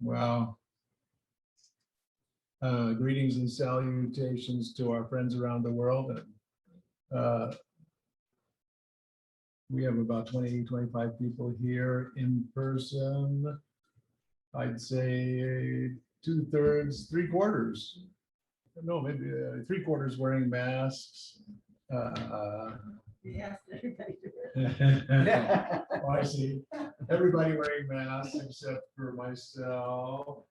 Wow. Greetings and salutations to our friends around the world. We have about 20, 25 people here in person. I'd say 2/3, 3/4. No, maybe 3/4 wearing masks. Yes, everybody. Oh, I see. Everybody wearing masks except for myself.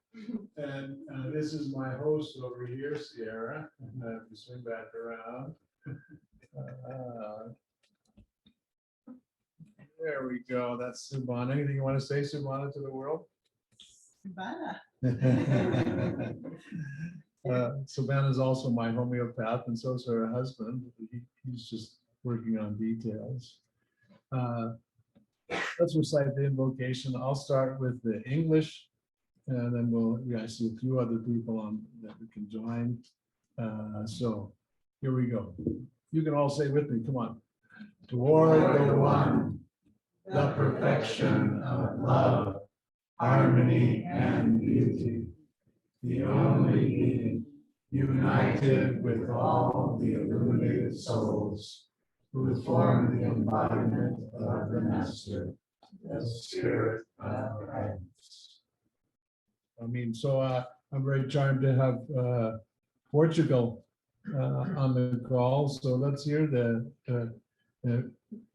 And this is my host over here, Sierra. I have to swing back around. There we go. That's Subhana. Anything you want to say, Subhana, to the world? Subhana. Savannah is also my homeopath, and so is her husband. He's just working on details. Let's recite the invocation. I'll start with the English, and then I see a few other people on that we can join. So here we go. You can all say with me. Come on. Toward the one, the perfection of love, harmony, and beauty, the only being, united with all the illuminated souls who form the embodiment of the Master, the Spirit of Guidance. I'm very charmed to have Portugal on the call. So let's hear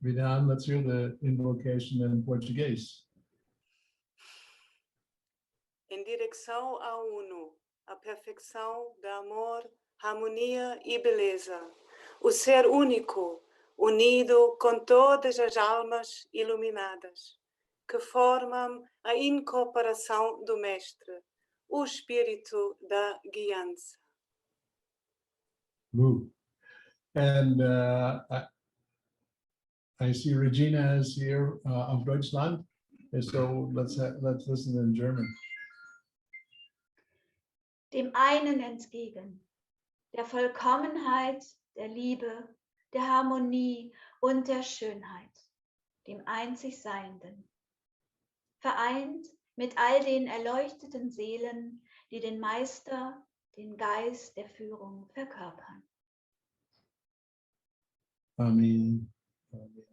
Vidam, let's hear the invocation in Portuguese. Em direção ao Uno, a perfeição do amor, harmonia e beleza, o ser único, unido com todas as almas iluminadas, que formam a incorporação do Mestre, o Espírito da guiança. And I see Regina is here of Deutschland, and so let's listen in German. Dem einen entgegen, der Vollkommenheit, der Liebe, der Harmonie und der Schönheit, dem einzig Seienden, vereint mit all den erleuchteten Seelen, die den Meister, den Geist der Führung verkörpern. Amen.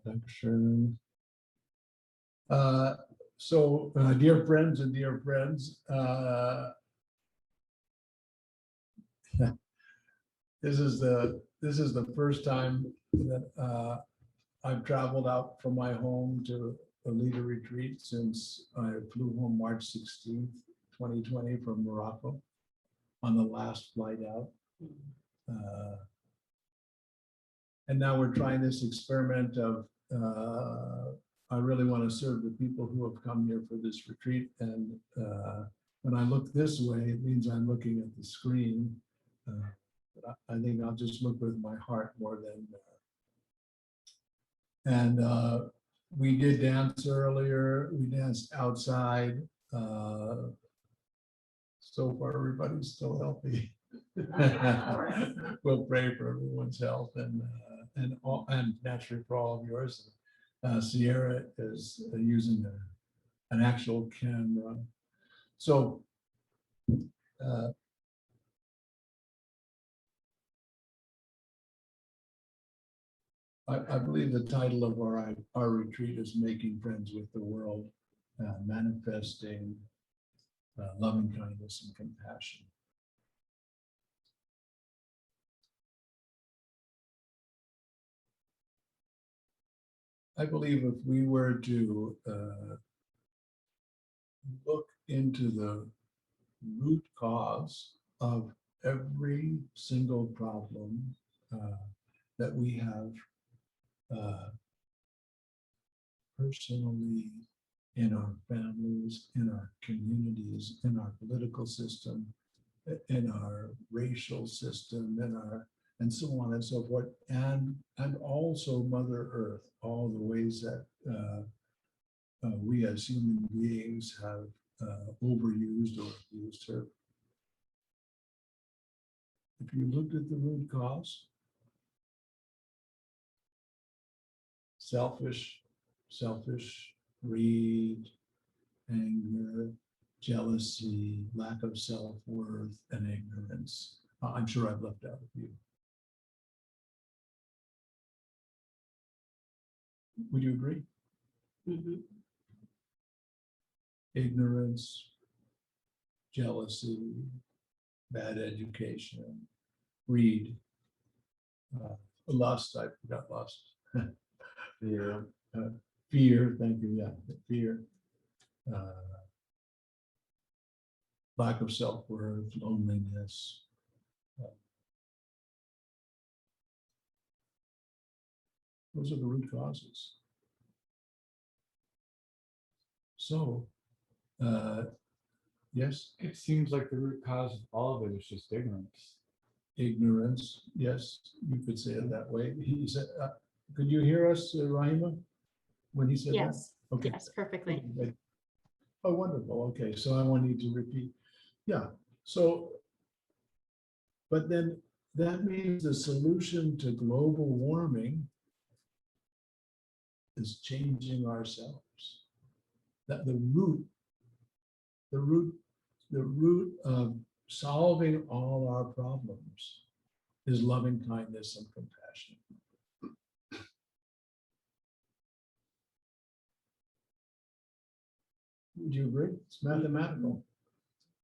Dankeschön. Dear friends and dear friends, this is the first time that I've traveled out from my home to lead a retreat since I flew home March 16th, 2020 from Morocco on the last flight out. And now we're trying this experiment of I really want to serve the people who have come here for this retreat. And when I look this way, it means I'm looking at the screen. But I think I'll just look with my heart more than. And we did dance earlier. We danced outside. So far, everybody's still healthy. We'll pray for everyone's health and naturally for all of yours. Sierra is using an actual camera. So I believe the title of our retreat is Making Friends with the World, Manifesting Loving Kindness and Compassion. I believe if we were to look into the root cause of every single problem that we have personally, in our families, in our communities, in our political system, in our racial system, and so on and so forth, and also Mother Earth, all the ways that we as human beings have overused or abused her. If you looked at the root cause, selfish, greed, anger, jealousy, lack of self-worth, and ignorance. I'm sure I've left out a few. Would you agree? Mhm. Ignorance, jealousy, bad education, greed, lust, I forgot lust. Yeah. Fear, thank you, yeah, fear. Lack of self-worth, loneliness. Those are the root causes. So, yes, It seems like the root cause of all of it is just ignorance. ignorance, yes, you could say it that way. He said, could you hear us, Rahima, when he said that? Yes, Okay. yes, perfectly. Oh, wonderful. Okay, so I won't need to repeat. Yeah, so, but then that means the solution to global warming is changing ourselves. That the root of solving all our problems is loving kindness and compassion. Would you agree? It's mathematical.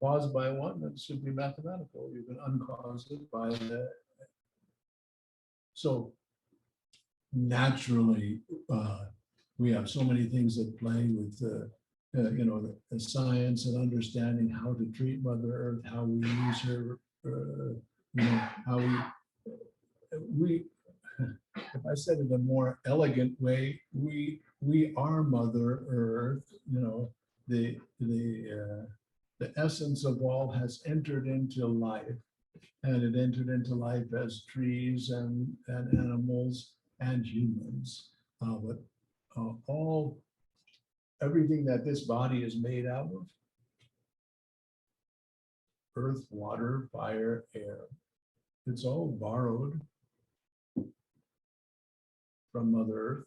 Caused by one, it should be mathematical. You can uncause it by the. So naturally, we have so many things that play with the science and understanding how to treat Mother Earth, how we use her, how we. If I said it a more elegant way, we are Mother Earth. The essence of all has entered into life, and it entered into life as trees and animals and humans. But everything that this body is made out of, earth, water, fire, air, it's all borrowed from Mother Earth.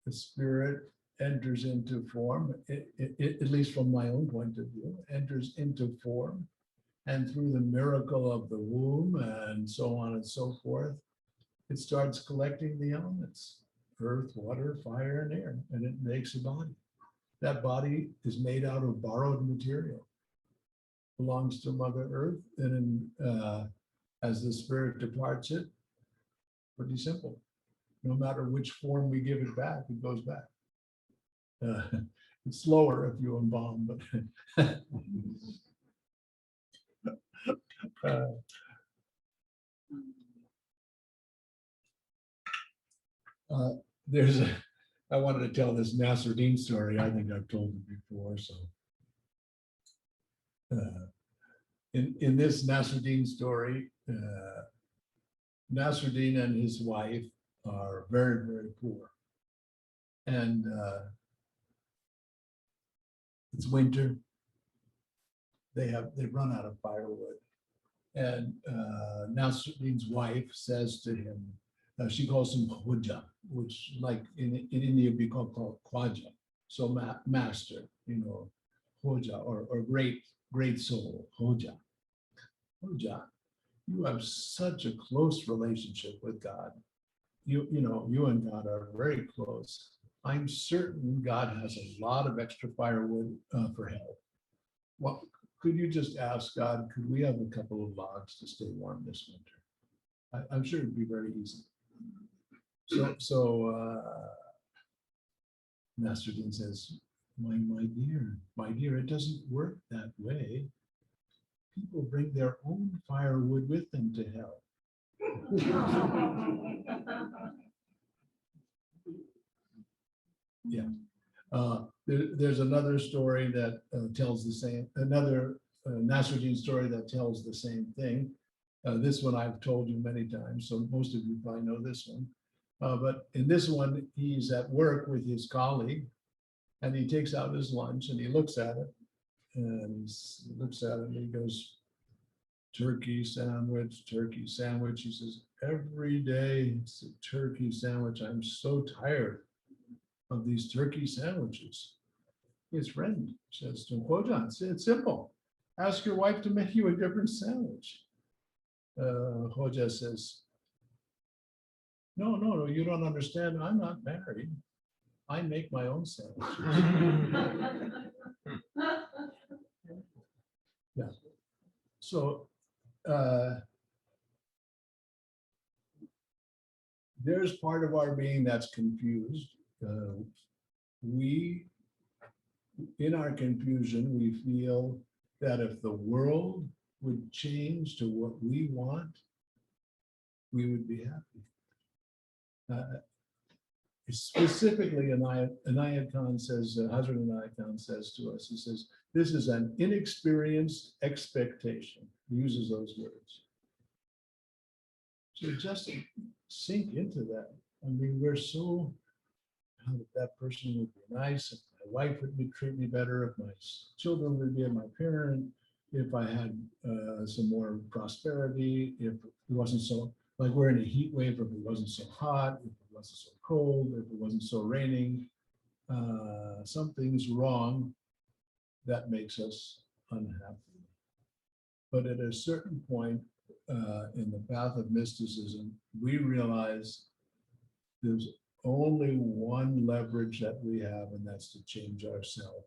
The spirit enters into form, at least from my own point of view, enters into form, and through the miracle of the womb and so on and so forth, it starts collecting the elements, earth, water, fire, and air, and it makes a body. That body is made out of borrowed material, belongs to Mother Earth, and as the spirit departs it, pretty simple. No matter which form we give it back, it goes back. It's slower if you embalm, but I wanted to tell this Nasruddin story. I think I've told it before. So in this Nasruddin story, Nasruddin and his wife are very, very poor. And it's winter. They've run out of firewood. And Nasruddin's wife says to him, she calls him Hoja, which like in India would be called Khwaja. So master, Hoja or great soul, Hoja. Hoja, you have such a close relationship with God. You and God are very close. I'm certain God has a lot of extra firewood for hell. Well, could you just ask God, could we have a couple of logs to stay warm this winter? I'm sure it'd be very easy. So Nasruddin says, my dear, it doesn't work that way. People bring their own firewood with them to hell. Yeah. There's another story that tells the same, another Nasruddin story that tells the same thing. This one I've told you many times, so most of you probably know this one. But in this one, he's at work with his colleague, and he takes out his lunch and he looks at it, and he looks at it and he goes, turkey sandwich, turkey sandwich. He says, every day it's a turkey sandwich. I'm so tired of these turkey sandwiches. His friend says to him, Kojan, it's simple. Ask your wife to make you a different sandwich. Hoja says, no, you don't understand. I'm not married. I make my own sandwiches. Yeah. So there's part of our being that's confused. We, in our confusion, we feel that if the world would change to what we want, we would be happy. Specifically, Inayat Khan says, Hazrat Inayat Khan says to us, he says, this is an inexperienced expectation. He uses those words. So just sink into that. I mean, we're so, that person would be nice, if my wife would treat me better, if my children would be my parent, if I had some more prosperity, if it wasn't so, like we're in a heat wave, if it wasn't so hot, if it wasn't so cold, if it wasn't so raining, something's wrong that makes us unhappy. But at a certain point in the path of mysticism, we realize there's only one leverage that we have, and that's to change ourselves.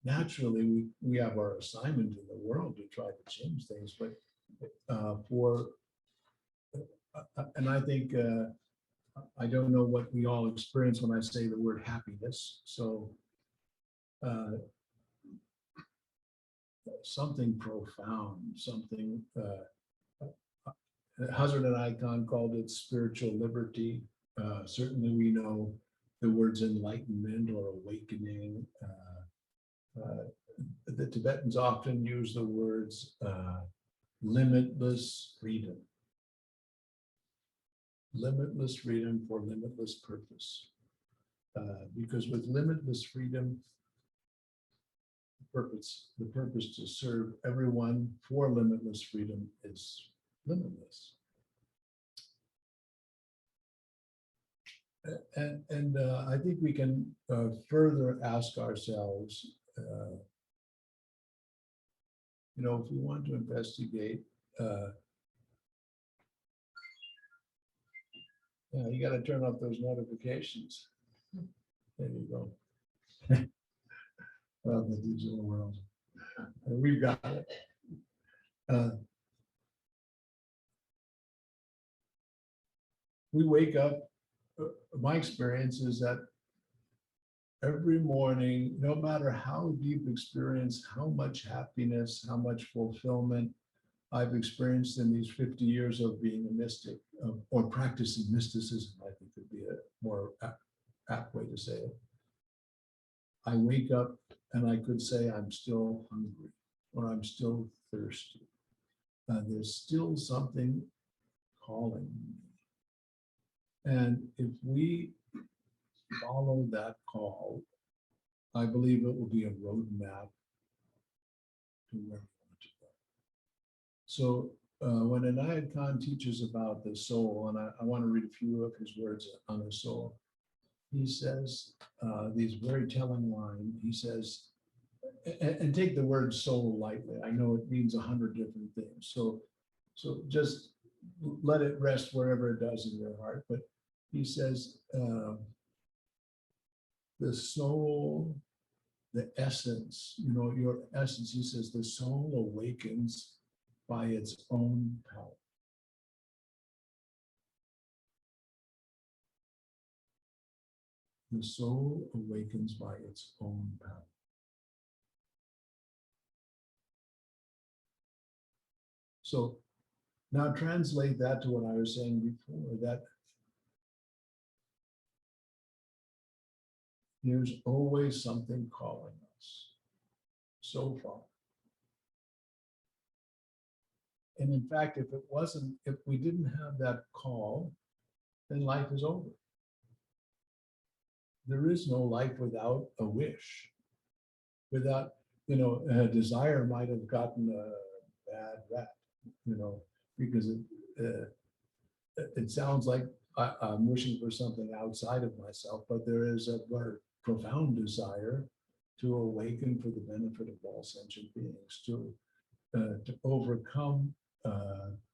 Naturally, we have our assignment in the world to try to change things, but and I think I don't know what we all experience when I say the word happiness. So something profound, something Hazrat Inayat Khan called it spiritual liberty. Certainly we know the words enlightenment or awakening. The Tibetans often use the words limitless freedom. Limitless freedom for limitless purpose. Because with limitless freedom, the purpose to serve everyone for limitless freedom is limitless. And I think we can further ask ourselves, you know, if we want to investigate, yeah, you got to turn off those notifications. There you go. Well, the digital world. We've got it. We wake up, my experience is that every morning, no matter how deep experience, how much happiness, how much fulfillment I've experienced in these 50 years of being a mystic or practicing mysticism, I think would be a more apt way to say it. I wake up and I could say I'm still hungry or I'm still thirsty. There's still something calling me. And if we follow that call, I believe it will be a roadmap to where we want to go. So when Inayat Khan teaches about the soul, and I want to read a few of his words on the soul, he says these very telling lines. He says, and take the word soul lightly. I know it means 100 different things. So just let it rest wherever it does in your heart. But he says, the soul, the essence, you know, your essence, he says, the soul awakens by its own power. The soul awakens by its own power. So now translate that to what I was saying before, that there's always something calling us so far. And in fact, if we didn't have that call, then life is over. There is no life without a wish. Without, you know, a desire might have gotten a bad rap, you know, because it sounds like I'm wishing for something outside of myself, but there is a very profound desire to awaken for the benefit of all sentient beings, to overcome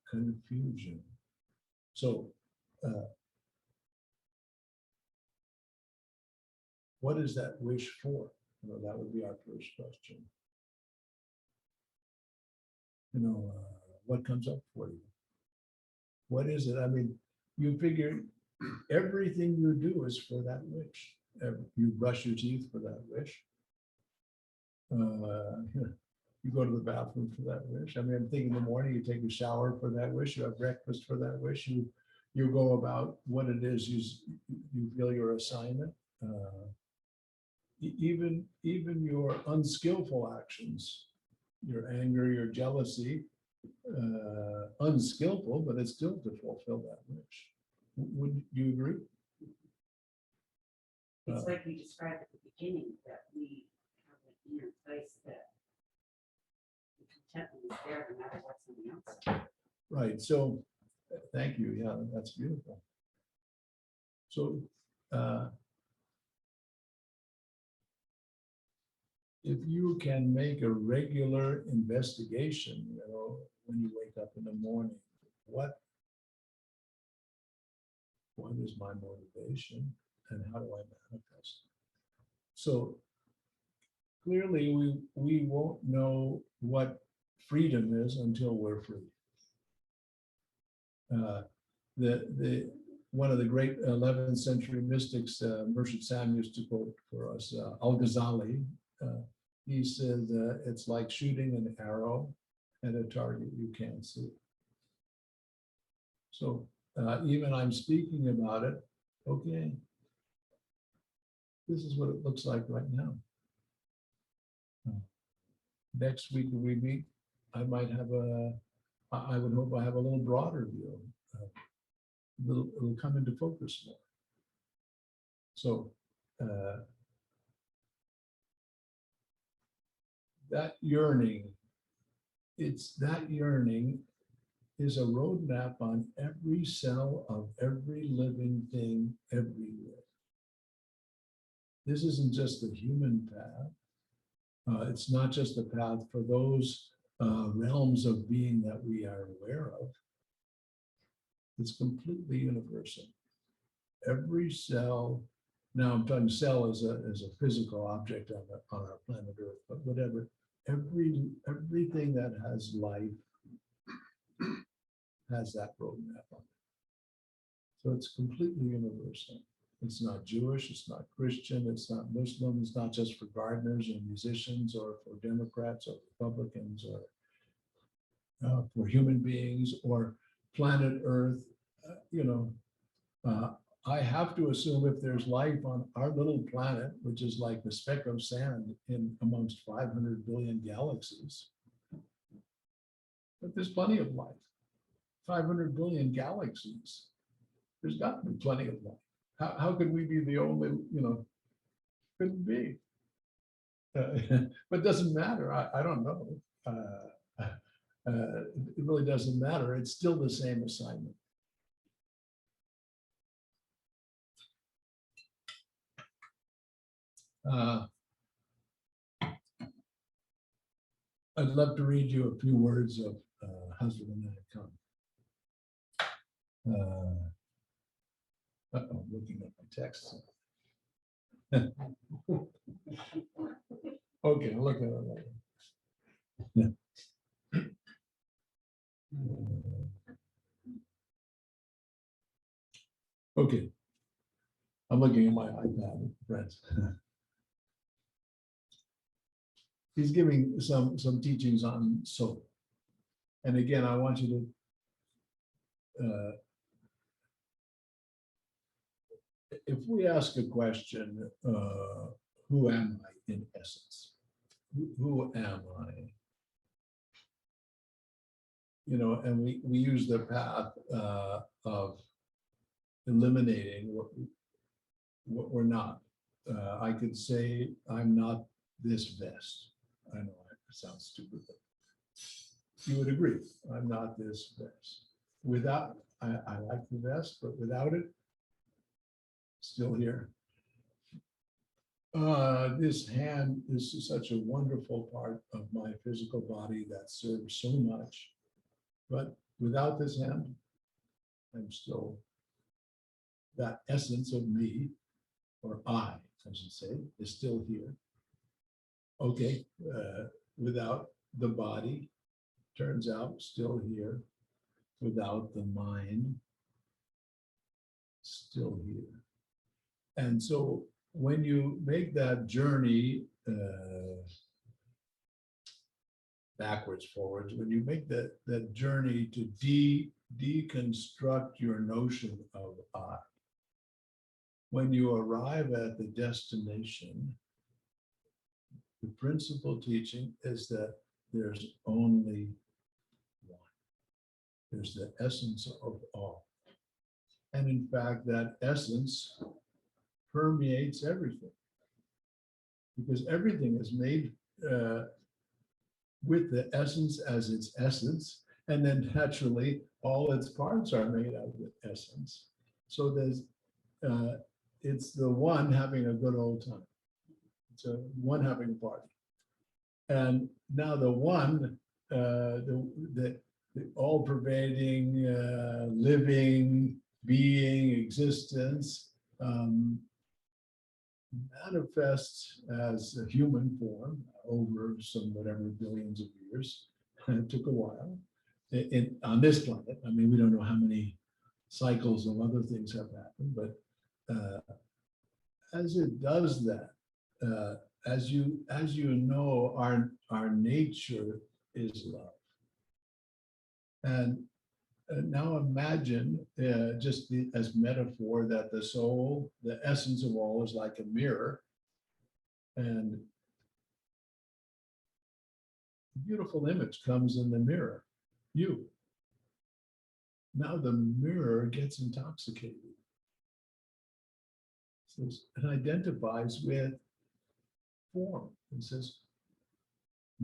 confusion. So, what is that wish for? You know, that would be our first question. You know, what comes up for you? What is it? I mean, you figure everything you do is for that wish. You brush your teeth for that wish. You go to the bathroom for that wish. I mean, I'm thinking in the morning, you take a shower for that wish. You have breakfast for that wish. You go about what it is you feel your assignment. Even your unskillful actions, your anger, your jealousy, unskillful, but it's still to fulfill that wish. Would you agree? It's like we described at the beginning, that we have an inner place that the contentment is there no matter what something else. Right. So, thank you. Yeah, that's beautiful. So, if you can make a regular investigation, you know, when you wake up in the morning, what is my motivation and how do I manifest? So clearly we won't know what freedom is until we're free. One of the great 11th century mystics, Murshid Sam used to quote for us, Al-Ghazali. He said, it's like shooting an arrow at a target you can't see. So even I'm speaking about it, okay, this is what it looks like right now. Next week when we meet, I might have I would hope I have a little broader view. It'll come into focus more. So that yearning, that yearning is a roadmap on every cell of every living thing everywhere. This isn't just the human path. It's not just a path for those realms of being that we are aware of. It's completely universal. Every cell, now I'm talking cell as a physical object on our planet Earth, but whatever, everything that has life has that roadmap on it. So it's completely universal. It's not Jewish, it's not Christian, it's not Muslim, it's not just for gardeners and musicians or for Democrats or Republicans or for human beings or planet Earth. I have to assume if there's life on our little planet, which is like the speck of sand in amongst 500 billion galaxies, but there's plenty of life. 500 billion galaxies. There's got to be plenty of life. How could we be the only, couldn't be. But it doesn't matter. I don't know. It really doesn't matter. It's still the same assignment. I'd love to read you a few words of Husband and I Come. I'm looking at my text. Okay, I'll look at it later. Okay, I'm looking at my iPad, friends. He's giving some teachings on soul. And again, I want you to if we ask a question, who am I in essence? Who am I? And we use the path of eliminating what we're not. I could say, I'm not this vest. I know it sounds stupid, but you would agree, I'm not this vest. without, I like the vest, but without it, still here. This hand is such a wonderful part of my physical body that serves so much. But without this hand, I'm still, that essence of me, or I should say, is still here. Okay, without the body, turns out still here. Without the mind, still here. And so when you make that journey backwards, forwards, when you make that journey to deconstruct your notion of I, when you arrive at the destination, the principal teaching is that there's only one. There's the essence of all. And in fact, that essence permeates everything, because everything is made with the essence as its essence, and then naturally all its parts are made out of the essence. So there's it's the one having a good old time. It's a one having a party. And now the one, the all-pervading, living, being, existence, manifests as a human form over some whatever billions of years. It took a while on this planet. I mean, we don't know how many cycles of other things have happened, but as it does that, as you know, our nature is love. And now imagine, just as metaphor, that the soul, the essence of all, is like a mirror, and a beautiful image comes in the mirror, you. Now the mirror gets intoxicated. It identifies with form and says,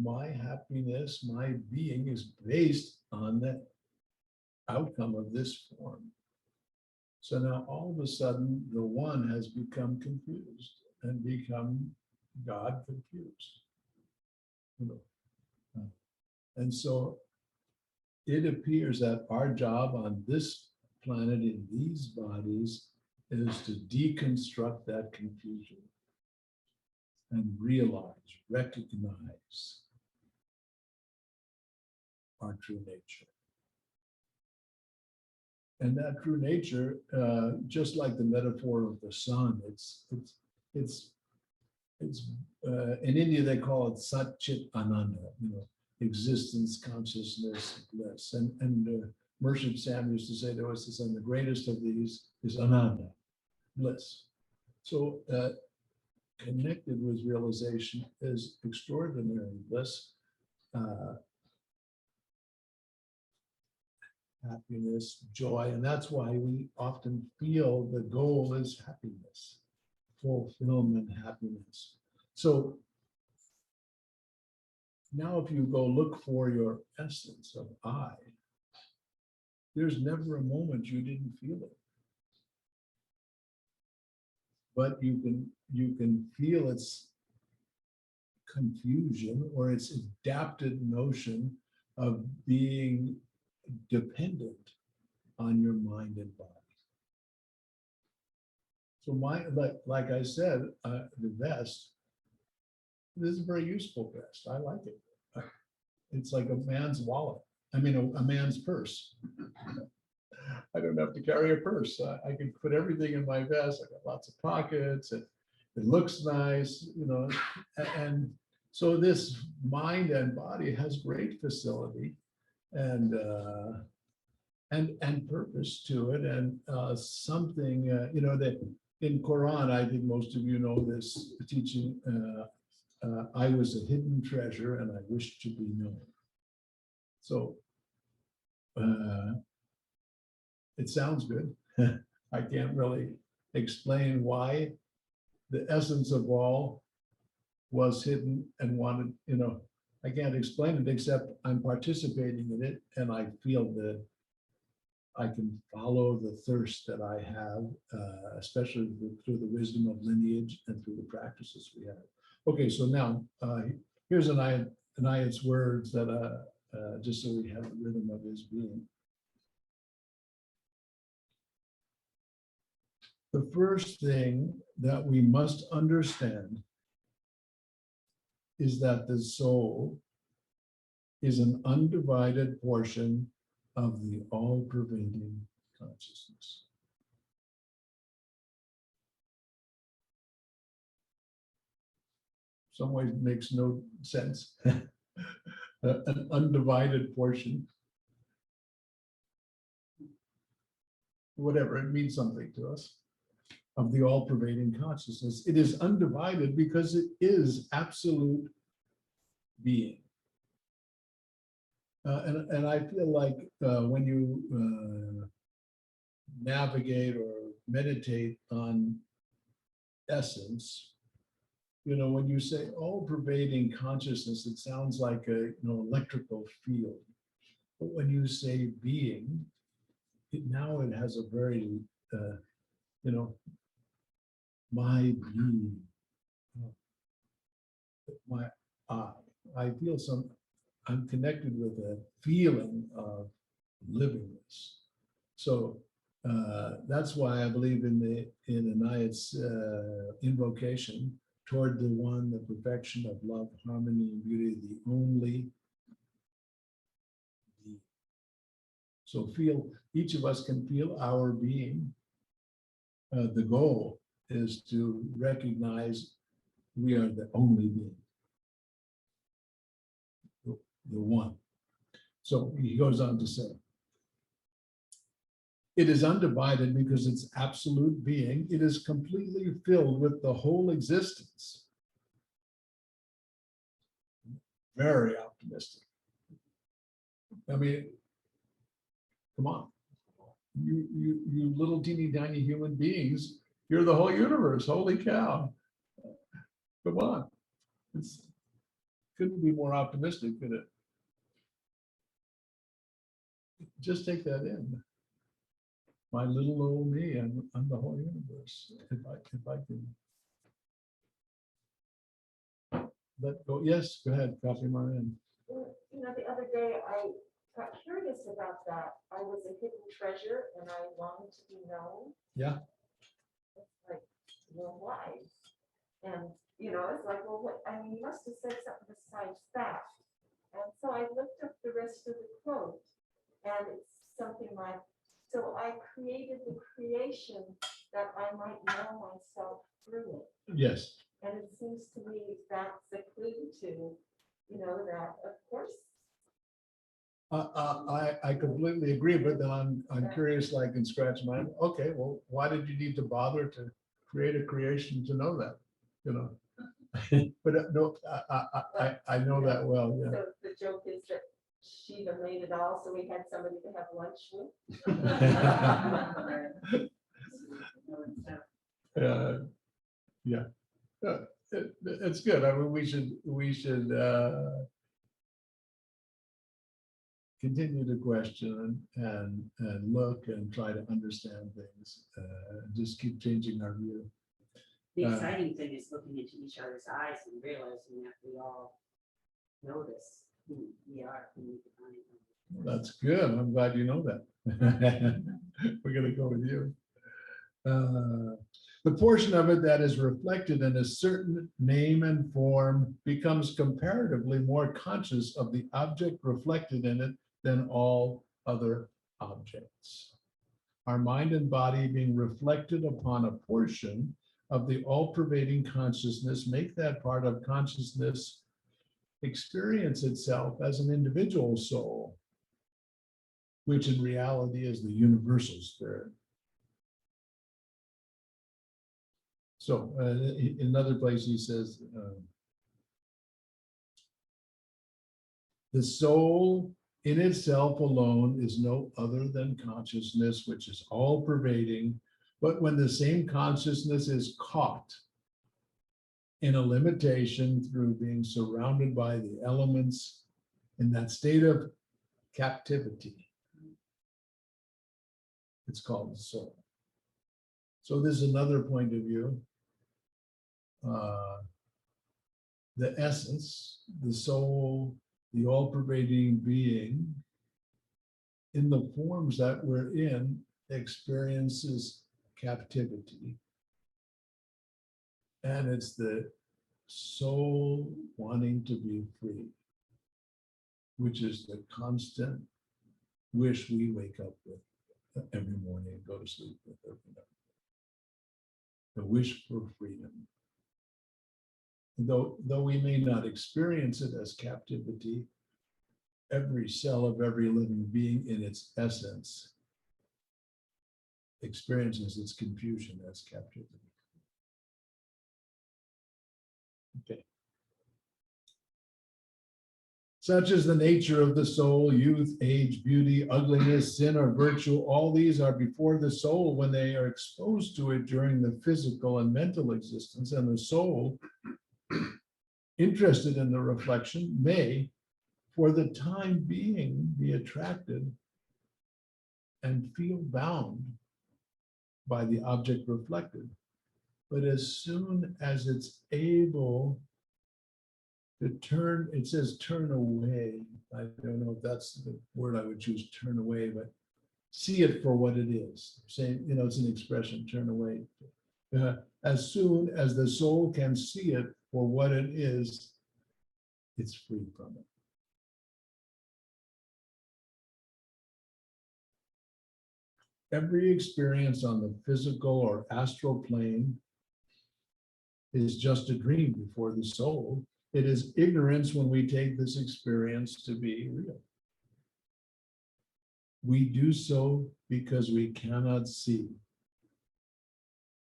my happiness, my being is based on the outcome of this form. So now all of a sudden, the one has become confused and become God confused. And so it appears that our job on this planet in these bodies is to deconstruct that confusion and realize, recognize our true nature. And that true nature, just like the metaphor of the sun, it's in India they call it Sat Chit Ananda, existence, consciousness, bliss. And Merchant Sam used to say to us, and the greatest of these is Ananda, bliss. So connected with realization is extraordinary bliss, happiness, joy, and that's why we often feel the goal is happiness, fulfillment, happiness. So now if you go look for your essence of I, there's never a moment you didn't feel it. But you can feel its confusion or its adapted notion of being dependent on your mind and body. So like I said, the vest, this is a very useful vest. I like it. It's like a man's wallet. I mean, a man's purse. I don't have to carry a purse. I can put everything in my vest. I got lots of pockets. It looks nice, and so this mind and body has great facility and purpose to it, and something that in Quran, I think most of you know this teaching. I was a hidden treasure, and I wished to be known. So it sounds good. I can't really explain why the essence of all was hidden and wanted. I can't explain it except I'm participating in it, and I feel I can follow the thirst that I have, especially through the wisdom of lineage and through the practices we have. Okay, so now here's Anayat's words that just so we have the rhythm of his being. The first thing that we must understand is that the soul is an undivided portion of the all-pervading consciousness. Some ways it makes no sense. An undivided portion. Whatever, it means something to us. Of the all-pervading consciousness. It is undivided because it is absolute being. And I feel like when you navigate or meditate on essence, you know, when you say all-pervading consciousness, it sounds like a electrical field. But when you say being, now it has a very, my being, my I feel I'm connected with a feeling of livingness. So that's why I believe in Anayat's invocation toward the one, the perfection of love, harmony, and beauty, the only being. So each of us can feel our being. The goal is to recognize we are the only being. The one. So he goes on to say, it is undivided because it's absolute being. It is completely filled with the whole existence. Very optimistic. I mean, come on. You little teeny tiny human beings, you're the whole universe. Holy cow. Come on. It's couldn't be more optimistic, could it? Just take that in. My little old me, I'm the whole universe. If I can let go. Yes, go ahead, Coffee Marianne. Well, the other day I got curious about that. I was a hidden treasure and I wanted to be known. Yeah. It's like, well, why? And it's like, well, what? I mean, you must have said something besides that. And so I looked up the rest of the quote, and it's something like, so I created the creation that I might know myself through it. Yes. And it seems to me that's a clue to, that of course. I completely agree, but then I'm curious, like, and scratch my, okay, well, why did you need to bother to create a creation to know that? But no, I know that well, yeah. So the joke is that Shiva made it all, so we had somebody to have lunch with. Yeah. It's good. I mean, we should continue to question and look and try to understand things. Just keep changing our view. The exciting thing is looking into each other's eyes and realizing that we all notice who we are, who we define. That's good. I'm glad you know that. We're going to go with you. The portion of it that is reflected in a certain name and form becomes comparatively more conscious of the object reflected in it than all other objects. Our mind and body being reflected upon a portion of the all-pervading consciousness make that part of consciousness experience itself as an individual soul, which in reality is the universal spirit. So in another place he says, the soul in itself alone is no other than consciousness, which is all pervading. But when the same consciousness is caught in a limitation through being surrounded by the elements in that state of captivity, It's called the soul. So this is another point of view. The essence, the soul, the all-pervading being, in the forms that we're in, experiences captivity. And it's the soul wanting to be free, which is the constant wish we wake up with every morning and go to sleep with every night. The wish for freedom. Though we may not experience it as captivity, every cell of every living being in its essence experiences its confusion as captivity. Okay. Such is the nature of the soul: youth, age, beauty, ugliness, sin, or virtue. All these are before the soul when they are exposed to it during the physical and mental existence, and the soul, interested in the reflection, may, for the time being, be attracted and feel bound by the object reflected. But as soon as it's able to turn, it says turn away. I don't know if that's the word I would choose, turn away, but see it for what it is. Saying, it's an expression, turn away. As soon as the soul can see it for what it is, it's free from it. Every experience on the physical or astral plane is just a dream before the soul. It is ignorance when we take this experience to be real. We do so because we cannot see,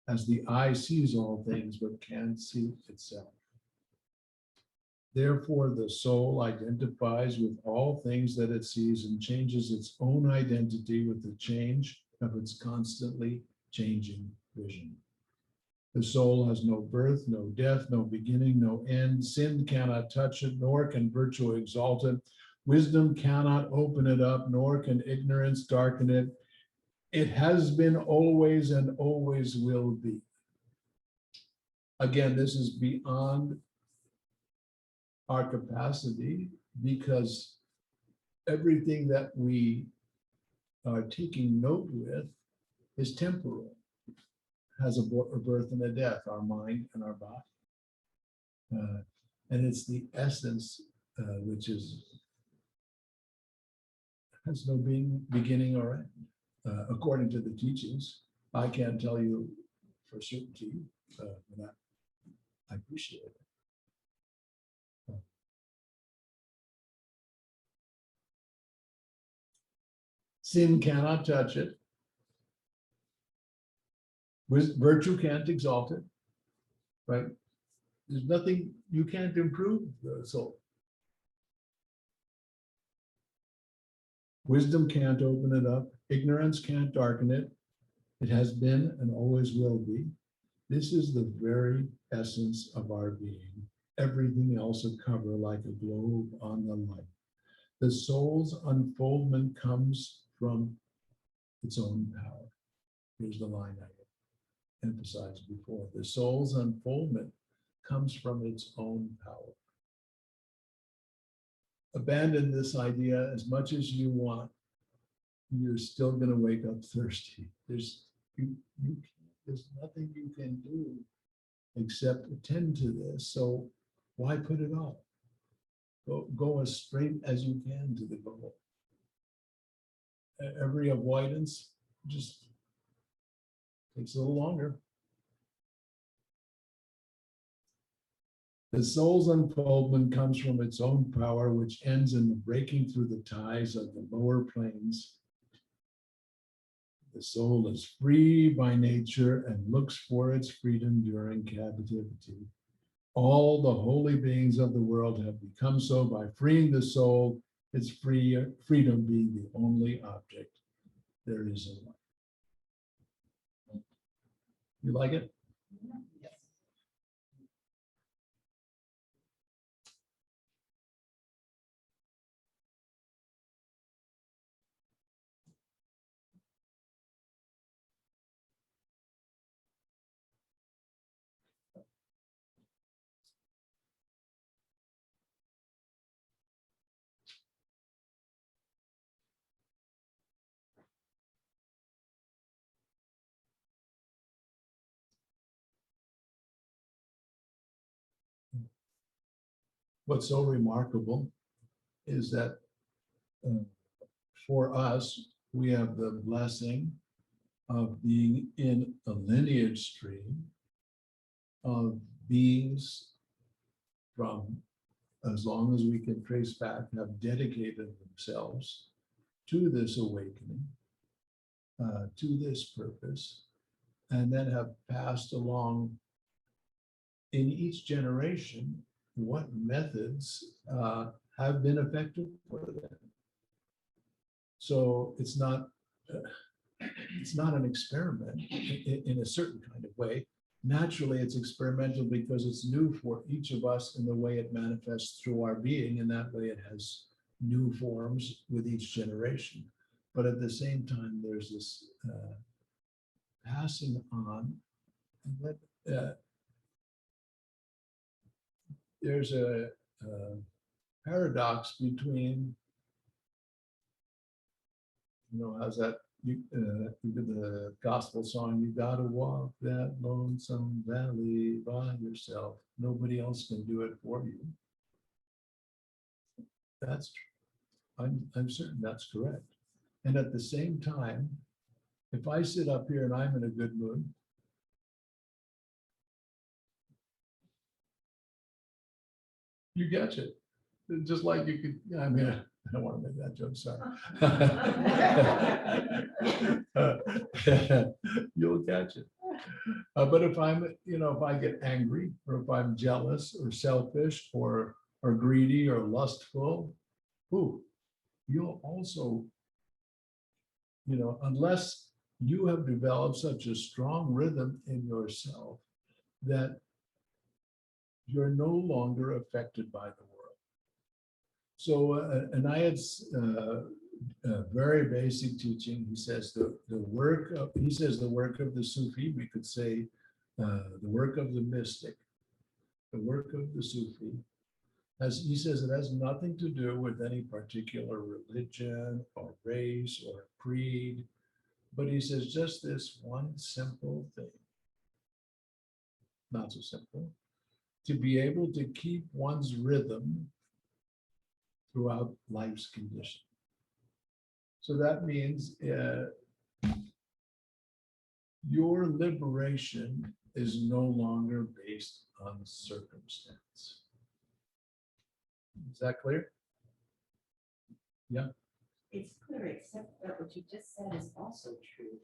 as the eye sees all things but can't see itself. Therefore, the soul identifies with all things that it sees and changes its own identity with the change of its constantly changing vision. The soul has no birth, no death, no beginning, no end. Sin cannot touch it, nor can virtue exalt it. Wisdom cannot open it up, nor can ignorance darken it. It has been always and always will be. Again, this is beyond our capacity, because everything that we are taking note with is temporal, has a birth and a death, our mind and our body. And it's the essence, which has no beginning or end. According to the teachings, I can't tell you for certainty, but I appreciate it. Sin cannot touch it. Virtue can't exalt it, right? There's nothing, you can't improve the soul. Wisdom can't open it up. Ignorance can't darken it. It has been and always will be. This is the very essence of our being. Everything else a cover like a globe on the light. The soul's unfoldment comes from its own power. Here's the line I emphasized before. The soul's unfoldment comes from its own power. Abandon this idea as much as you want. You're still going to wake up thirsty. There's nothing you can do except attend to this. So why put it off? Go as straight as you can to the goal. Every avoidance just takes a little longer. The soul's unfoldment comes from its own power, which ends in the breaking through the ties of the lower planes. The soul is free by nature and looks for its freedom during captivity. All the holy beings of the world have become so by freeing the soul, its freedom being the only object there is in life. You like it? what's so remarkable is that for us, we have the blessing of being in a lineage stream of beings from, as long as we can trace back, have dedicated themselves to this awakening, to this purpose, and then have passed along in each generation what methods have been effective for them. So it's not an experiment in a certain kind of way. Naturally, it's experimental because it's new for each of us in the way it manifests through our being. And that way it has new forms with each generation. But at the same time, there's this passing on. There's a paradox between, how's that? The gospel song, you gotta walk that lonesome valley by yourself. Nobody else can do it for you. That's true. I'm certain that's correct. And at the same time, if I sit up here and I'm in a good mood, you get it. Just like you could, I mean, I don't want to make that joke, sorry. You'll catch it. But if I'm, if I get angry, or if I'm jealous or selfish or greedy or lustful, you'll also, unless you have developed such a strong rhythm in yourself that you're no longer affected by the world. So Anayat's very basic teaching, he says the work of the Sufi, we could say the work of the mystic, the work of the Sufi, he says it has nothing to do with any particular religion or race or creed, but he says just this one simple thing, not so simple, to be able to keep one's rhythm throughout life's condition. So that means your liberation is no longer based on circumstance. Is that clear? Yeah. It's clear, except that what you just said is also true.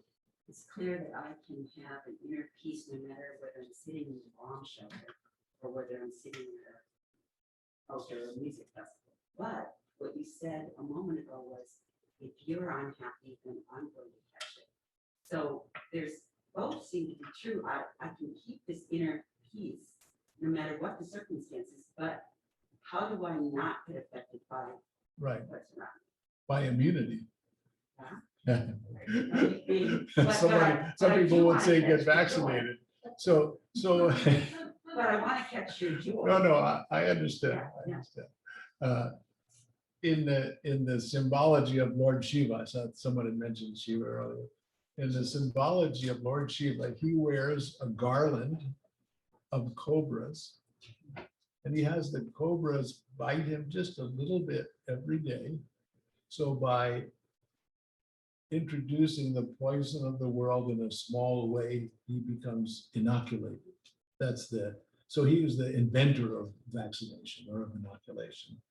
It's clear that I can have an inner peace no matter whether I'm sitting in the bomb shelter or whether I'm sitting at an outdoor music festival. But what you said a moment ago was, if you're unhappy, then I'm going to catch it. So there's both seem to be true. I can keep this inner peace no matter what the circumstances, but how do I not get affected by Right. what's around me? By immunity. Huh? Some people would say get vaccinated. So But I want to catch your joy. no, I understand. Yeah, I understand. In the symbology of Lord Shiva, I thought someone had mentioned Shiva earlier. In the symbology of Lord Shiva, he wears a garland of cobras, and he has the cobras bite him just a little bit every day. So by introducing the poison of the world in a small way, he becomes inoculated. So he was the inventor of vaccination or of inoculation.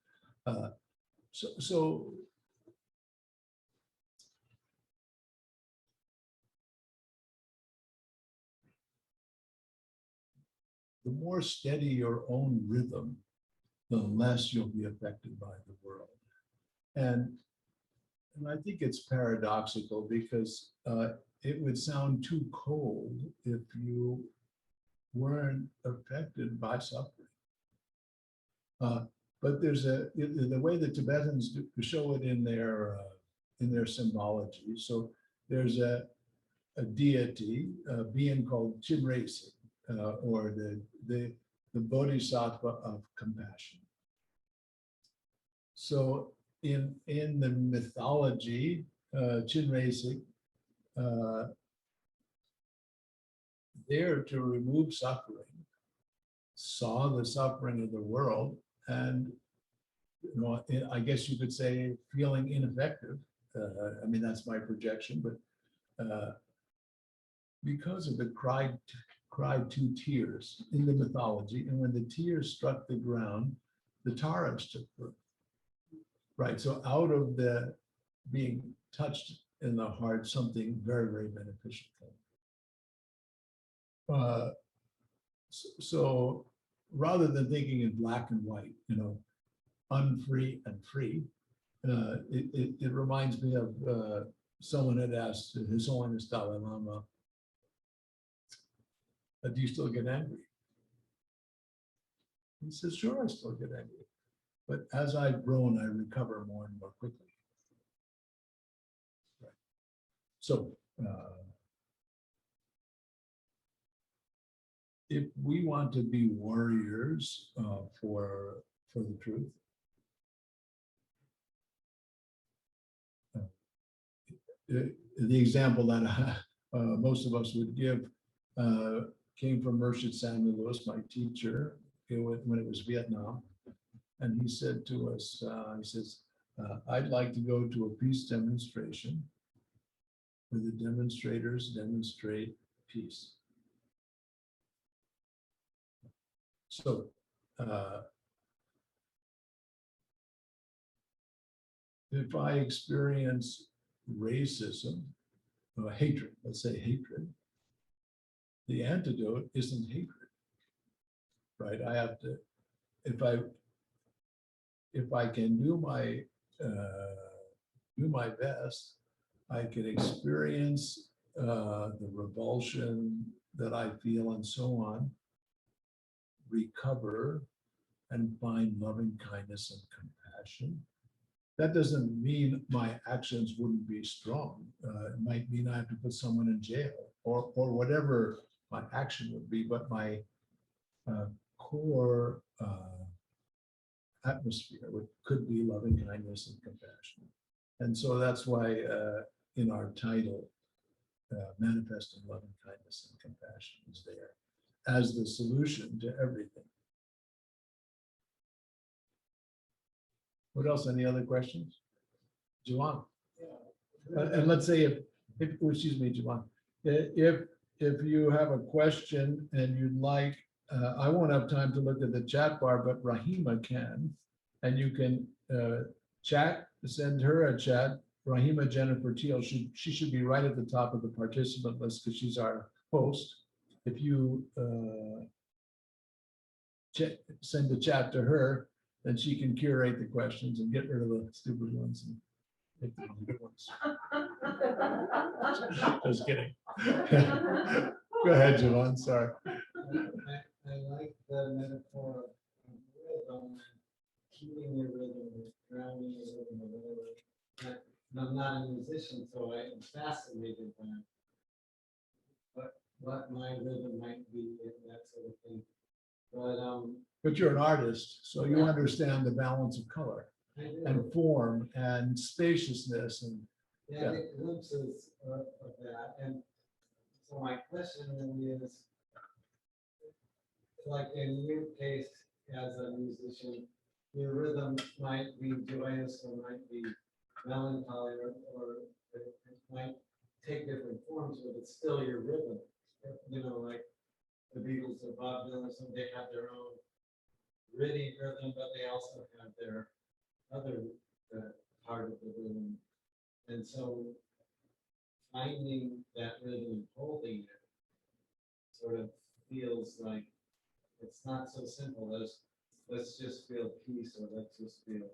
So the more steady your own rhythm, the less you'll be affected by the world. And I think it's paradoxical because it would sound too cold if you weren't affected by suffering. But there's the way the Tibetans show it in their symbology. So there's a deity, a being called Chinresi, or the Bodhisattva of compassion. So in the mythology, Chinresi, there to remove suffering, saw the suffering of the world and I guess you could say feeling ineffective. I mean, that's my projection, but because of the cried two tears in the mythology, and when the tears struck the ground, the Taras took birth. Right, so out of the being touched in the heart, something very, very beneficial came. So rather than thinking in black and white, unfree and free, it reminds me of someone had asked His Holiness Dalai Lama, do you still get angry? He says, sure, I still get angry. But as I've grown, I recover more and more quickly. Right. So if we want to be warriors for the truth, the example that most of us would give came from Mershid Samuel Lewis, my teacher, when it was Vietnam. And he said to us, he says, I'd like to go to a peace demonstration where the demonstrators demonstrate peace. So if I experience racism, hatred, let's say hatred, the antidote isn't hatred, right? I have to, if I can do my best, I can experience the revulsion that I feel and so on, recover and find loving kindness and compassion. That doesn't mean my actions wouldn't be strong. It might mean I have to put someone in jail or whatever my action would be, but my core atmosphere could be loving kindness and compassion. And so that's why in our title, manifesting loving kindness and compassion is there as the solution to everything. What else? Any other questions? Juan? And let's say if excuse me, Juan, if you have a question and you'd like, I won't have time to look at the chat bar, but Rahima can, and you can chat, send her a chat. Rahima Jennifer Teal, she should be right at the top of the participant list because she's our host. If you send a chat to her, then she can curate the questions and get rid of the stupid ones and make the good ones. Just kidding. Go ahead, Javon, sorry. I like the metaphor of rhythm, keeping your rhythm, grounding your rhythm, or whatever. I'm not a musician, so I'm fascinated by what my rhythm might be and that sort of thing. But you're an artist, so you understand the balance of color I do. and form and spaciousness and Yeah, the glimpses of that. And so my question really is, like in your case as a musician, your rhythm might be joyous or might be melancholy or it might take different forms, but it's still your rhythm. Like the Beatles or Bob Dylan, so they have their own gritty rhythm, but they also have their other part of the rhythm. And so finding that rhythm and holding it sort of feels like it's not so simple as let's just feel peace or let's just feel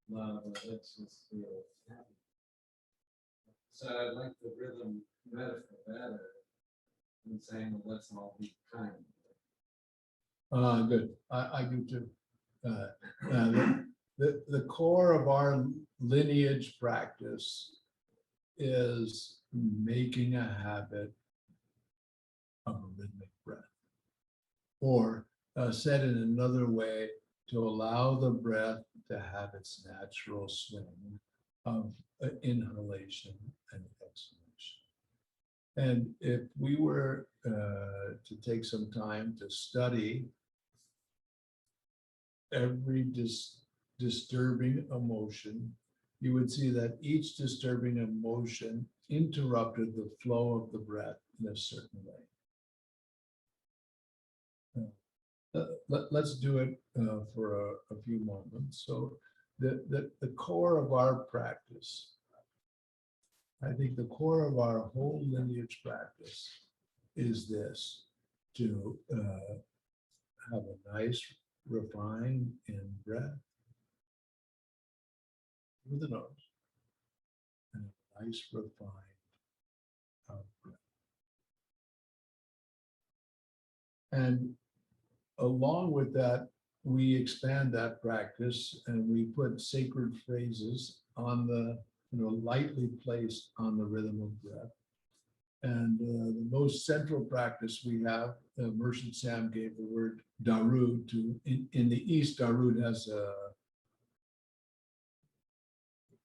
love or let's just feel happy. So I like the rhythm metaphor better than saying, well, let's all be kind. good. I do too. The core of our lineage practice is making a habit of a rhythmic breath, or said in another way, to allow the breath to have its natural swing of inhalation and exhalation. And if we were to take some time to study every disturbing emotion, you would see that each disturbing emotion interrupted the flow of the breath in a certain way. Let's do it for a few moments. So the core of our practice, I think the core of our whole lineage practice is this, to have a nice, refined in-breath through the nose, and a nice, refined out-breath. And along with that, we expand that practice and we put sacred phrases on the, lightly placed on the rhythm of breath. And the most central practice we have, Merchant Sam gave the word Darud to, in the East, Darud has a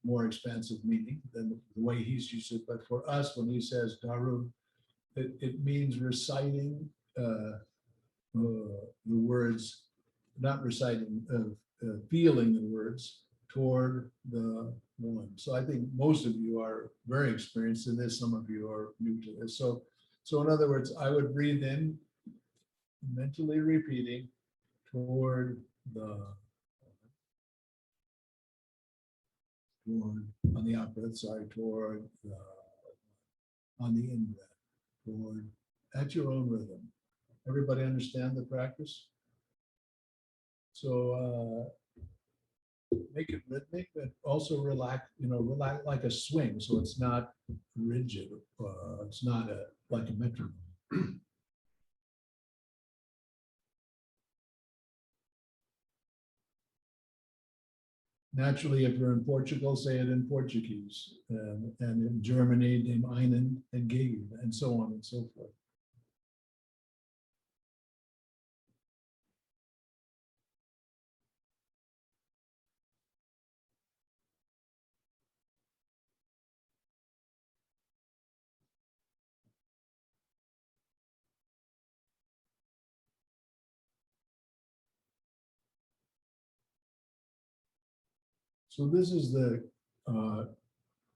more expansive meaning than the way he's used it. But for us, when he says Darud, it means reciting the words, not reciting, feeling the words toward the one. So I think most of you are very experienced in this. Some of you are new to this. So in other words, I would breathe in, mentally repeating toward on the out breath, sorry, toward on the in breath, toward, at your own rhythm. Everybody understand the practice? So make it rhythmic, but also relax, relax like a swing. So it's not rigid. It's not like a metronome. Naturally, if you're in Portugal, say it in Portuguese, and in Germany, dem einen entgegen, and so on and so forth. So this is the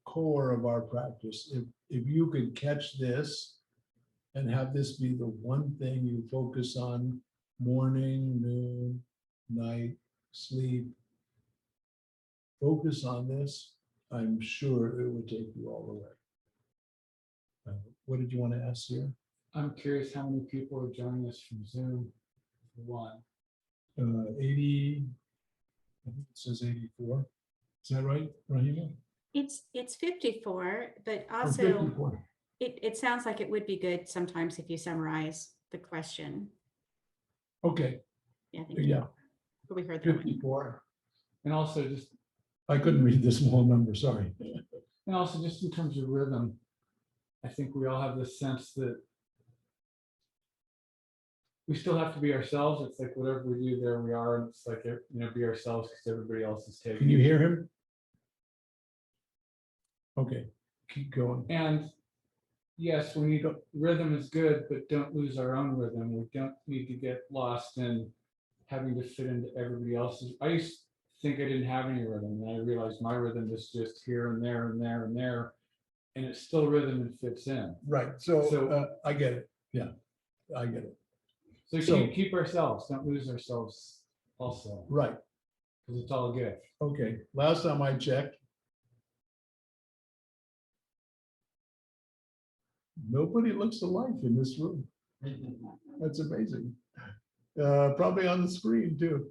core of our practice. If you could catch this and have this be the one thing you focus on morning, noon, night, sleep, focus on this, I'm sure it would take you all the way. What did you want to ask here? I'm curious how many people are joining us from Zoom. One. 80, I think it says 84. Is that right, Rahima? It's 54, but Oh, also 54. it sounds like it would be good sometimes if you summarize the question. Okay, Yeah, I think yeah, we heard that one. 54. And also just I couldn't read the small number, sorry. And also just in terms of rhythm, I think we all have this sense that we still have to be ourselves. It's like whatever we do, there we are. And it's like, be ourselves because everybody else is taking. Can you hear him? Okay, keep going. And yes, we need rhythm is good, but don't lose our own rhythm. We don't need to get lost in having to fit into everybody else's. I used to think I didn't have any rhythm, and I realized my rhythm is just here and there and there and there, and it's still rhythm and fits in. Right, so I get it. Yeah, I get it. So keep ourselves, don't lose ourselves also, Right, because it's all good. okay. Last time I checked, nobody looks alike in this room. That's amazing. Probably on the screen too.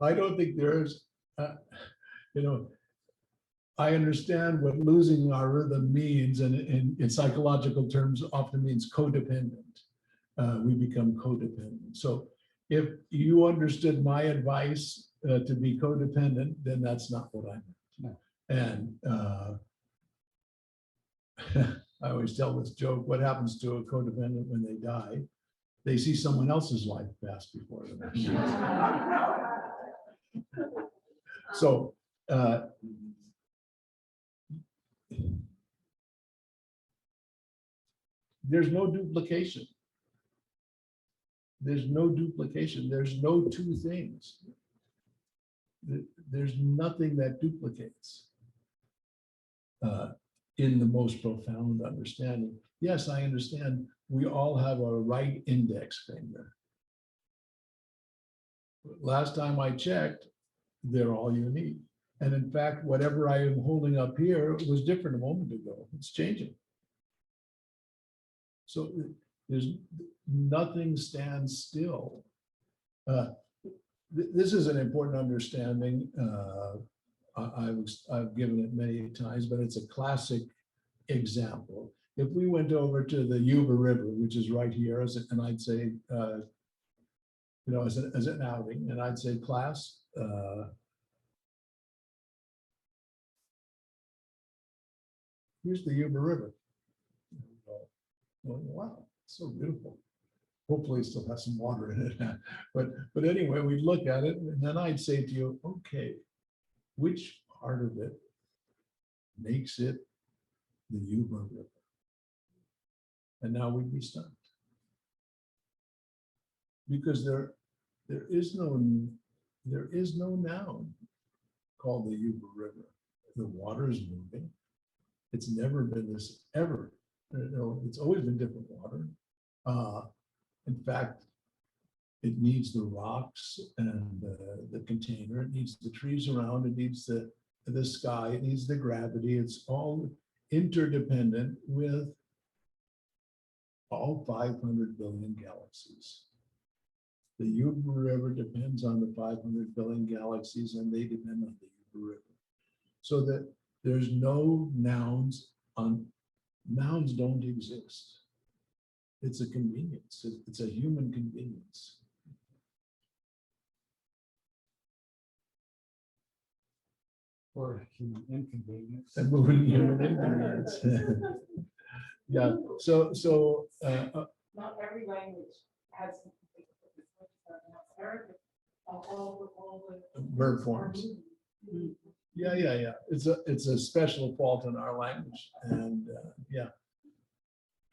I don't think there's, I understand what losing our rhythm means, and in psychological terms often means codependent. We become codependent. So if you understood my advice to be codependent, then that's not what I meant. And I always tell this joke, what happens to a codependent when they die? They see someone else's life pass before them. So there's no duplication. There's no duplication. There's no two things. there's nothing that duplicates in the most profound understanding. Yes, I understand we all have a right index finger. Last time I checked, they're all unique. And in fact, whatever I am holding up here was different a moment ago. It's changing. So there's nothing stands still. This is an important understanding. I've given it many times, but it's a classic example. If we went over to the Yuba River, which is right here, and I'd say, as an outing, and I'd say, class, here's the Yuba River. Well, wow, so beautiful. Hopefully it still has some water in it. But anyway, we'd look at it, and then I'd say to you, okay, which part of it makes it the Yuba River? And now we'd be stunned. Because there is no noun called the Yuba River. The water is moving. It's never been this ever. It's always been different water. In fact, it needs the rocks and the container. It needs the trees around. It needs the sky. It needs the gravity. It's all interdependent with all 500 billion galaxies. The Yuba River depends on the 500 billion galaxies, and they depend on the Yuba River. So that there's no nouns on. Nouns don't exist. It's a convenience. It's a human convenience. Or human inconvenience. A moving human inconvenience. Yeah. So. Not every language has. All the Verb forms. Yeah. It's a special fault in our language, and yeah.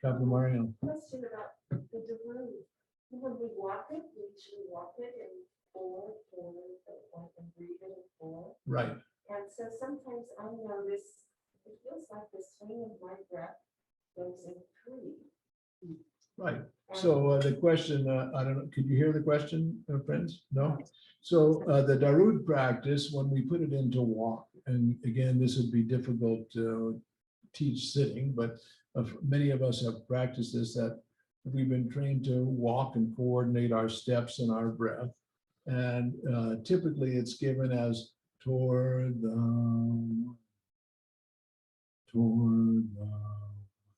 Copy Mariam. Question about the Daru. When we walk it, we usually walk it in four, and breathe it in four. Right. And so sometimes I notice it feels like the swing of my breath goes in three. Right. So the question, I don't know, could you hear the question, friends? No? So the Darud practice, when we put it into walk, and again, this would be difficult to teach sitting, but many of us have practiced this, that we've been trained to walk and coordinate our steps and our breath. And typically it's given as toward the,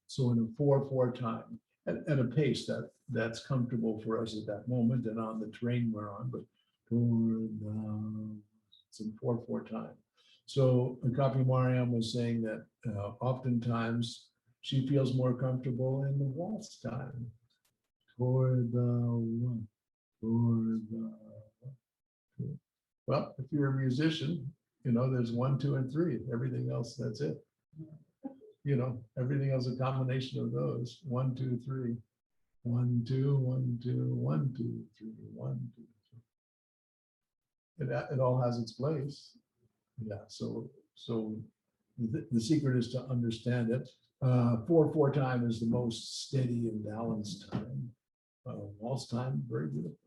so in a 4/4 time, at a pace that's comfortable for us at that moment and on the terrain we're on, but toward the, it's in 4/4 time. So Kapi Mariam was saying that oftentimes she feels more comfortable in the waltz time. Toward the one, toward the two. Well, if you're a musician, there's 1, 2, and 3. Everything else, that's it. Everything else, a combination of those. 1, 2, 3. 1, 2, 1, 2, 1, 2, 3, 1, 2, 3. It all has its place. Yeah. So the secret is to understand it. 4/4 time is the most steady and balanced time. Waltz time, very beautiful.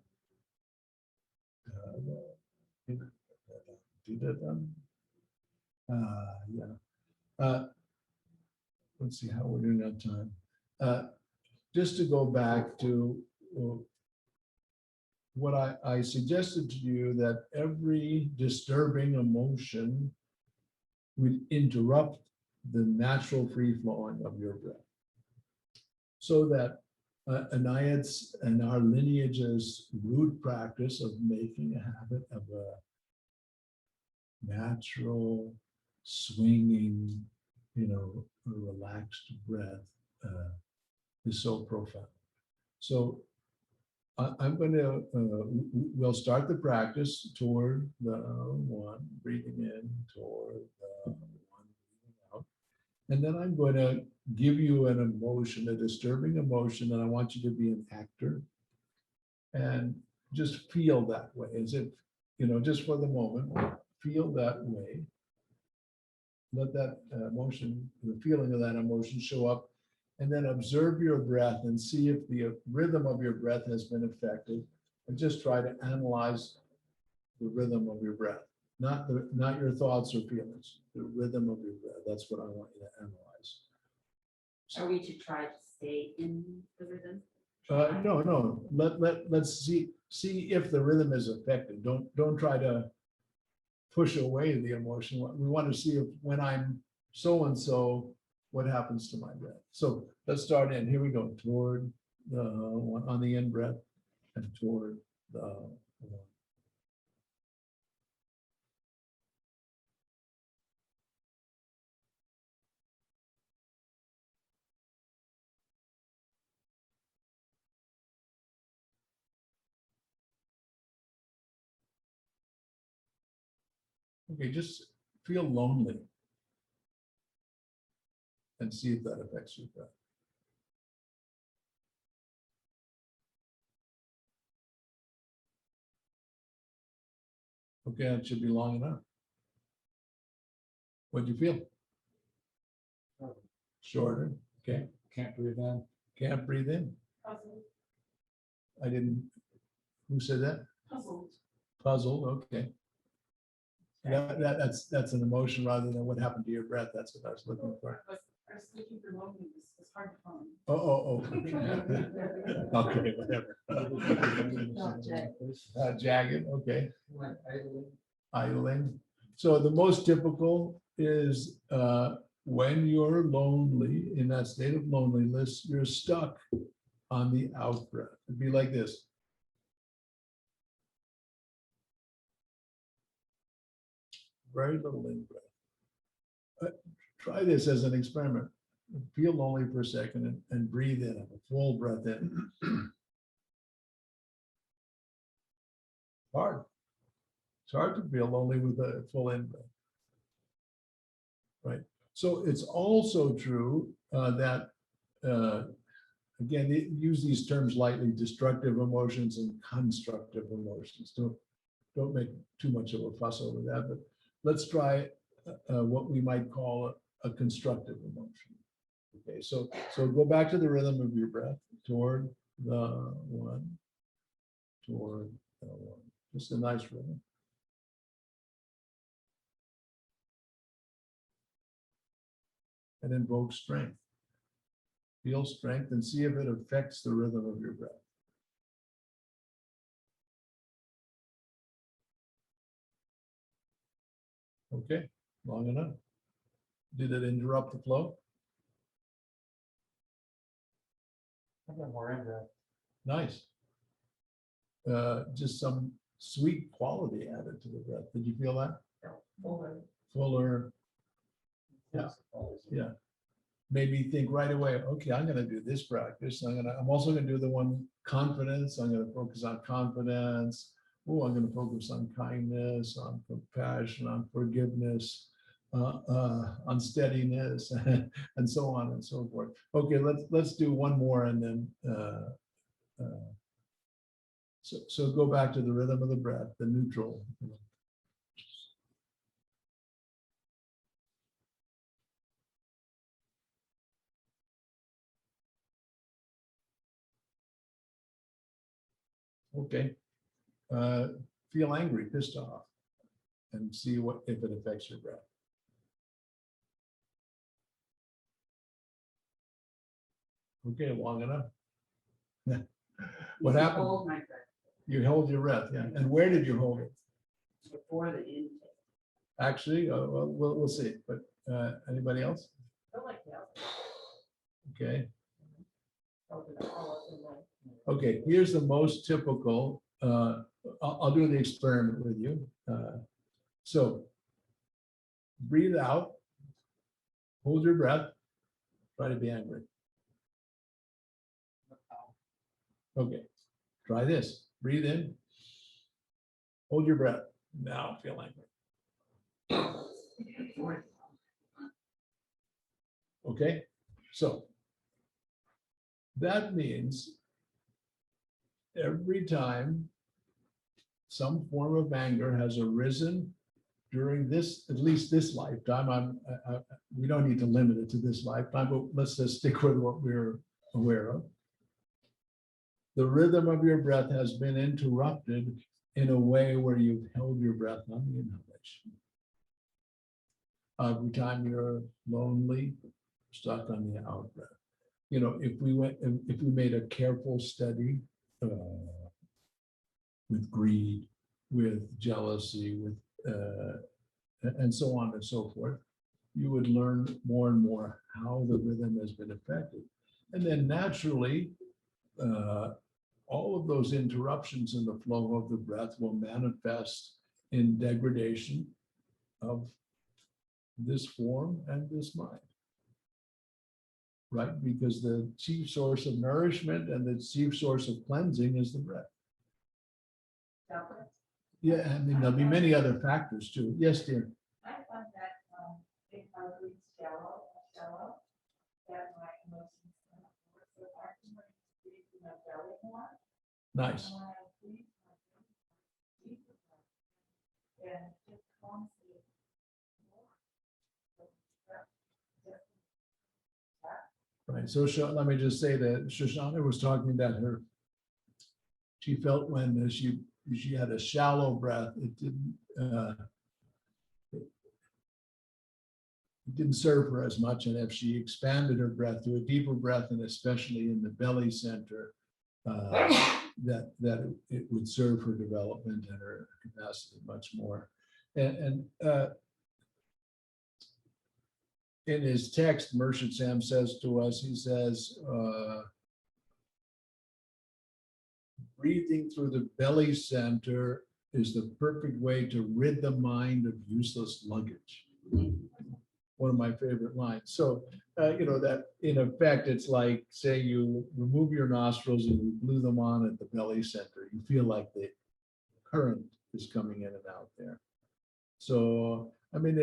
Yeah. Let's see how we're doing on time. Just to go back to what I suggested to you, that every disturbing emotion would interrupt the natural free flowing of your breath. So that Anayat's and our lineage's root practice of making a habit of a natural, swinging, a relaxed breath is so profound. So I'm going to, we'll start the practice toward the one, breathing in, toward the one, breathing out. And then I'm going to give you an emotion, a disturbing emotion, and I want you to be an actor and just feel that way, as if just for the moment, feel that way. Let that emotion, the feeling of that emotion show up, and then observe your breath and see if the rhythm of your breath has been affected, and just try to analyze the rhythm of your breath, not your thoughts or feelings, the rhythm of your breath. That's what I want you to analyze. Are we to try to stay in the rhythm? No. Let's see if the rhythm is affected. Don't try to push away the emotion. We want to see if when I'm so and so, what happens to my breath. So let's start in. Here we go. Toward the one on the in breath and toward the one. Okay, just feel lonely and see if that affects your breath. Okay, it should be long enough. What'd you feel? Shorter. Okay, Can't breathe in. can't breathe in. Puzzled. I didn't. Who said that? Puzzled. Puzzled. Okay. That's an emotion rather than what happened to your breath. That's what I was looking for. I was looking for loneliness. It's hard to find. Oh. Okay, whatever. Jagged. Okay. Like idling. Idling. So the most typical is when you're lonely, in that state of loneliness, you're stuck on the out breath. It'd be like this. Very little in breath. Try this as an experiment. Feel lonely for a second and breathe in, a full breath in. Hard. It's hard to feel lonely with a full in breath. Right. So it's also true that, again, use these terms lightly, destructive emotions and constructive emotions. Don't make too much of a fuss over that, but let's try what we might call a constructive emotion. Okay, so go back to the rhythm of your breath, toward the one, toward the one. Just a nice rhythm. And invoke strength. Feel strength and see if it affects the rhythm of your breath. Okay, long enough. Did it interrupt the flow? I got more in breath. Nice. Just some sweet quality added to the breath. Did you feel that? Fuller. Yeah. Maybe think right away, okay, I'm going to do this practice. I'm also going to do the one confidence. I'm going to focus on confidence. Oh, I'm going to focus on kindness, on compassion, on forgiveness, on steadiness, and so on and so forth. Okay, let's do one more, and then so go back to the rhythm of the breath, the neutral. Okay. Feel angry, pissed off, and see if it affects your breath. Okay, long enough. What happened? Hold my breath You hold your breath, yeah. And where did you hold it? before the intake. Actually, well, we'll see. But anybody else? I like that. Okay. Open it all up and then- Okay. Here's the most typical. I'll do the experiment with you. So breathe out. Hold your breath. Try to be angry. Okay. Try this. Breathe in. Hold your breath. Now feel angry. Okay. So that means every time some form of anger has arisen during this, at least this lifetime. We don't need to limit it to this lifetime, but let's just stick with what we're aware of. The rhythm of your breath has been interrupted in a way where you've held your breath on the inhalation. Every time you're lonely, stuck on the out breath. You know, if we made a careful study with greed, with jealousy, with and so on and so forth, you would learn more and more how the rhythm has been affected. And then naturally, all of those interruptions in the flow of the breath will manifest in degradation of this form and this mind. Right? Because the chief source of nourishment and the chief source of cleansing is the breath. Yeah, I mean, there'll be many other factors too. Yes, dear. I find that if I breathe shallow, that my emotions come up more. So I can breathe in my belly more. Nice. And when I breathe my belly, deeper breath, and just calms me more. So Right. So let me just say that Shoshana was talking about her. She felt when she had a shallow breath, it didn't serve her as much. And if she expanded her breath to a deeper breath, and especially in the belly center, that it would serve her development and her capacity much more. And in his text, Mershid Sam says to us, he says, breathing through the belly center is the perfect way to rid the mind of useless luggage. One of my favorite lines. So, you know, that in effect, it's like, say you remove your nostrils and you glue them on at the belly center. You feel like the current is coming in and out there. So, I mean,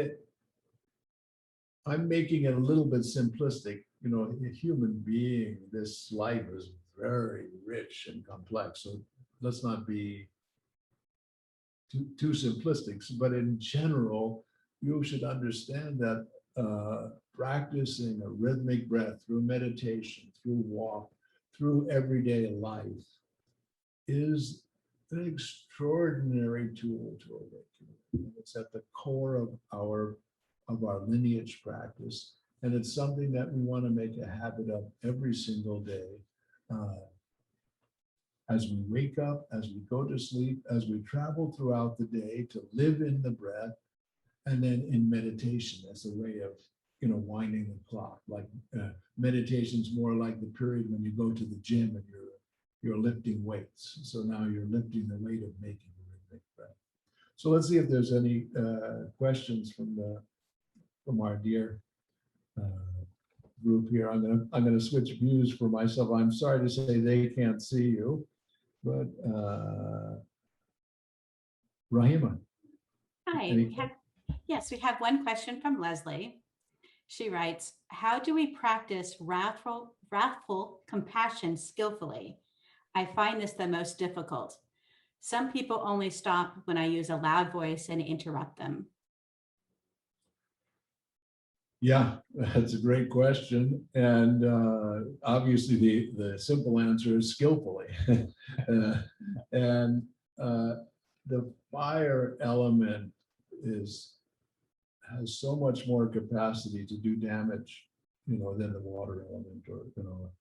I'm making it a little bit simplistic. You know, a human being, this life is very rich and complex. So let's not be too simplistic. But in general, you should understand that practicing a rhythmic breath through meditation, through walk, through everyday life is an extraordinary tool to awaken. It's at the core of our lineage practice. And it's something that we want to make a habit of every single day. As we wake up, as we go to sleep, as we travel throughout the day, to live in the breath, and then in meditation as a way of, you know, winding the clock. Like meditation is more like the period when you go to the gym and you're lifting weights. So now you're lifting the weight of making a rhythmic breath. So let's see if there's any questions from our dear group here. I'm gonna switch views for myself. I'm sorry to say they can't see you, but Rahima. Hi, Any- we have one question from Leslie. She writes, how do we practice wrathful compassion skillfully? I find this the most difficult. Some people only stop when I use a loud voice and interrupt them. Yeah, that's a great question. And obviously the simple answer is skillfully. And the fire element has so much more capacity to do damage, you know, than the water element, or, you know,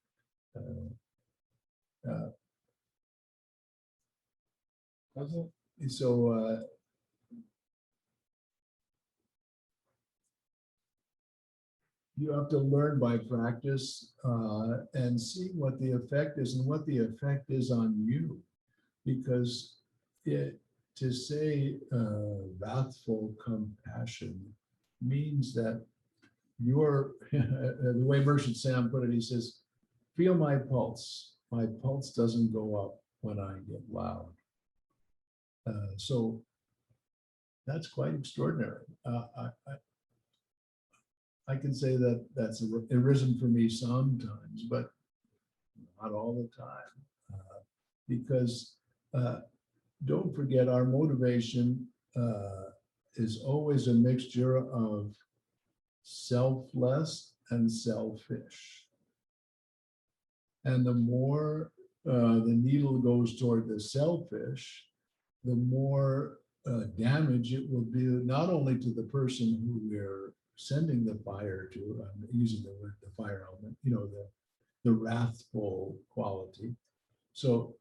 so you have to learn by practice and see what the effect is and what the effect is on you, because to say wrathful compassion means that you're, the way Mershid Sam put it, he says, feel my pulse. My pulse doesn't go up when I get loud. So that's quite extraordinary. I can say that that's arisen for me sometimes, but not all the time, because don't forget our motivation is always a mixture of selfless and selfish. And the more the needle goes toward the selfish, the more damage it will do, not only to the person who we're sending the fire to, I'm using the word, the fire element, you know, the wrathful quality. So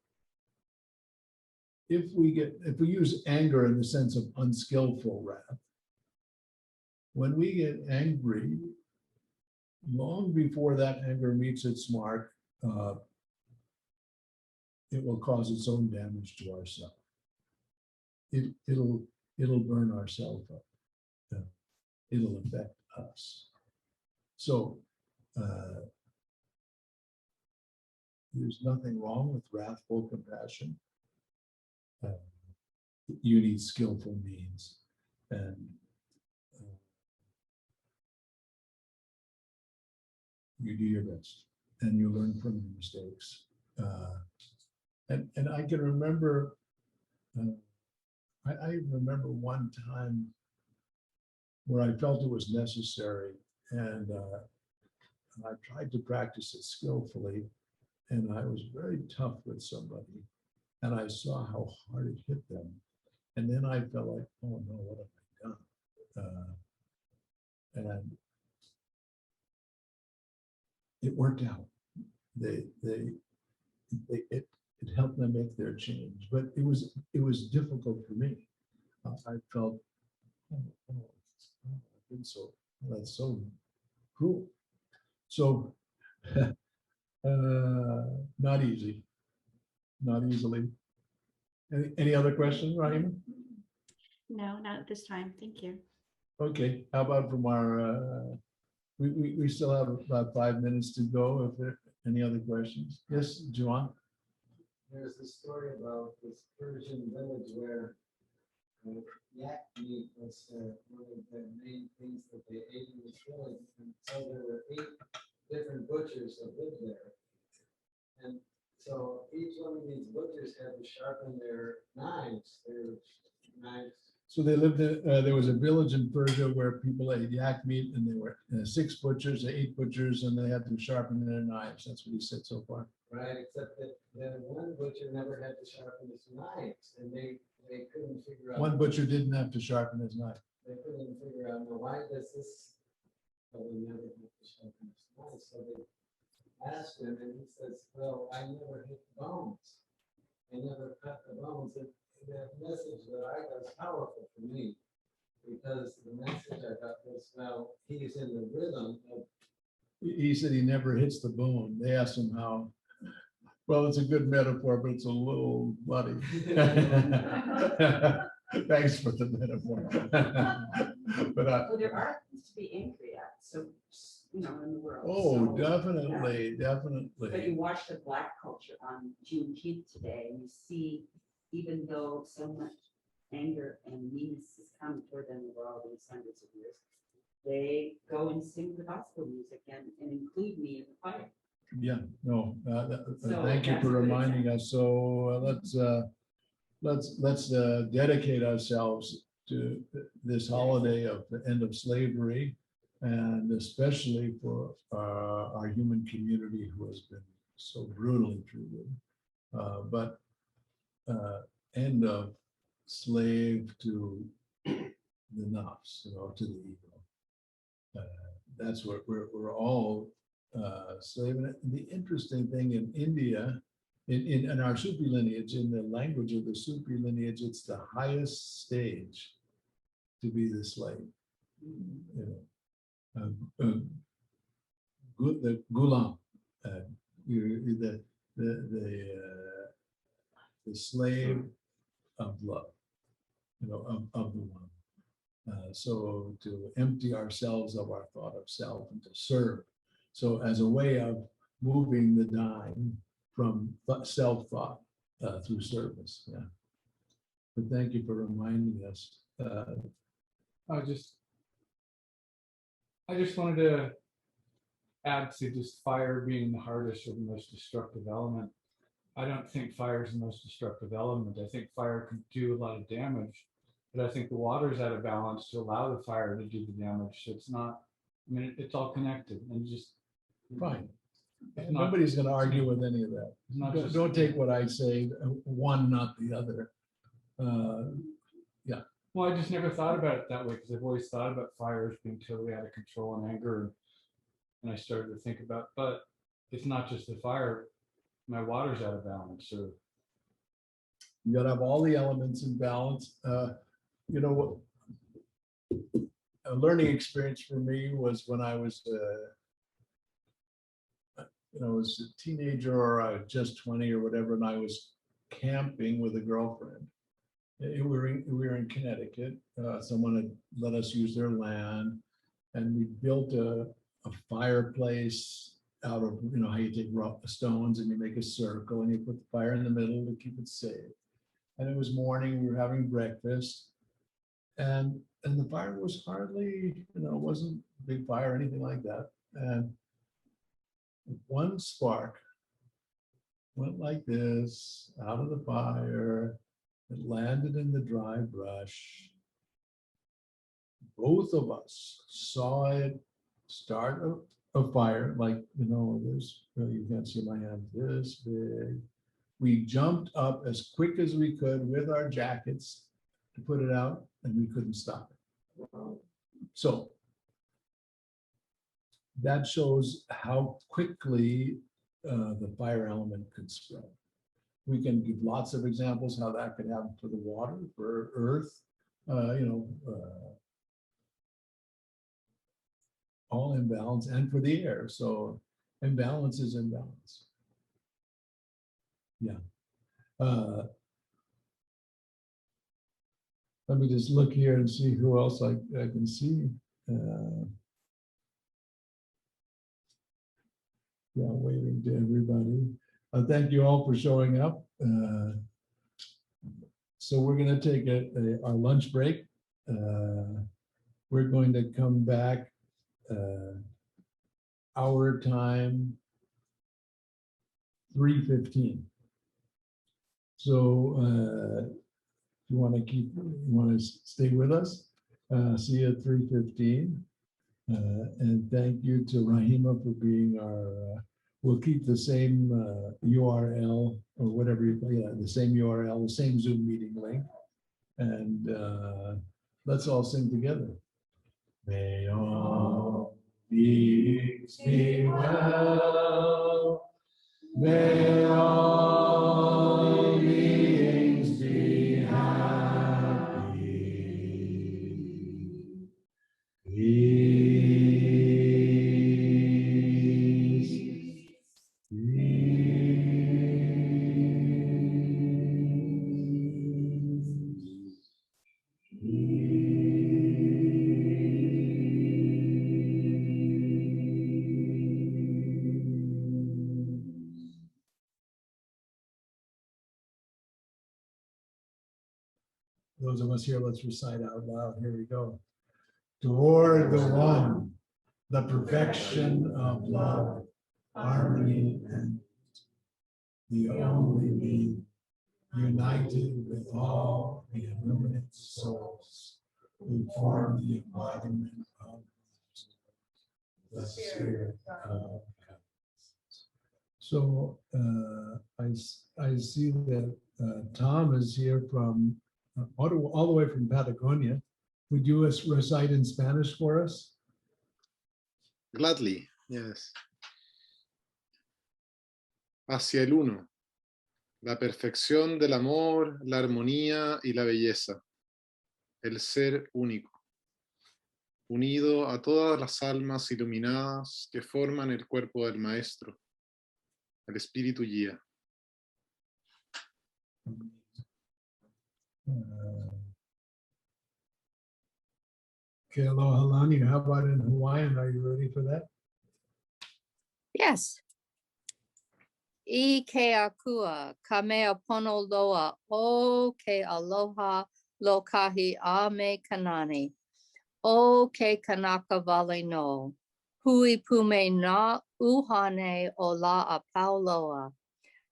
if we use anger in the sense of unskillful wrath, when we get angry, long before that anger meets its mark, it will cause its own damage to ourselves. It'll burn ourselves up. It'll affect us. So there's nothing wrong with wrathful compassion. You need skillful means, and you do your best, and you learn from your mistakes. And I can remember, I remember one time where I felt it was necessary, and I tried to practice it skillfully, and I was very tough with somebody, and I saw how hard it hit them. And then I felt like, oh no, what have I done? And it worked out. It helped them make their change, but it was difficult for me. I felt, I've been so, that's so cruel. So not easy, not easily. Any other questions, Rahima? No, not at this time. Thank you. Okay, how about from our, we still have about 5 minutes to go. If there are any other questions? Yes, Juan? There's a story about this Persian village where yak meat was one of the main things that they ate in this village. And so there were 8 different butchers that lived there. And so each one of these butchers had to sharpen their knives. So they lived in, there was a village in Persia where people ate yak meat, and there were 6 butchers, 8 butchers, and they had to sharpen their knives. That's what he said so far. Right, except that then one butcher never had to sharpen his knives, and they couldn't figure out. One butcher didn't have to sharpen his knife. They couldn't figure out, well, why does this fellow never have to sharpen his knife? So they asked him, and he says, well, I never hit the bones. I never cut the bones. And that message that I got was powerful for me, because the message I got was, well, he's in the rhythm of. He said he never hits the bone. They asked him how. Well, it's a good metaphor, but it's a little bloody. Thanks for the metaphor. But Well, there are things to be angry at, so, you know, in the world. oh, so, definitely, yeah. But definitely. you watch the Black culture on Juneteenth today, and you see, even though so much anger and meanness has come toward them over all these hundreds of years, they go and sing the gospel music and include me in the choir. Yeah, no, So thank you that's for a good reminding us. So let's dedicate ourselves to this holiday of the end of slavery, and especially for our human community who has been so brutally treated. But end of slave to the nafs, you know, to the ego. That's what we're all slave. And the interesting thing in India, in our Sufi lineage, in the language of the Sufi lineage, it's the highest stage to be the slave. You know, the gulam, the slave of love, you know, of the one. So to empty ourselves of our thought of self and to serve. So as a way of moving the dying from self-thought through service. Yeah. But thank you for reminding us. I just wanted to add to just fire being the hardest or the most destructive element. I don't think fire is the most destructive element. I think fire can do a lot of damage, but I think the water's out of balance to allow the fire to do the damage. So it's not, I mean, it's all connected and just. Fine. It's not- Nobody's gonna argue with any of that. It's not Don't just- don't take what I say, one, not the other. Well, I just never thought about it that way because I've always thought about fire as being totally out of control and anger. And I started to think about, but it's not just the fire. My water's out of balance, or You gotta have all the elements in balance. You know what? A learning experience for me was when I was, was a teenager or just 20 or whatever, and I was camping with a girlfriend. We were in Connecticut. Someone had let us use their land, and we built a fireplace out of, how you take rough stones and you make a circle and you put the fire in the middle to keep it safe. And it was morning, we were having breakfast, and the fire was hardly, wasn't a big fire or anything like that. And one spark went like this out of the fire. It landed in the dry brush. Both of us saw it start a fire, like, this, you can't see my hand this big. We jumped up as quick as we could with our jackets to put it out, and we couldn't stop it. So that shows how quickly the fire element could spread. We can give lots of examples how that could happen for the water, for earth, all imbalance, and for the air. So imbalance is imbalance. Yeah. Let me just look here and see who else I can see. Yeah, waving to everybody. Thank you all for showing up. So we're going to take our lunch break. We're going to come back our time 3:15. So if you want to stay with us, see you at 3:15. And thank you to Rahima for being our, we'll keep the same URL or whatever, the same URL, the same Zoom meeting link. And let's all sing together. May all beings be well. May all beings be happy. Those of us here, let's recite out loud. Here we go. Toward the one, the perfection of love, harmony, and the only being, united with all the illuminate souls who form the embodiment of the Spirit of God. So I see that Tom is here from all the way from Patagonia. Would you recite in Spanish for us? Gladly, yes. Hacia el uno, la perfección del amor, la armonía y la belleza, el ser único, unido a todas las almas iluminadas que forman el cuerpo del Maestro, el Espíritu Guía. Okay, aloha lani. How about in Hawaiian? Are you ready for that? Yes. I ke akua, ka mea pono loa, o ke aloha lokahi a me kanani, o ke kanaka vale no, hui pume na uhane o la a pauloa,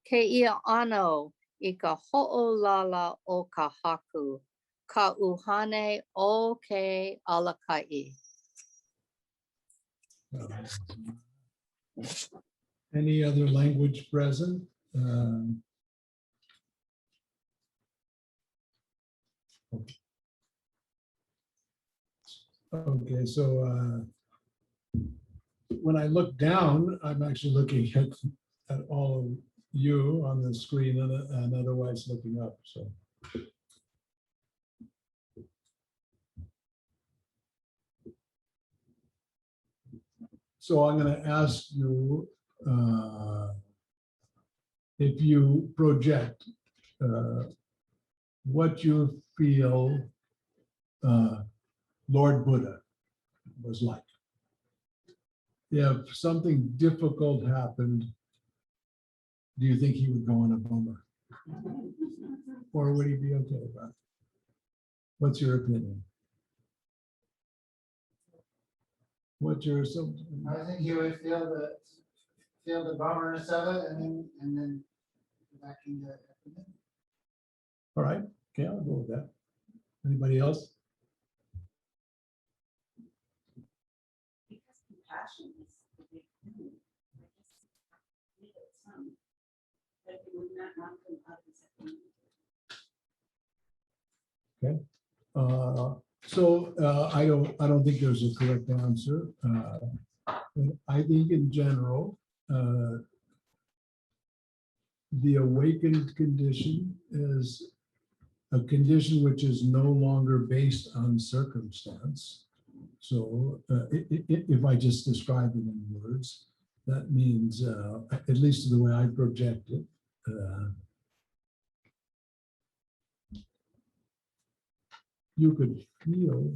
ke ia ano I ka ho'olala o ka haku, ka uhane o ke alakai. Any other language present? Okay, so when I look down, I'm actually looking at all of you on the screen and otherwise looking up, so. So I'm going to ask you if you project what you feel Lord Buddha was like. If something difficult happened, do you think he would go on a bummer? Or would he be okay about it? What's your opinion? What's your assumption? I think you would feel the bummerness of it and then go back into it. All right, okay, I'll go with that. Anybody else? Because compassion is the big thing. I guess I need it some, but it would not from others at the end. I don't think there's a correct answer. But I think in general, the awakened condition is a condition which is no longer based on circumstance. So if I just describe it in words, that means, at least the way I project it, you could feel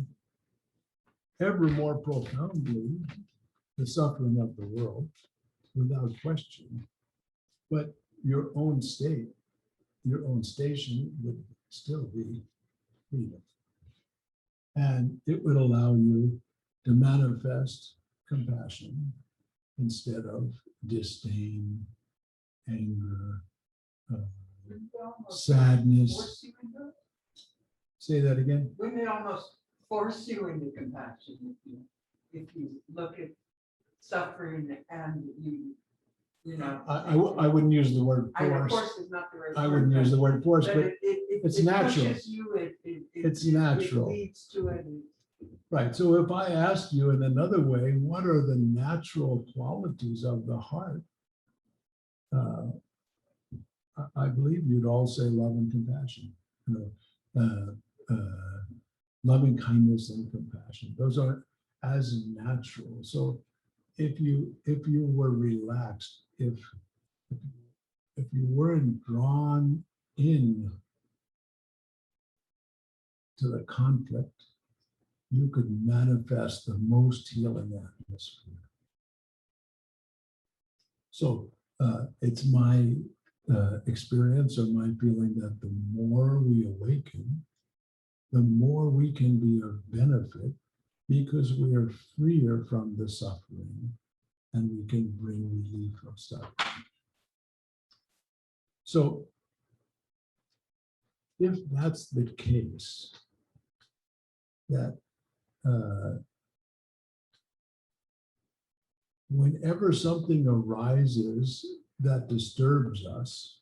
ever more profoundly the suffering of the world without question, but your own state, your own station would still be freedom. And it would allow you to manifest compassion instead of disdain, anger, sadness. Say that again. Wouldn't it almost force you into compassion if you look at suffering and you know? I wouldn't use the word force. Force is not the right word. I wouldn't use the word force, but it's natural. pushes you, It's natural. It leads to it. Right. So if I asked you in another way, what are the natural qualities of the heart? I believe you'd all say love and compassion. Loving kindness and compassion. Those are as natural. So if you were relaxed, if you weren't drawn in to the conflict, you could manifest the most healing atmosphere. So it's my experience or my feeling that the more we awaken, the more we can be of benefit because we are freer from the suffering and we can bring relief from suffering. So if that's the case, that whenever something arises that disturbs us,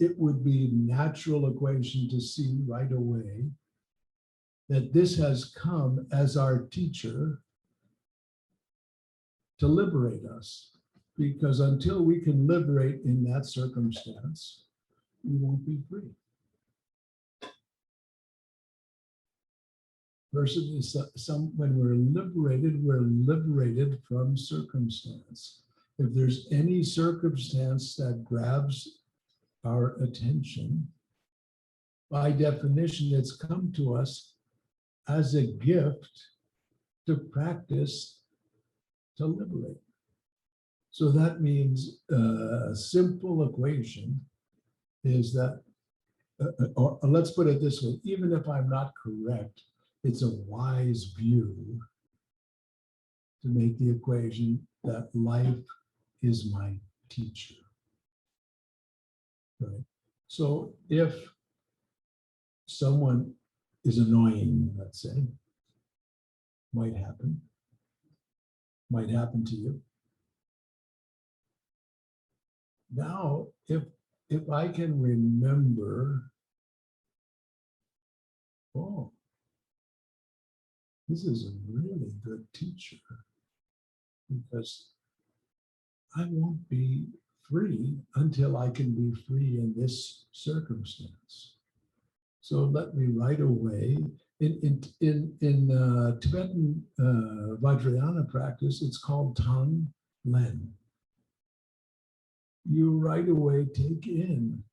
it would be natural equation to see right away that this has come as our teacher to liberate us. Because until we can liberate in that circumstance, we won't be free. Versus when we're liberated from circumstance. If there's any circumstance that grabs our attention, by definition, it's come to us as a gift to practice to liberate. So that means a simple equation is that, or let's put it this way, even if I'm not correct, it's a wise view to make the equation that life is my teacher. Right. So if someone is annoying, let's say, might happen to you. Now, if I can remember, oh, this is a really good teacher, because I won't be free until I can be free in this circumstance. So let me right away, in Tibetan Vajrayana practice, it's called Tang Len. You right away take in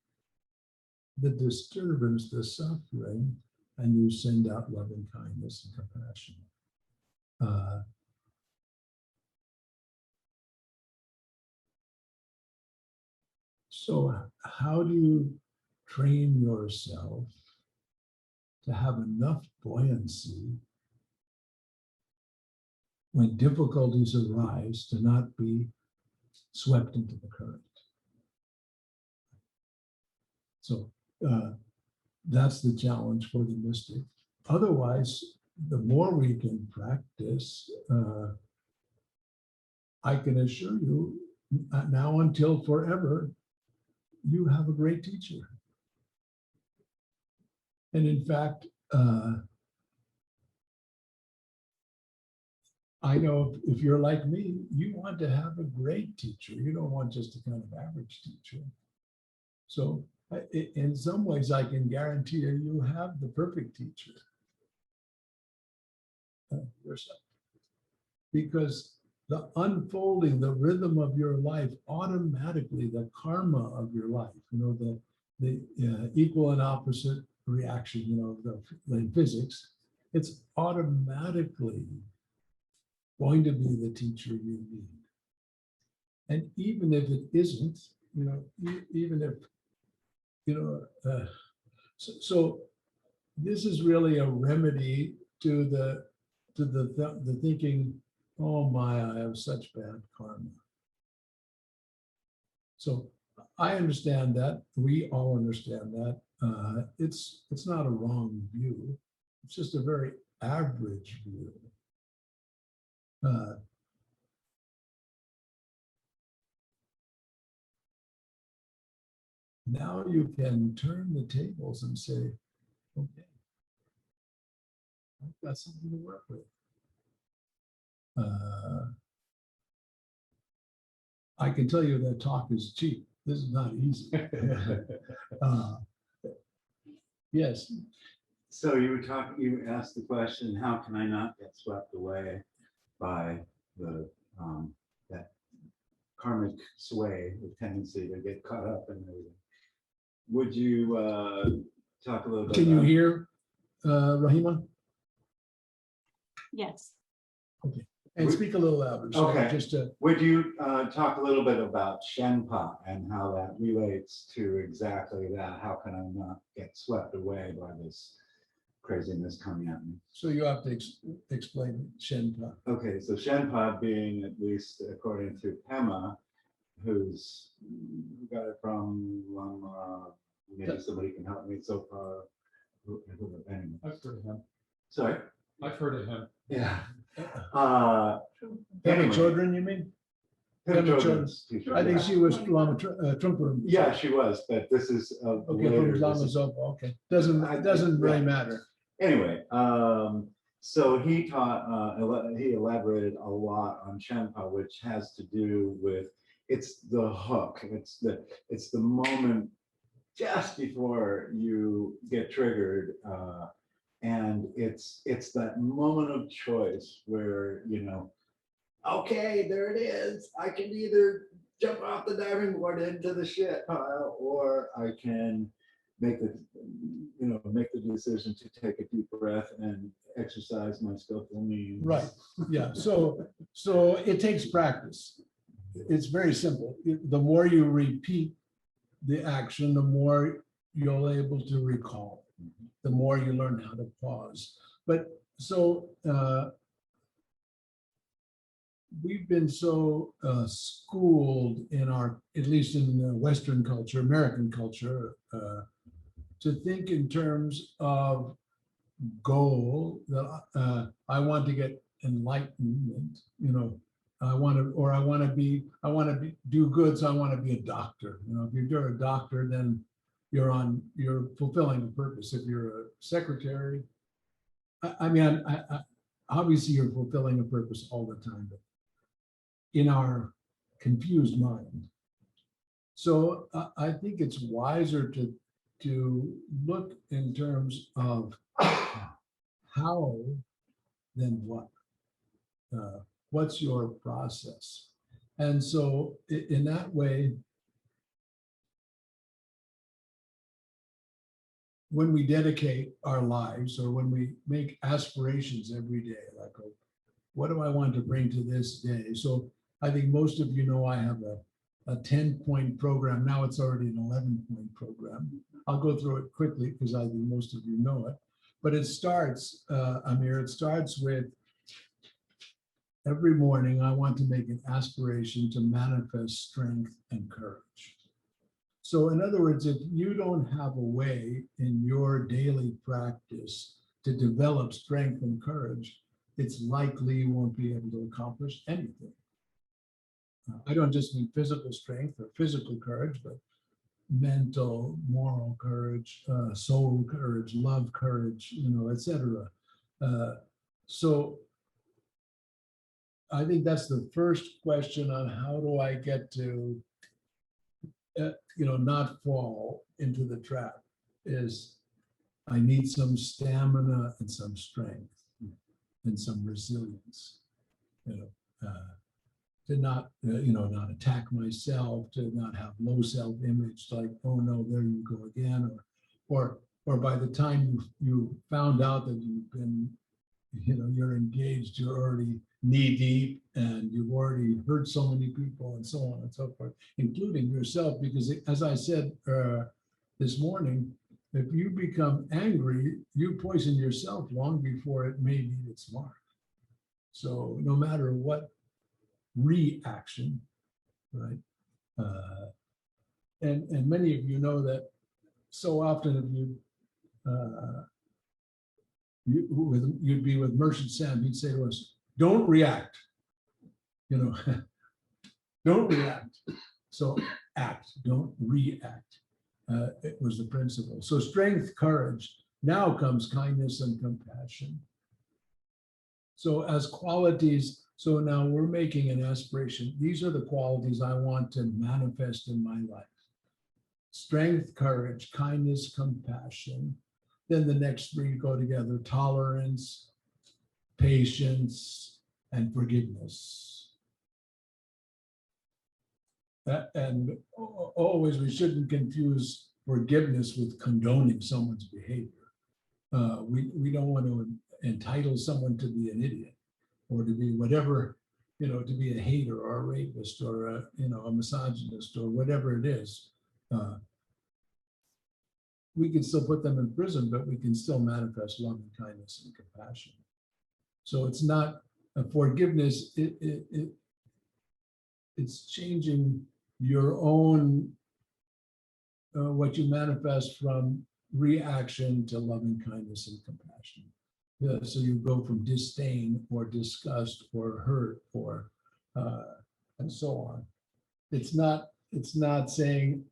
the disturbance, the suffering, and you send out loving kindness and compassion. So how do you train yourself to have enough buoyancy when difficulties arise to not be swept into the current? So that's the challenge for the mystic. Otherwise, the more we can practice, I can assure you, now until forever, you have a great teacher. And in fact, I know if you're like me, you want to have a great teacher. You don't want just a kind of average teacher. So in some ways, I can guarantee you have the perfect teacher yourself. Because the unfolding, the rhythm of your life, automatically the karma of your life, the equal and opposite reaction, in physics, it's automatically going to be the teacher you need. And even if it isn't, even if, so this is really a remedy to the thinking, oh my, I have such bad karma. So I understand that. We all understand that. It's not a wrong view. It's just a very average view. Now you can turn the tables and say, okay, I've got something to work with. I can tell you that talk is cheap. This is not easy. Yes. So you asked the question, how can I not get swept away by the that karmic sway, the tendency to get caught up in everything? Would you talk a little bit? Can you hear Rahima? Yes. Okay. And speak a little louder. So Okay. Just to, Would you talk a little bit about Shenpa and how that relates to exactly that? How can I not get swept away by this craziness coming at me? so you have to explain Shenpa. Okay, so Shenpa being, at least according to Pema, who got it from maybe somebody can help me so far. Anyway. I've heard of him. Sorry? I've heard of him. Yeah. Pema Anyway. Chodron, you mean? Pema Pema Chodron's teacher, I think yeah. she was Lama Trungpa. Yeah, she was, but this is Okay, later. from Lama This is- Zopa. Okay, doesn't really yeah. matter. Anyway, so he he elaborated a lot on Shenpa, which has to do with, it's the hook. It's the moment just before you get triggered. And it's that moment of choice where, okay, there it is. I can either jump off the diving board into the shit pile, or I can make the decision to take a deep breath and exercise my skillful means. Right. Yeah. So it takes practice. It's very simple. The more you repeat the action, the more you'll able to recall. The more you learn how to pause. But so we've been so schooled in our, at least in the Western culture, American culture, to think in terms of goal that I want to get enlightenment, you know, I want to do good, so I want to be a doctor. You know, if you're a doctor, then you're fulfilling a purpose. If you're a secretary, I mean, obviously you're fulfilling a purpose all the time, but in our confused mind. So I think it's wiser to look in terms of how, then what. What's your process? And so in that way, when we dedicate our lives or when we make aspirations every day, like, oh, what do I want to bring to this day? So I think most of you know I have a 10-point program. Now it's already an 11-point program. I'll go through it quickly because I think most of you know it. But it starts, Amir, it starts with every morning I want to make an aspiration to manifest strength and courage. So in other words, if you don't have a way in your daily practice to develop strength and courage, it's likely you won't be able to accomplish anything. I don't just mean physical strength or physical courage, but mental, moral courage, soul courage, love courage, you know, etc. So I think that's the first question on how do I get to, you know, not fall into the trap, is I need some stamina and some strength and some resilience, you know, to not, you know, not attack myself, to not have low self-image, like, oh no, there you go again, or by the time you found out that you've been, you know, you're engaged, you're already knee deep and you've already hurt so many people and so on and so forth, including yourself, because as I said this morning, if you become angry, you poison yourself long before it may meet its mark. So no matter what reaction, right? And many of you know that so often if you'd be with Merchant Sam, he'd say to us, don't react, you know, don't react. So act, don't react. It was the principle. So strength, courage, now comes kindness and compassion. So as qualities, so now we're making an aspiration. These are the qualities I want to manifest in my life. Strength, courage, kindness, compassion. Then the next three go together: tolerance, patience, and forgiveness. And always, we shouldn't confuse forgiveness with condoning someone's behavior. We don't want to entitle someone to be an idiot or to be whatever, you know, to be a hater or a rapist or a, you know, a misogynist or whatever it is. We can still put them in prison, but we can still manifest love and kindness and compassion. So it's not a forgiveness. It's changing your own, what you manifest from reaction to loving kindness and compassion. Yeah, so you go from disdain or disgust or hurt or and so on. It's not saying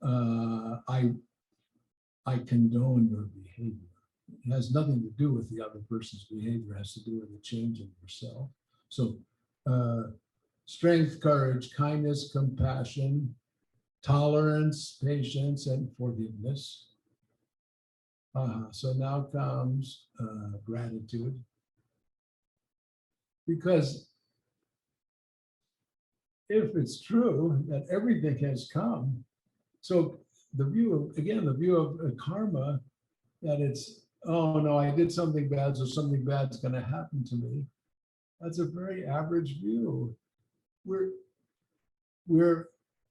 I condone your behavior. It has nothing to do with the other person's behavior. It has to do with the change in yourself. So strength, courage, kindness, compassion, tolerance, patience, and forgiveness. So now comes gratitude. Because if it's true that everything has come, so the view of, again, the view of karma, that it's, oh no, I did something bad, so something bad's going to happen to me. That's a very average view. We're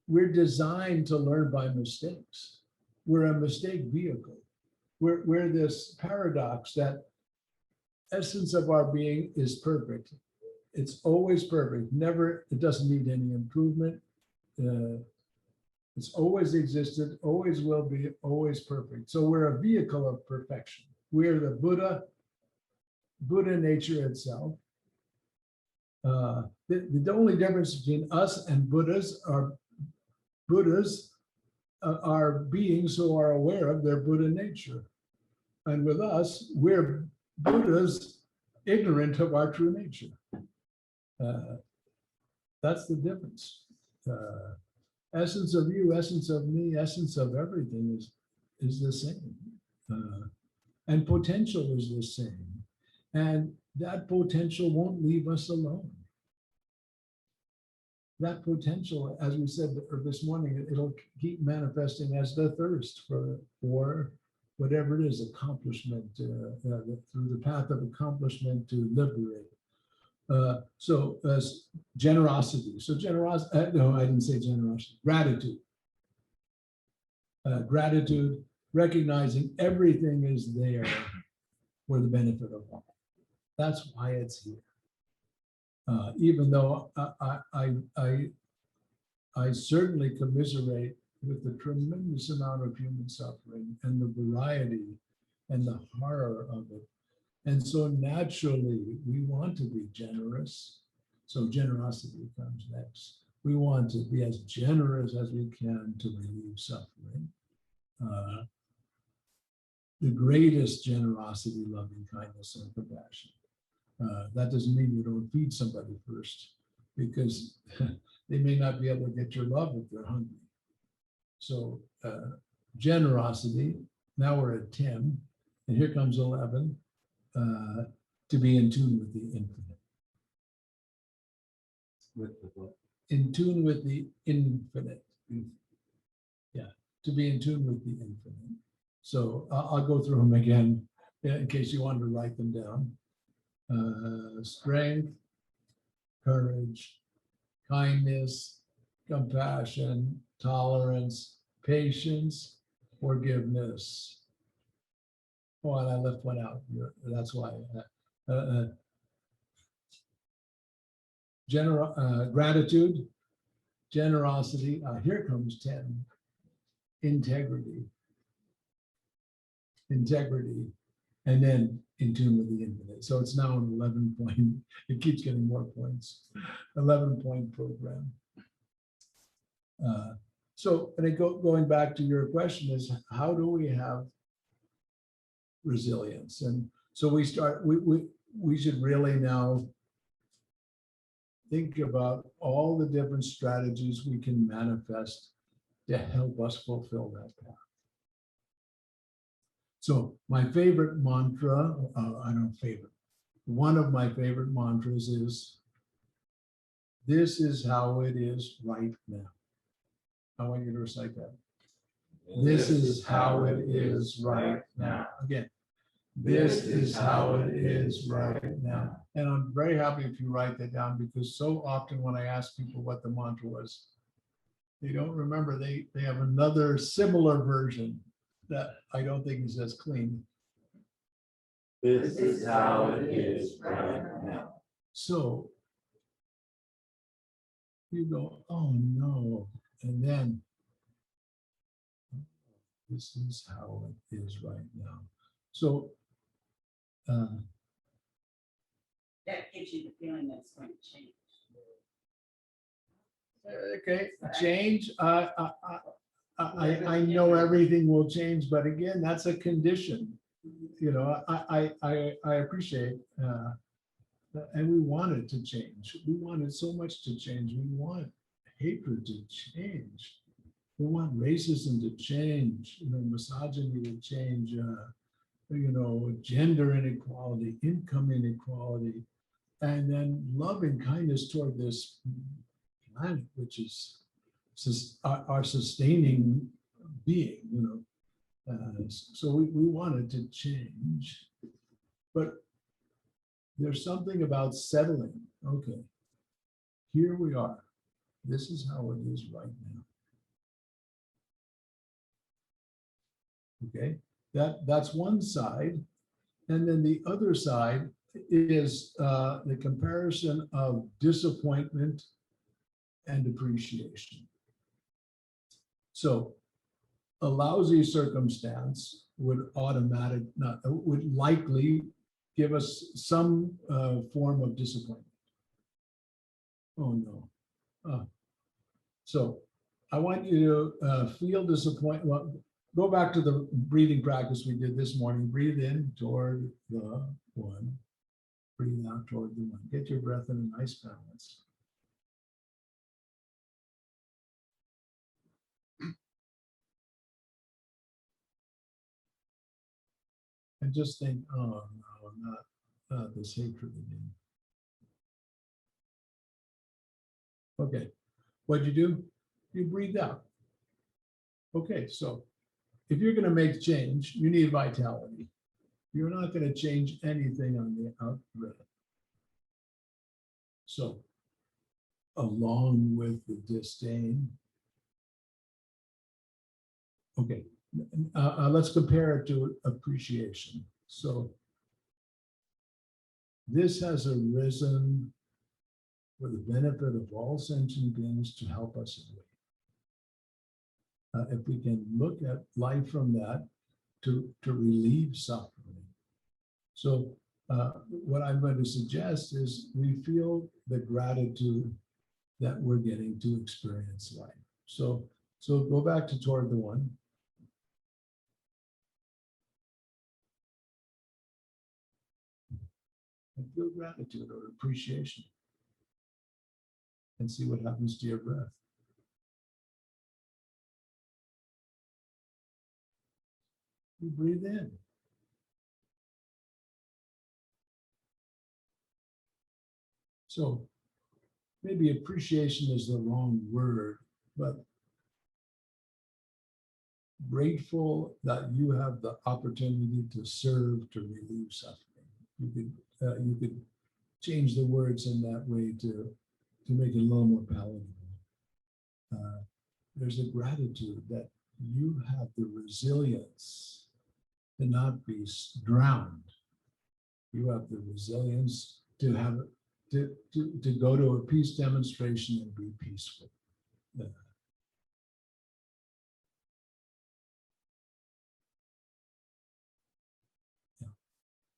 designed to learn by mistakes. We're a mistake vehicle. We're this paradox that essence of our being is perfect. it's always perfect, never, it doesn't need any improvement. It's always existed, always will be, always perfect. So we're a vehicle of perfection. We're the Buddha nature itself. The only difference between us and Buddhas are beings who are aware of their Buddha nature. And with us, we're Buddhas ignorant of our true nature. That's the difference. Essence of you, essence of me, essence of everything is the same. And potential is the same. And that potential won't leave us alone. That potential, as we said this morning, it'll keep manifesting as the thirst for whatever it is, accomplishment, through the path of accomplishment to liberate. So generosity. So generosity, no, I didn't say generosity, gratitude. Gratitude, recognizing everything is there for the benefit of all. That's why it's here. Even though I certainly commiserate with the tremendous amount of human suffering and the variety and the horror of it. And so naturally, we want to be generous. So generosity comes next. We want to be as generous as we can to relieve suffering. The greatest generosity, loving kindness, and compassion. That doesn't mean you don't feed somebody first, because they may not be able to get your love if they're hungry. So generosity, now we're at 10, and here comes 11, to be in tune with the infinite. With the book. In tune with the infinite. Yeah, to be in tune with the infinite. So I'll go through them again in case you wanted to write them down. Strength, courage, kindness, compassion, tolerance, patience, forgiveness. Oh, and I left one out. That's why. Gratitude, generosity. Here comes 10. Integrity. Integrity. And then in tune with the infinite. So it's now an 11 point. It keeps getting more points. 11-point program. So, and going back to your question is, how do we have resilience? And so we should really now think about all the different strategies we can manifest to help us fulfill that path. So my favorite mantra, one of my favorite mantras is, this is how it is right now. I want you to recite that. This is how it is right now. Again, this is how it is right now. And I'm very happy if you write that down, because so often when I ask people what the mantra was, they don't remember. They have another similar version that I don't think is as clean. This is how it is right now. So you go, oh no, and then this is how it is right now. So That gives you the feeling that it's going to change. okay, change. I know everything will change, but again, that's a condition. You know, I appreciate, and we want it to change. We want it so much to change. We want hatred to change. We want racism to change. You know, misogyny to change. You know, gender inequality, income inequality, and then love and kindness toward this planet, which is our sustaining being, you know. So we wanted to change, but there's something about settling. Okay, here we are. This is how it is right now. Okay, that's one side. And then the other side is the comparison of disappointment and appreciation. So a lousy circumstance would would likely give us some form of disappointment. Oh no. So I want you to feel disappointment. Well, go back to the breathing practice we did this morning. Breathe in toward the one. Breathe out toward the one. Get your breath in a nice balance. And just think, oh no, not this hatred again. Okay, what'd you do? You breathed out. Okay, so if you're going to make change, you need vitality. You're not going to change anything on the out breath. So, along with the disdain. Okay, let's compare it to appreciation. So, this has arisen for the benefit of all sentient beings to help us awake. If we can look at life from that to relieve suffering. So what I'm going to suggest is we feel the gratitude that we're getting to experience life. So go back to toward the one. And feel gratitude or appreciation. And see what happens to your breath. You breathe in. So maybe appreciation is the wrong word, but grateful that you have the opportunity to serve, to relieve suffering. You could change the words in that way to make it a little more palatable. There's a gratitude that you have the resilience to not be drowned. You have the resilience to have to go to a peace demonstration and be peaceful.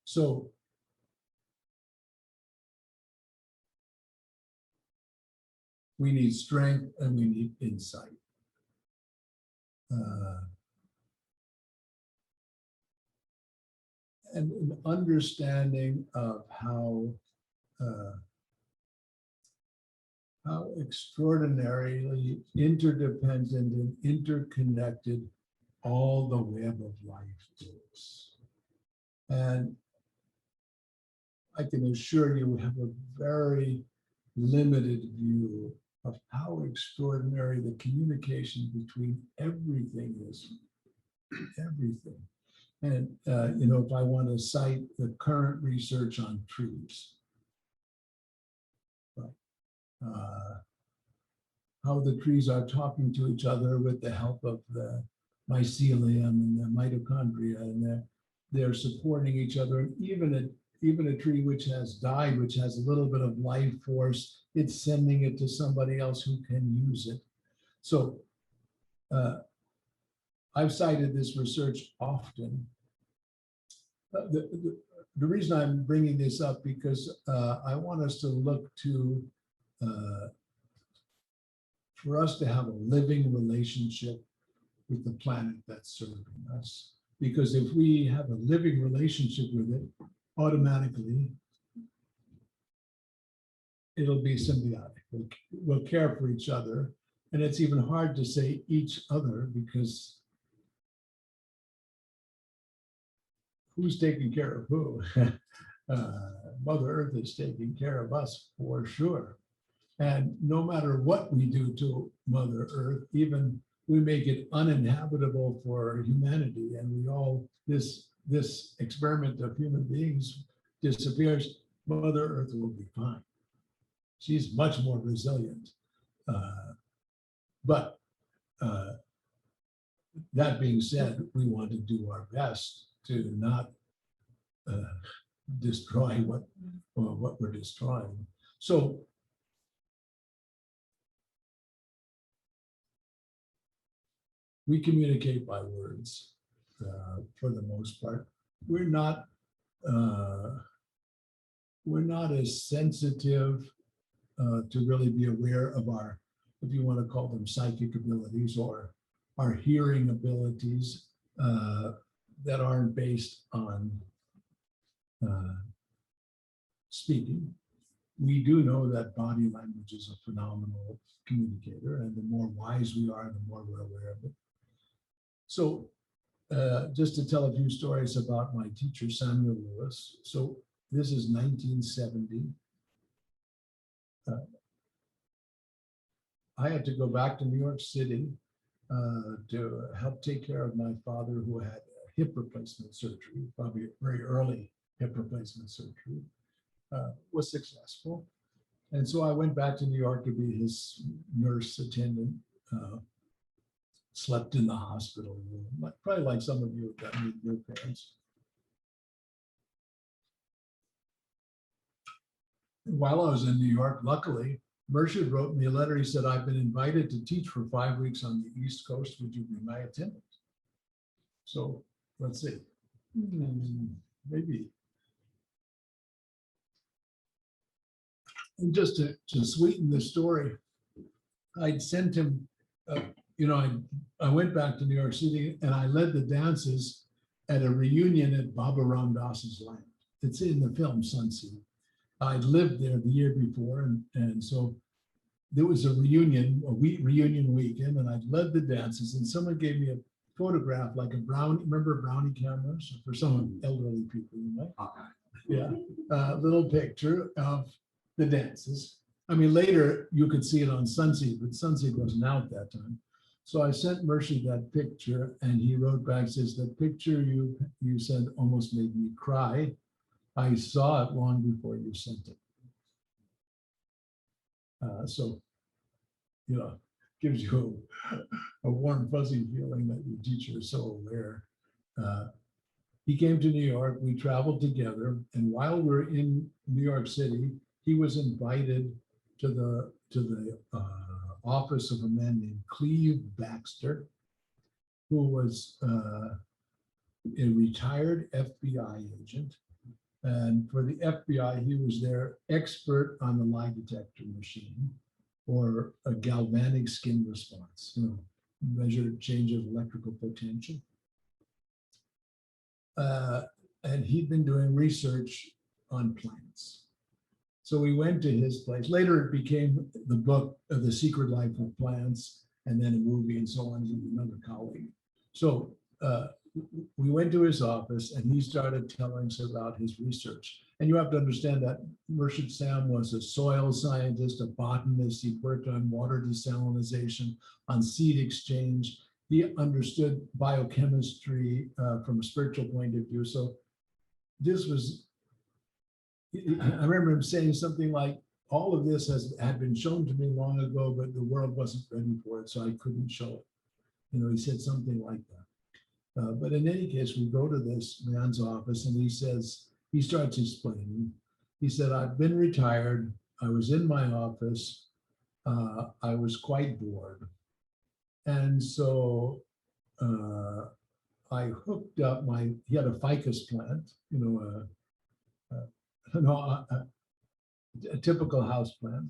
So we need strength and we need insight. And an understanding of how extraordinarily interdependent and interconnected all the web of life is. And I can assure you we have a very limited view of how extraordinary the communication between everything is. Everything. And, you know, if I want to cite the current research on trees, right? How the trees are talking to each other with the help of the mycelium and the mitochondria, and they're supporting each other. Even a tree which has died, which has a little bit of life force, it's sending it to somebody else who can use it. So I've cited this research often. The reason I'm bringing this up because I want us to look to, for us to have a living relationship with the planet that's serving us. Because if we have a living relationship with it, automatically, it'll be symbiotic. We'll care for each other. And it's even hard to say each other because who's taking care of who? Mother Earth is taking care of us for sure. And no matter what we do to Mother Earth, even we make it uninhabitable for humanity, and we all, this experiment of human beings disappears, Mother Earth will be fine. She's much more resilient. But that being said, we want to do our best to not destroy what we're destroying. So we communicate by words for the most part. We're not as sensitive to really be aware of our, if you want to call them psychic abilities or our hearing abilities that aren't based on speaking. We do know that body language is a phenomenal communicator, and the more wise we are, the more we're aware of it. So just to tell a few stories about my teacher, Samuel Lewis. So this is 1970. I had to go back to New York City to help take care of my father, who had hip replacement surgery, probably very early hip replacement surgery, was successful. And so I went back to New York to be his nurse attendant, slept in the hospital room, probably like some of you have done with your parents. And while I was in New York, luckily, Mershid wrote me a letter. He said, I've been invited to teach for 5 weeks on the East Coast. Would you be my attendant? So let's see, maybe. And just to sweeten the story, I'd sent him, I went back to New York City and I led the dances at a reunion at Baba Ram Dass's land. It's in the film Sunseed. I lived there the year before, and so there was a reunion weekend, and I led the dances, and someone gave me a photograph, like a brownie, remember brownie cameras? For some elderly people, you might. Yeah, a little picture of the dances. I mean, later you could see it on Sunseed, but Sunseed wasn't out that time. So I sent Mercy that picture, and he wrote back, says, the picture you sent almost made me cry. I saw it long before you sent it. So, gives you a warm, fuzzy feeling that your teacher is so aware. He came to New York, we traveled together, and while we were in New York City, he was invited to the office of a man named Cleve Baxter, who was a retired FBI agent. And for the FBI, he was their expert on the lie detector machine, or a galvanic skin response, measured change of electrical potential. And he'd been doing research on plants. So we went to his place. Later, it became the book of The Secret Life of Plants, and then a movie and so on with another colleague. So we went to his office, and he started telling us about his research. And you have to understand that Murshid Sam was a soil scientist, a botanist. He worked on water desalinization, on seed exchange. He understood biochemistry from a spiritual point of view. So this was, I remember him saying something like, all of this had been shown to me long ago, but the world wasn't ready for it, so I couldn't show it. He said something like that. But in any case, we go to this man's office, and he starts explaining. He said, I've been retired. I was in my office. I was quite bored. And so I hooked up he had a ficus plant, a typical house plant.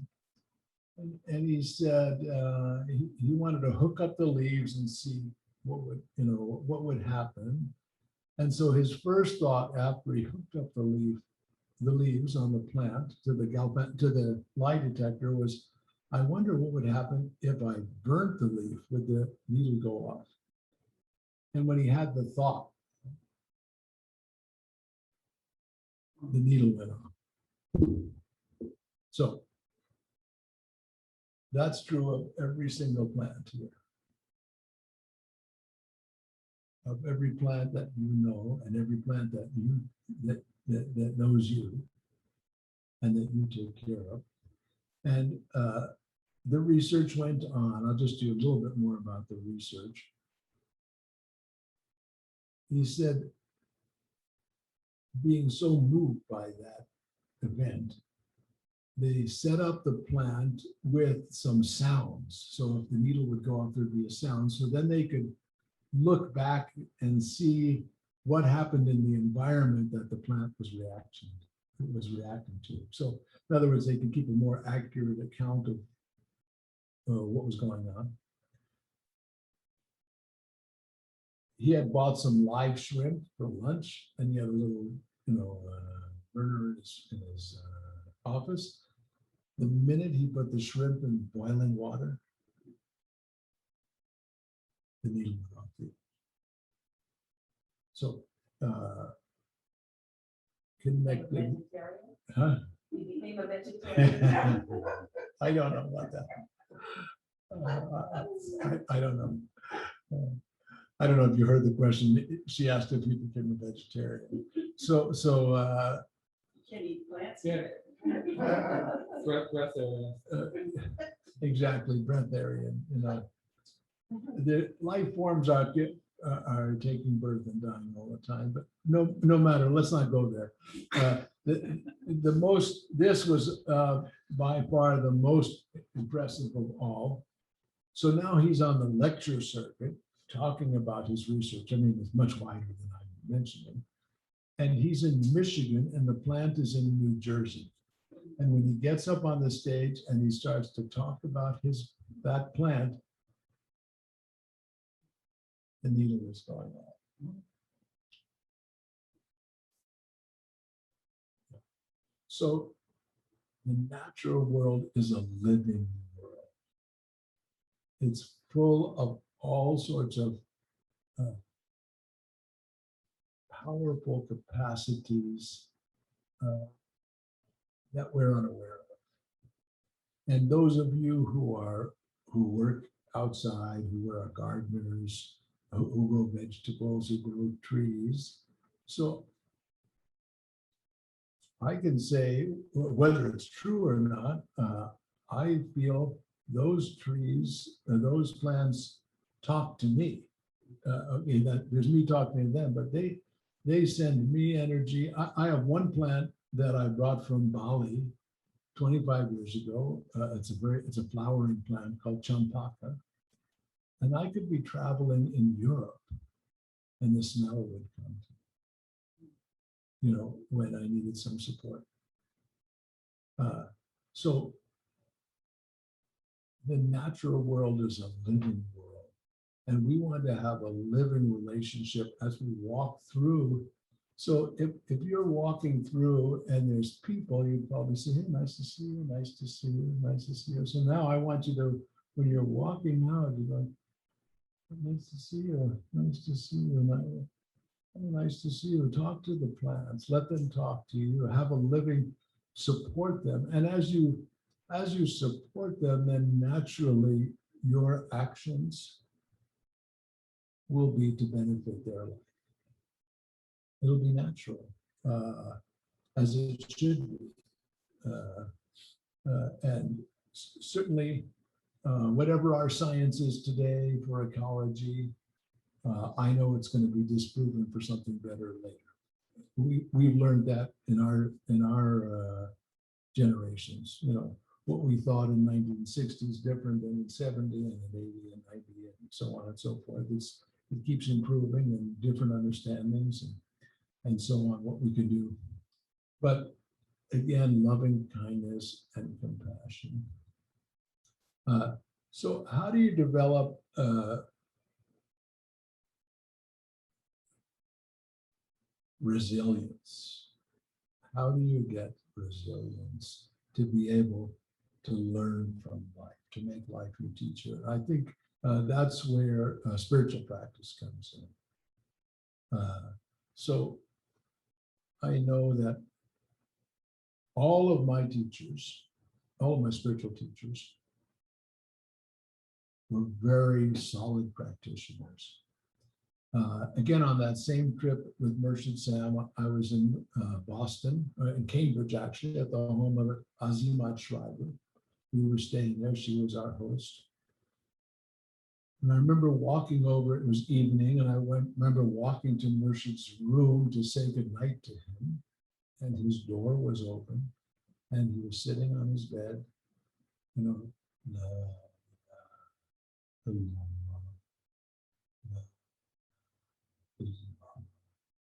And he said he wanted to hook up the leaves and see what would happen. And so his first thought after he hooked up the leaves on the plant to the lie detector was, I wonder what would happen if I burnt the leaf. Would the needle go off? And when he had the thought, the needle went off. So that's true of every single plant here. Of every plant that you know, and every plant that knows you, and that you take care of. And the research went on. I'll just do a little bit more about the research. He said, being so moved by that event, they set up the plant with some sounds. So if the needle would go off, there'd be a sound. So then they could look back and see what happened in the environment that the plant was reacting to. So in other words, they could keep a more accurate account of what was going on. He had bought some live shrimp for lunch, and he had a little, burner in his office. The minute he put the shrimp in boiling water, the needle went off. So, connecting, huh? You became a vegetarian. I don't know about that. I don't know. I don't know if you heard the question. She asked if you became a vegetarian. So, Can eat plants? Yeah. exactly, breatharian, the life forms are taking birth and dying all the time, but no matter, let's not go there. This was by far the most impressive of all. So now he's on the lecture circuit talking about his research. I mean, it's much wider than I'm mentioning. And he's in Michigan and the plant is in New Jersey. And when he gets up on the stage and he starts to talk about that plant, the needle is going off. So the natural world is a living world. It's full of all sorts of powerful capacities that we're unaware of. And those of you who work outside, who are gardeners, who grow vegetables, who grow trees. So I can say, whether it's true or not, I feel those trees, those plants talk to me. Okay, there's me talking to them, but they send me energy. I have one plant that I brought from Bali 25 years ago. It's a flowering plant called champaka. And I could be traveling in Europe and the smell would come to me, when I needed some support. So the natural world is a living world. And we want to have a living relationship as we walk through. So if you're walking through and there's people, you probably say, hey, nice to see you, nice to see you, nice to see you. So now I want you to, when you're walking out, you go, nice to see you, nice to see you, nice to see you. Talk to the plants, let them talk to you, have a living, support them. And as you support them, then naturally your actions will be to benefit their life. It'll be natural, as it should be. And certainly, whatever our science is today for ecology, I know it's going to be disproven for something better later. We've learned that in our generations. What we thought in 1960 is different than in 70 and in 80 and 90 and so on and so forth. It keeps improving and different understandings and so on, what we can do. But again, loving kindness and compassion. So how do you develop resilience? How do you get resilience to be able to learn from life, to make life your teacher? I think that's where spiritual practice comes in. So I know that all of my teachers, all of my spiritual teachers, were very solid practitioners. Again, on that same trip with Murshid Sam, I was in Boston, in Cambridge, actually, at the home of Azimat Shriver. We were staying there. She was our host. And I remember walking over, it was evening, and I remember walking to Murshid's room to say goodnight to him. And his door was open, and he was sitting on his bed, you know,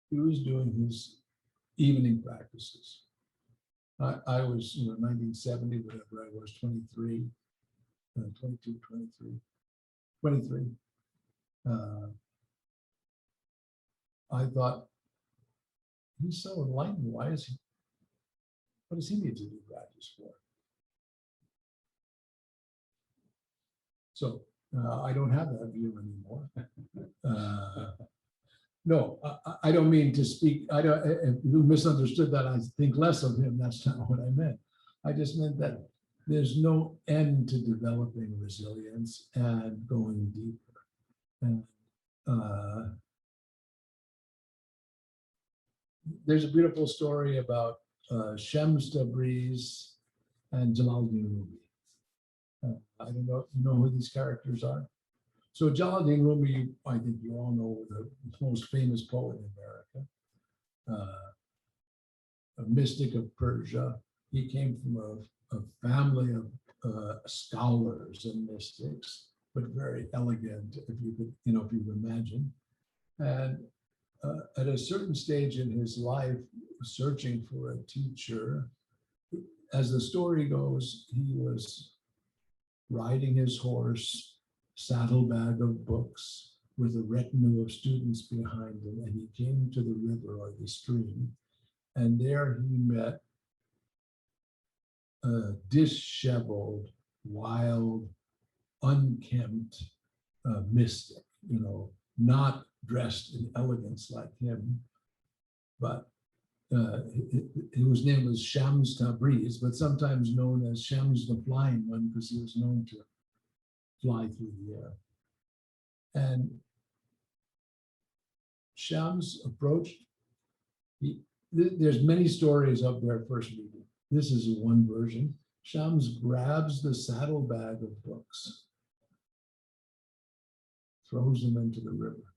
he was doing his evening practices. I was, 1970, whatever I was, 23, 22, 23. I thought, he's so enlightened. What does he need to do practice for? So I don't have that view anymore. No, I don't mean to speak. If you misunderstood that, I think less of him. That's not what I meant. I just meant that there's no end to developing resilience and going deeper. And there's a beautiful story about Shams Tabriz and Jalaluddin Rumi. I don't know, you know who these characters are? So Jalaluddin Rumi, I think you all know, the most famous poet in America, a mystic of Persia. He came from a family of scholars and mystics, but very elegant, if you could, if you imagine. And at a certain stage in his life, searching for a teacher, as the story goes, he was riding his horse, saddlebag of books, with a retinue of students behind him, and he came to the river or the stream, and there he met a disheveled, wild, unkempt mystic, not dressed in elegance like him, but whose name was Shams Tabriz, but sometimes known as Shams the Flying One, because he was known to fly through the air. And Shams approached, there's many stories of their first meeting. This is one version. Shams grabs the saddlebag of books, throws them into the river.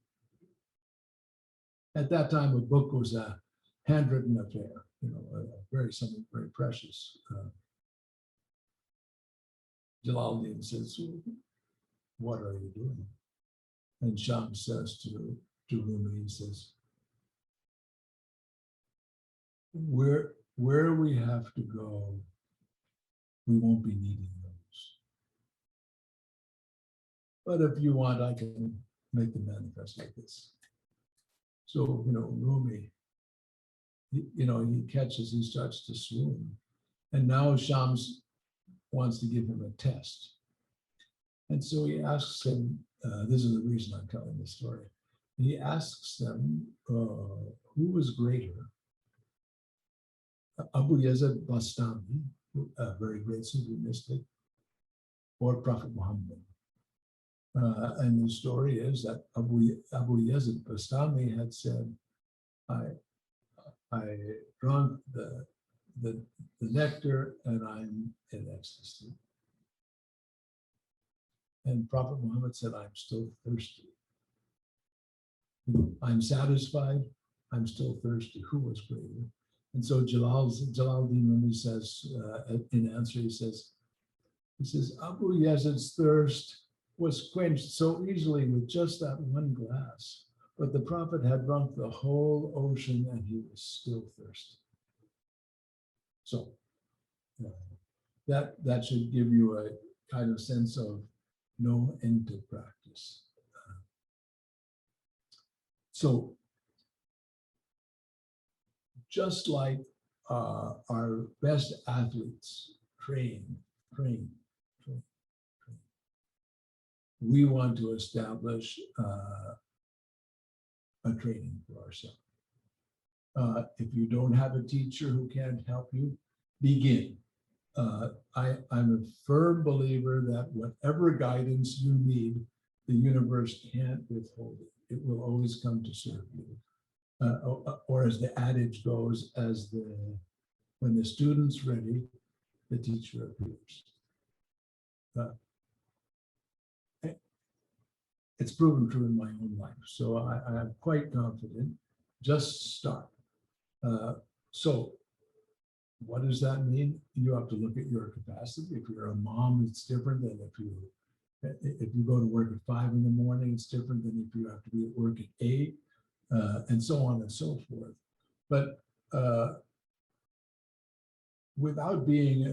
At that time, a book was a handwritten affair, something very precious. Jalaluddin says, "What are you doing?" And Shams says to Rumi, he says, where we have to go, we won't be needing those. But if you want, I can make the manifest like this. So, Rumi, he catches, he starts to swoon. And now Shams wants to give him a test. And so he asks him, this is the reason I'm telling this story. He asks them, who was greater? Abu Yazid Bastami, a very great Sufi mystic, or Prophet Muhammad. And the story is that Abu Yazid Bastami had said, I drank the nectar and I'm in ecstasy. And Prophet Muhammad said, I'm still thirsty. I'm satisfied, I'm still thirsty. Who was greater? And so Jalaluddin Rumi says, in answer, he says, Abu Yazid's thirst was quenched so easily with just that one glass, but the Prophet had drunk the whole ocean and he was still thirsty. So that should give you a kind of sense of no end to practice. So just like our best athletes train, we want to establish a training for ourselves. If you don't have a teacher who can't help you, begin. I'm a firm believer that whatever guidance you need, the universe can't withhold it. It will always come to serve you. Or as the adage goes, when the student's ready, the teacher appears. it's proven true in my own life. So I'm quite confident. Just start. So what does that mean? You have to look at your capacity. If you're a mom, it's different than if you go to work at 5 in the morning, it's different than if you have to be at work at 8, and so on and so forth. But without being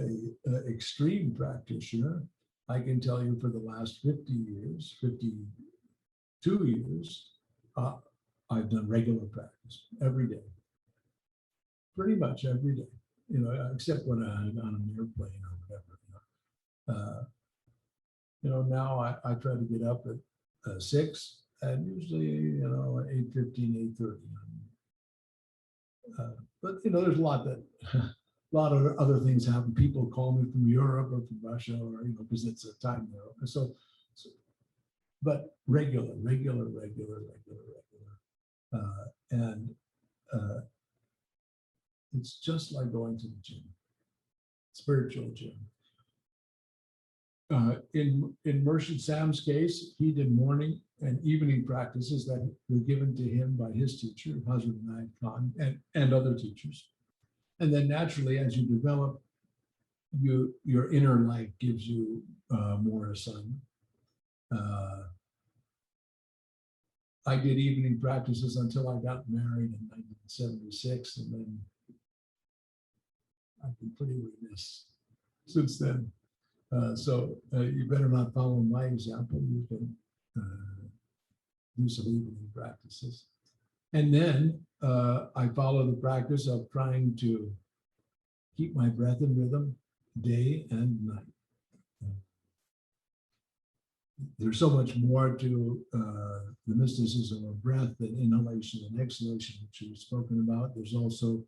an extreme practitioner, I can tell you for the last 52 years, I've done regular practice every day, pretty much every day, except when I'm on an airplane or whatever. Now I try to get up at 6 and usually, 8:15, 8:30. But there's a lot of other things happen. People call me from Europe or from Russia, or because it's a time there. But regular. And it's just like going to the gym, spiritual gym. In Murshid Sam's case, he did morning and evening practices that were given to him by his teacher, Hazrat Inayat Khan, and other teachers. And then naturally, as you develop, your inner life gives you more assignment. I did evening practices until I got married in 1976, and then I've been pretty remiss since then. So you better not follow my example. You can do some evening practices. And then I follow the practice of trying to keep my breath in rhythm day and night. There's so much more to the mysticism of breath than inhalation and exhalation, which we've spoken about. There's also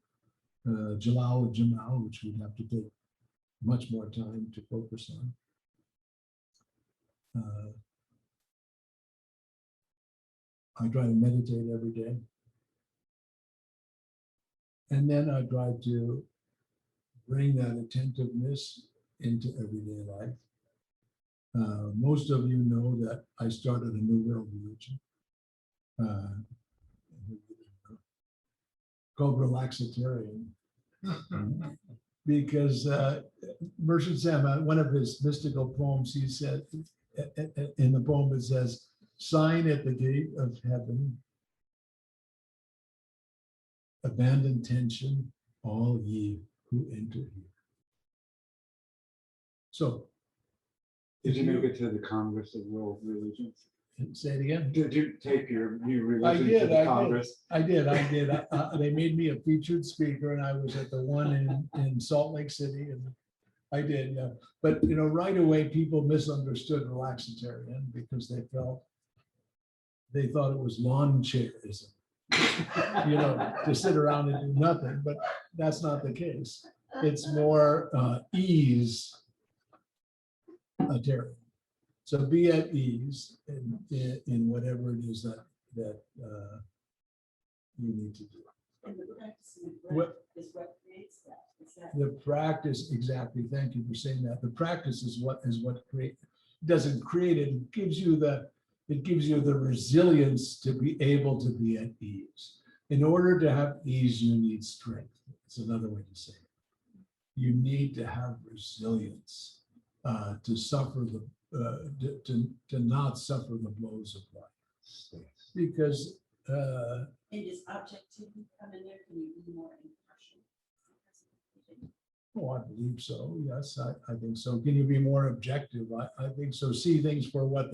Jalal and Jamal, which we'd have to take much more time to focus on. I try to meditate every day. And then I try to bring that attentiveness into everyday life. Most of you know that I started a New World religion called Relaxitarian. Because Murshid Sam, one of his mystical poems, he said, in the poem it says, "Sign at the gate of heaven, abandon tension, all ye who enter here." So, Did you make it to the Congress of World Religions? say it again. Did you take your new I religion to did, the Congress? I did. They made me a featured speaker, and I was at the one in Salt Lake City, and I did, yeah. But right away, people misunderstood Relaxitarian because they thought it was lawn chairism, to sit around and do nothing. But that's not the case. It's more ease. Tarian. So be at ease in whatever it is that you need to do. And the practice of What- breath is what creates that. Is that The practice, exactly. Thank you for saying that. The practice is what doesn't create it. It gives you the resilience to be able to be at ease. In order to have ease, you need strength. It's another way to say it. You need to have resilience to suffer to not suffer the blows of life. Because and does objectivity come in there? Can you be more impartial? I believe so. Yes, I think so. Can you be more objective? I think so. See things for what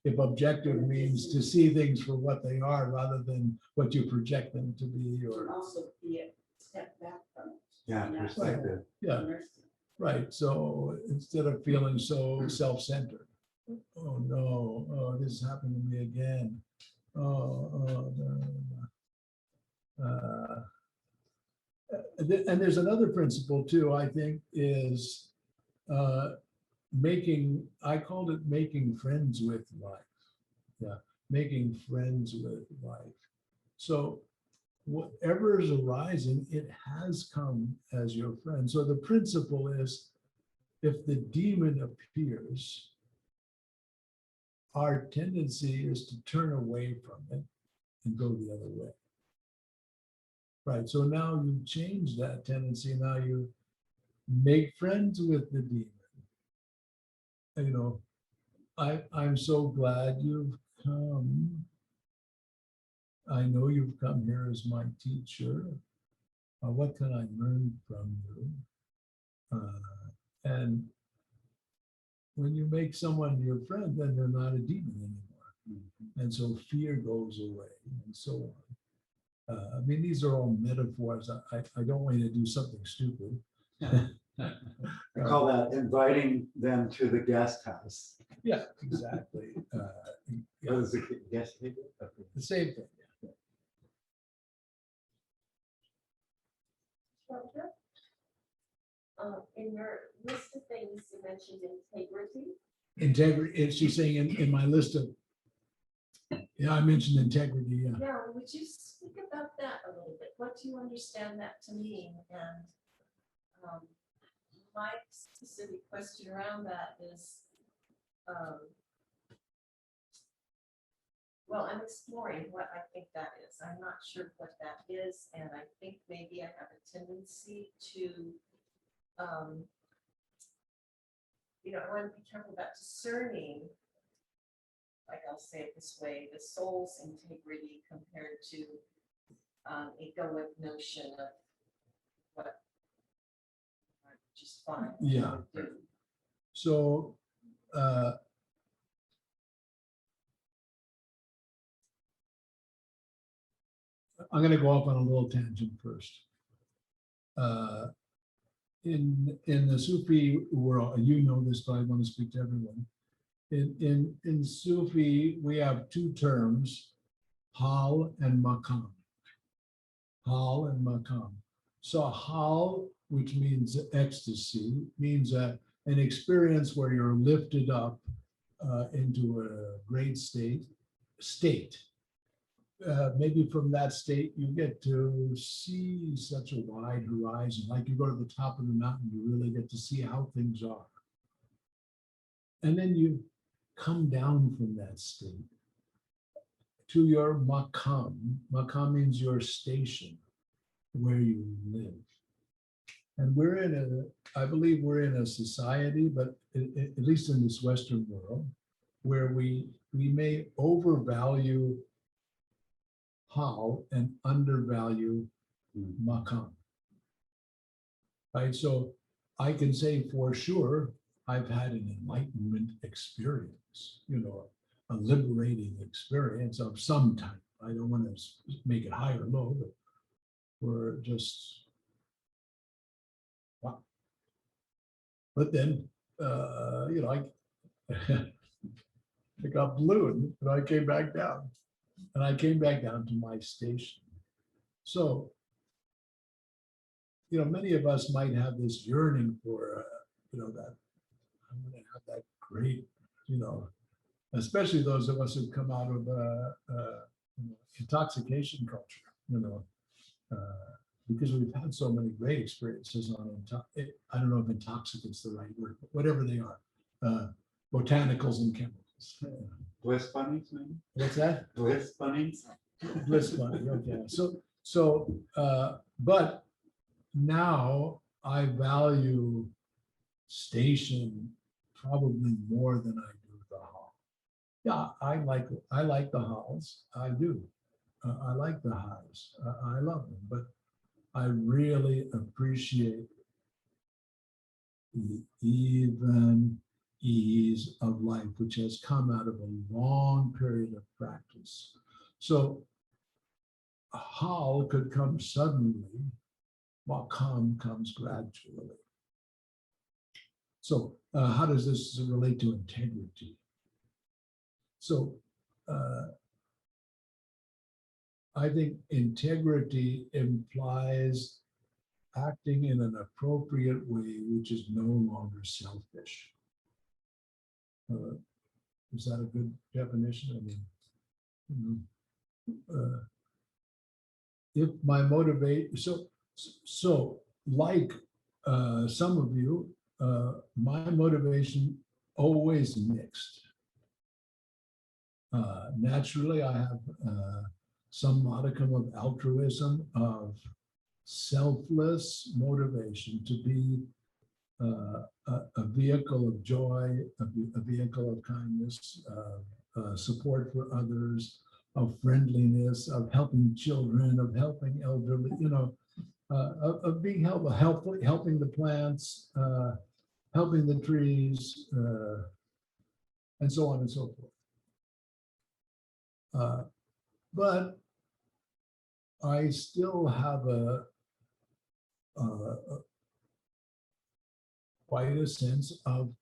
if objective means to see things for what they are rather than what you project them to be, And or also be a step back from it. Yeah, Not perspective. yeah, immerse it. right. So instead of feeling so self-centered, oh no, this happened to me again. And there's another principle too, I think, is I called it making friends with life. Yeah, making friends with life. So whatever is arising, it has come as your friend. So the principle is, if the demon appears, our tendency is to turn away from it and go the other way. Right, so now you change that tendency, now you make friends with the demon. And, you know, I'm so glad you've come. I know you've come here as my teacher. What can I learn from you? And when you make someone your friend, then they're not a demon anymore. And so fear goes away and so on. I mean, these are all metaphors. I don't want you to do something stupid. I call that inviting them to the guest house. Yeah, exactly. What is it, guest table? Okay. The same thing. Shabda? In your list of things, you mentioned integrity. Integrity, she's saying in my list of, yeah, I mentioned integrity, yeah. Yeah, would you speak about that a little bit? What do you understand that to mean? And my specific question around that is, well, I'm exploring what I think that is. I'm not sure what that is, and I think maybe I have a tendency to, you know, I want to be careful about discerning, like I'll say it this way, the soul's integrity compared to egoic notion of what I just fine. Yeah. So I'm going to go off on a little tangent first. In the Sufi world, you know this, but I want to speak to everyone. In Sufi, we have two terms, hal and makam. Hal and makam. So hal, which means ecstasy, means an experience where you're lifted up into a great state. Maybe from that state, you get to see such a wide horizon. Like you go to the top of the mountain, you really get to see how things are. And then you come down from that state to your makam. Makam means your station, where you live. And we're in I believe we're in a society, but at least in this Western world, where we may overvalue hal and undervalue makam. Right, so I can say for sure, I've had an enlightenment experience, you know, a liberating experience of some type. I don't want to make it high or low, but we're just, wow. But then, you know, I got ballooned and I came back down. And I came back down to my station. So, you know, many of us might have this yearning for, you know, that I'm going to have that great, you know, especially those of us who come out of intoxication culture, you know, because we've had so many great experiences on, I don't know if intoxicant's the right word, but whatever they are, botanicals and chemicals. Bliss bunnies, maybe? What's that? Bliss bunnies? Bliss bunny, okay. So, but now I value station probably more than I do the hall. Yeah, I like the halls. I do. I like the highs. I love them, but I really appreciate the even ease of life, which has come out of a long period of practice. So a hal could come suddenly, while calm comes gradually. So how does this relate to integrity? So I think integrity implies acting in an appropriate way, which is no longer selfish. Is that a good definition? I mean, you know, if my so like some of you, my motivation always mixed. Naturally, I have some modicum of altruism, of selfless motivation to be a vehicle of joy, a vehicle of kindness, support for others, of friendliness, of helping children, of helping elderly, of being helpful, helping the plants, helping the trees, and so on and so forth. But I still have quite a sense of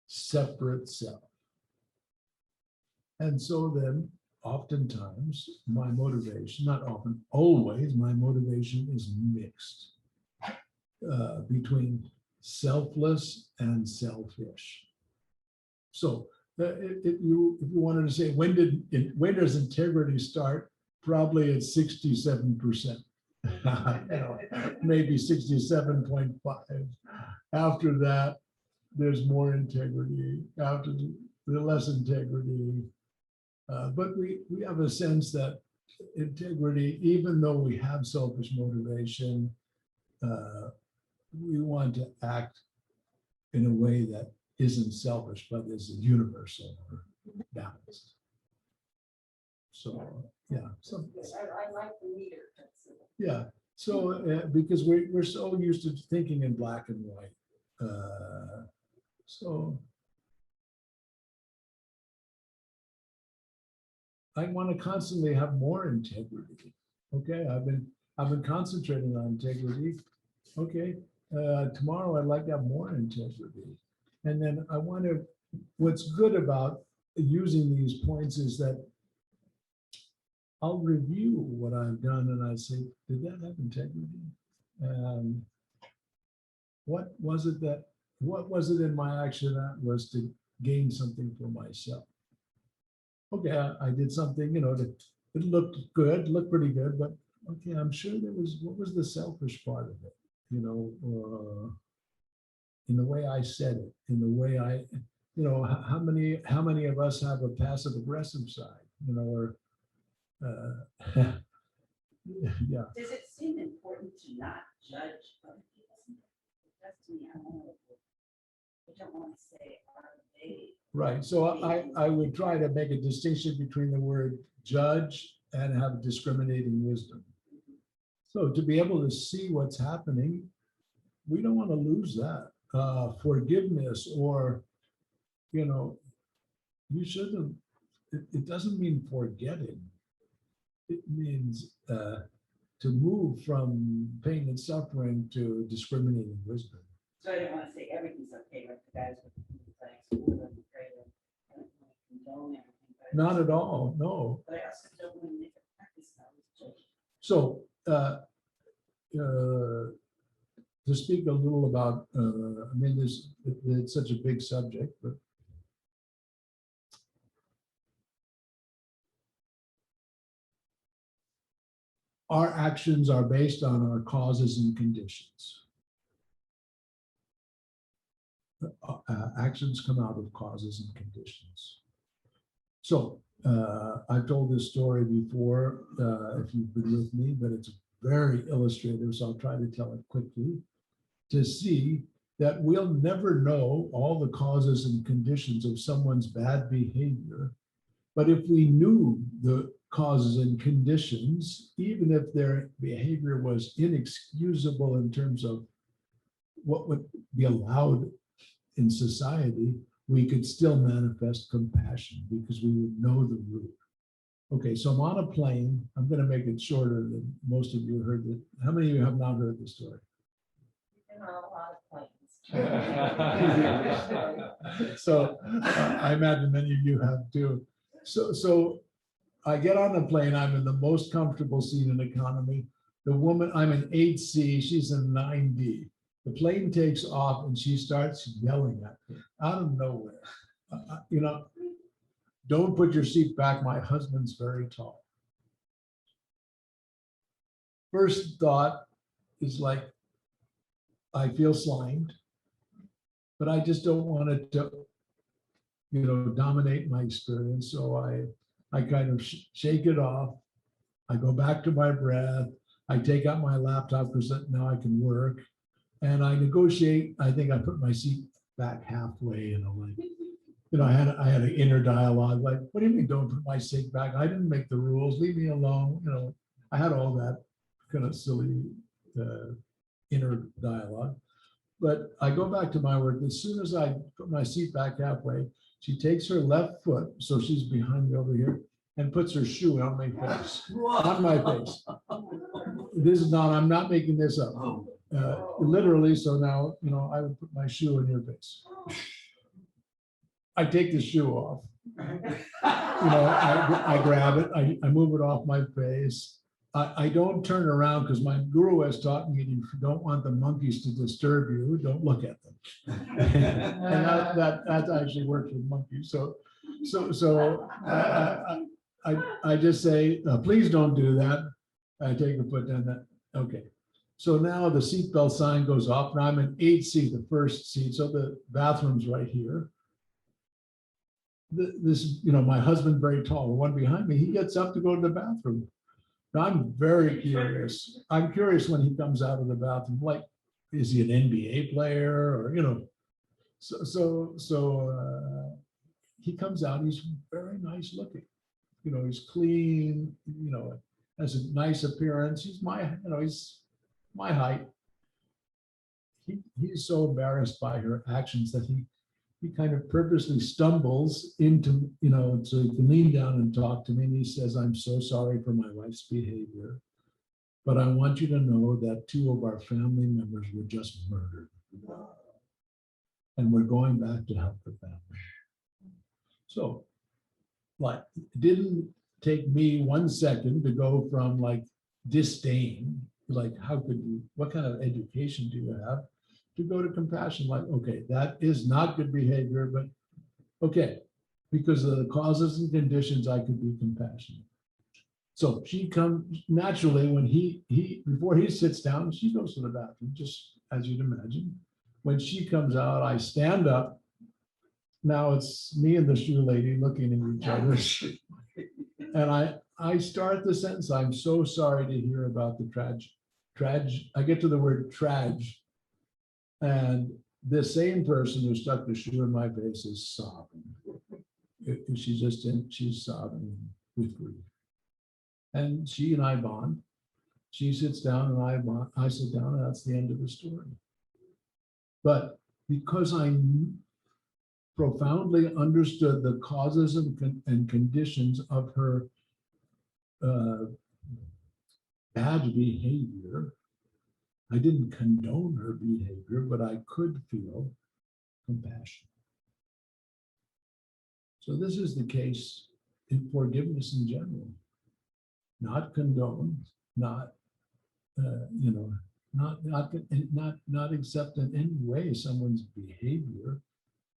separate self. And so then oftentimes my motivation, not often, always, my motivation is mixed between selfless and selfish. So if you wanted to say, when does integrity start? Probably at 67%, maybe 67.5. After that, there's more integrity. After the less integrity. But we have a sense that integrity, even though we have selfish motivation, we want to act in a way that isn't selfish, but is universal or balanced. So, yeah. So, I like the meter. yeah. So, because we're so used to thinking in black and white. So I want to constantly have more integrity. Okay, I've been concentrating on integrity. Okay, tomorrow I'd like to have more integrity. And then I want to, what's good about using these points is that I'll review what I've done and I say, did that have integrity? And what was it in my action that was to gain something for myself? Okay, I did something, that it looked good, looked pretty good, but okay, I'm sure what was the selfish part of it? In the way I said it, in the way how many of us have a passive aggressive side, or yeah. Does it seem important to not judge other people? That's to me, I don't want to say, are they? Right. So I would try to make a distinction between the word judge and have discriminating wisdom. So to be able to see what's happening, we don't want to lose that. Forgiveness, or, you shouldn't, it doesn't mean forgetting. It means to move from pain and suffering to discriminating wisdom. So I don't want to say everything's okay, like the guys with the thanks, I don't want to condone everything. But Not at all, no. But I also don't want to make a practice now with judging. So to speak a little about, it's such a big subject, but our actions are based on our causes and conditions. Actions come out of causes and conditions. So I've told this story before, if you've been with me, but it's very illustrative, so I'll try to tell it quickly, to see that we'll never know all the causes and conditions of someone's bad behavior. But if we knew the causes and conditions, even if their behavior was inexcusable in terms of what would be allowed in society, we could still manifest compassion because we would know the root. Okay, so I'm on a plane. I'm going to make it shorter than most of you heard it. How many of you have not heard the story? A lot of planes. So I imagine many of you have too. So I get on the plane. I'm in the most comfortable seat in economy. The woman, I'm in 8C, she's in 9D. The plane takes off and she starts yelling at me out of nowhere. Don't put your seat back. My husband's very tall. First thought is like, I feel slimed, but I just don't want it to dominate my experience. So I kind of shake it off. I go back to my breath. I take out my laptop because now I can work, and I negotiate. I think I put my seat back halfway, I had an inner dialogue, like, what do you mean don't put my seat back? I didn't make the rules, leave me alone. I had all that kind of silly inner dialogue. But I go back to my work. As soon as I put my seat back halfway, she takes her left foot, so she's behind me over here, and puts her shoe on my face, on my face. This is not, I'm not making this up. Literally, so now, I would put my shoe in your face. I take the shoe off. I grab it, I move it off my face. I don't turn around because my guru has taught me, if you don't want the monkeys to disturb you, don't look at them. And that actually works with monkeys. So I just say, please don't do that. I take a foot down that. Okay. So now the seatbelt sign goes off, and I'm in 8th seat, the first seat. So the bathroom's right here. This, my husband, very tall, the one behind me, he gets up to go to the bathroom. Now, I'm very curious. I'm curious when he comes out of the bathroom, like, is he an NBA player or, he comes out, he's very nice looking. He's clean, has a nice appearance. He's my height. He's so embarrassed by her actions that he kind of purposely stumbles into, so he can lean down and talk to me. And he says, I'm so sorry for my wife's behavior, but I want you to know that 2 of our family members were just murdered. And we're going back to help the family. So, like, it didn't take me 1 second to go from like disdain, like, how could you, what kind of education do you have, to go to compassion, like, okay, that is not good behavior, but okay, because of the causes and conditions, I could be compassionate. So she comes naturally when he before he sits down, she goes to the bathroom, just as you'd imagine. When she comes out, I stand up. Now it's me and the shoe lady looking at each other. And I start the sentence, I'm so sorry to hear about the I get to the word trage. And the same person who stuck the shoe in my face is sobbing. She's sobbing with grief. And she and I bond. She sits down and I bond. I sit down, and that's the end of the story. But because I profoundly understood the causes and conditions of her bad behavior, I didn't condone her behavior, but I could feel compassion. So this is the case in forgiveness in general. Not condone, not not accept in any way someone's behavior,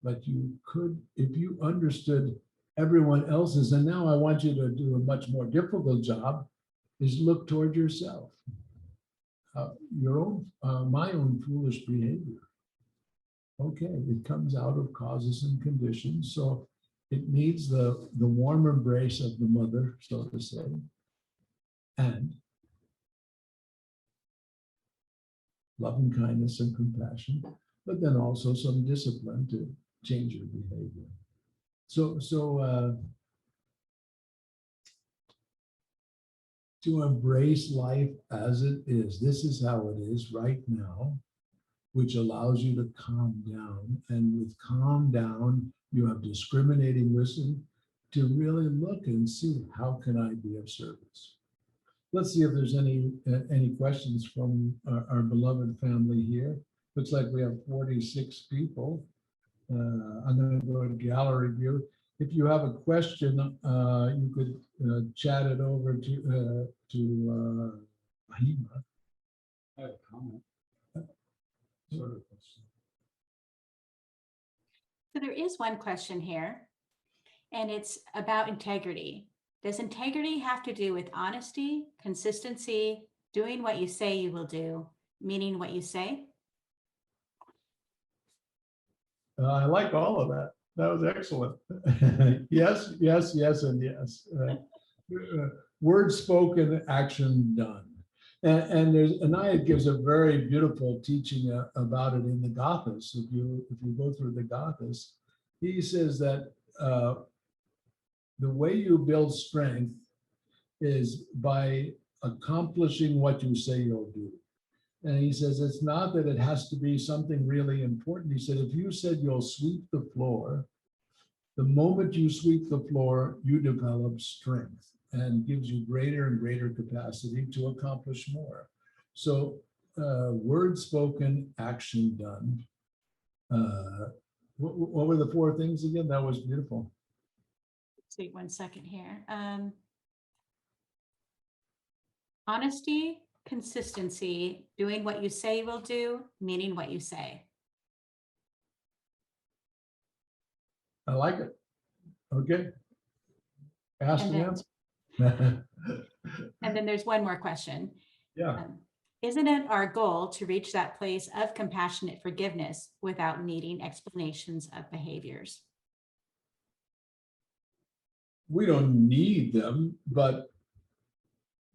but you could, if you understood everyone else's, and now I want you to do a much more difficult job, is look toward yourself. Your own, my own foolish behavior. Okay, it comes out of causes and conditions, so it needs the warm embrace of the mother, so to say, and loving kindness and compassion, but then also some discipline to change your behavior. So to embrace life as it is. This is how it is right now, which allows you to calm down. And with calm down, you have discriminating wisdom to really look and see, how can I be of service? Let's see if there's any questions from our beloved family here. Looks like we have 46 people. I'm going to go to gallery view. If you have a question, you could chat it over to Mahima. I have a comment. Sort of question. So there is one question here, and it's about integrity. Does integrity have to do with honesty, consistency, doing what you say you will do, meaning what you say? I like all of that. That was excellent. Yes, yes, yes, and yes. Words spoken, action done. And there's Anaya gives a very beautiful teaching about it in the Gathas. If you go through the Gathas, he says that the way you build strength is by accomplishing what you say you'll do. And he says it's not that it has to be something really important. He said if you said you'll sweep the floor, the moment you sweep the floor, you develop strength and gives you greater and greater capacity to accomplish more. So word spoken, action done. What were the four things again? That was beautiful. Let's see, 1 second here. Honesty, consistency, doing what you say you will do, meaning what you say. I like it. Okay. Ask And and then- answer. And then there's one more question. Yeah. Isn't it our goal to reach that place of compassionate forgiveness without needing explanations of behaviors? We don't need them, but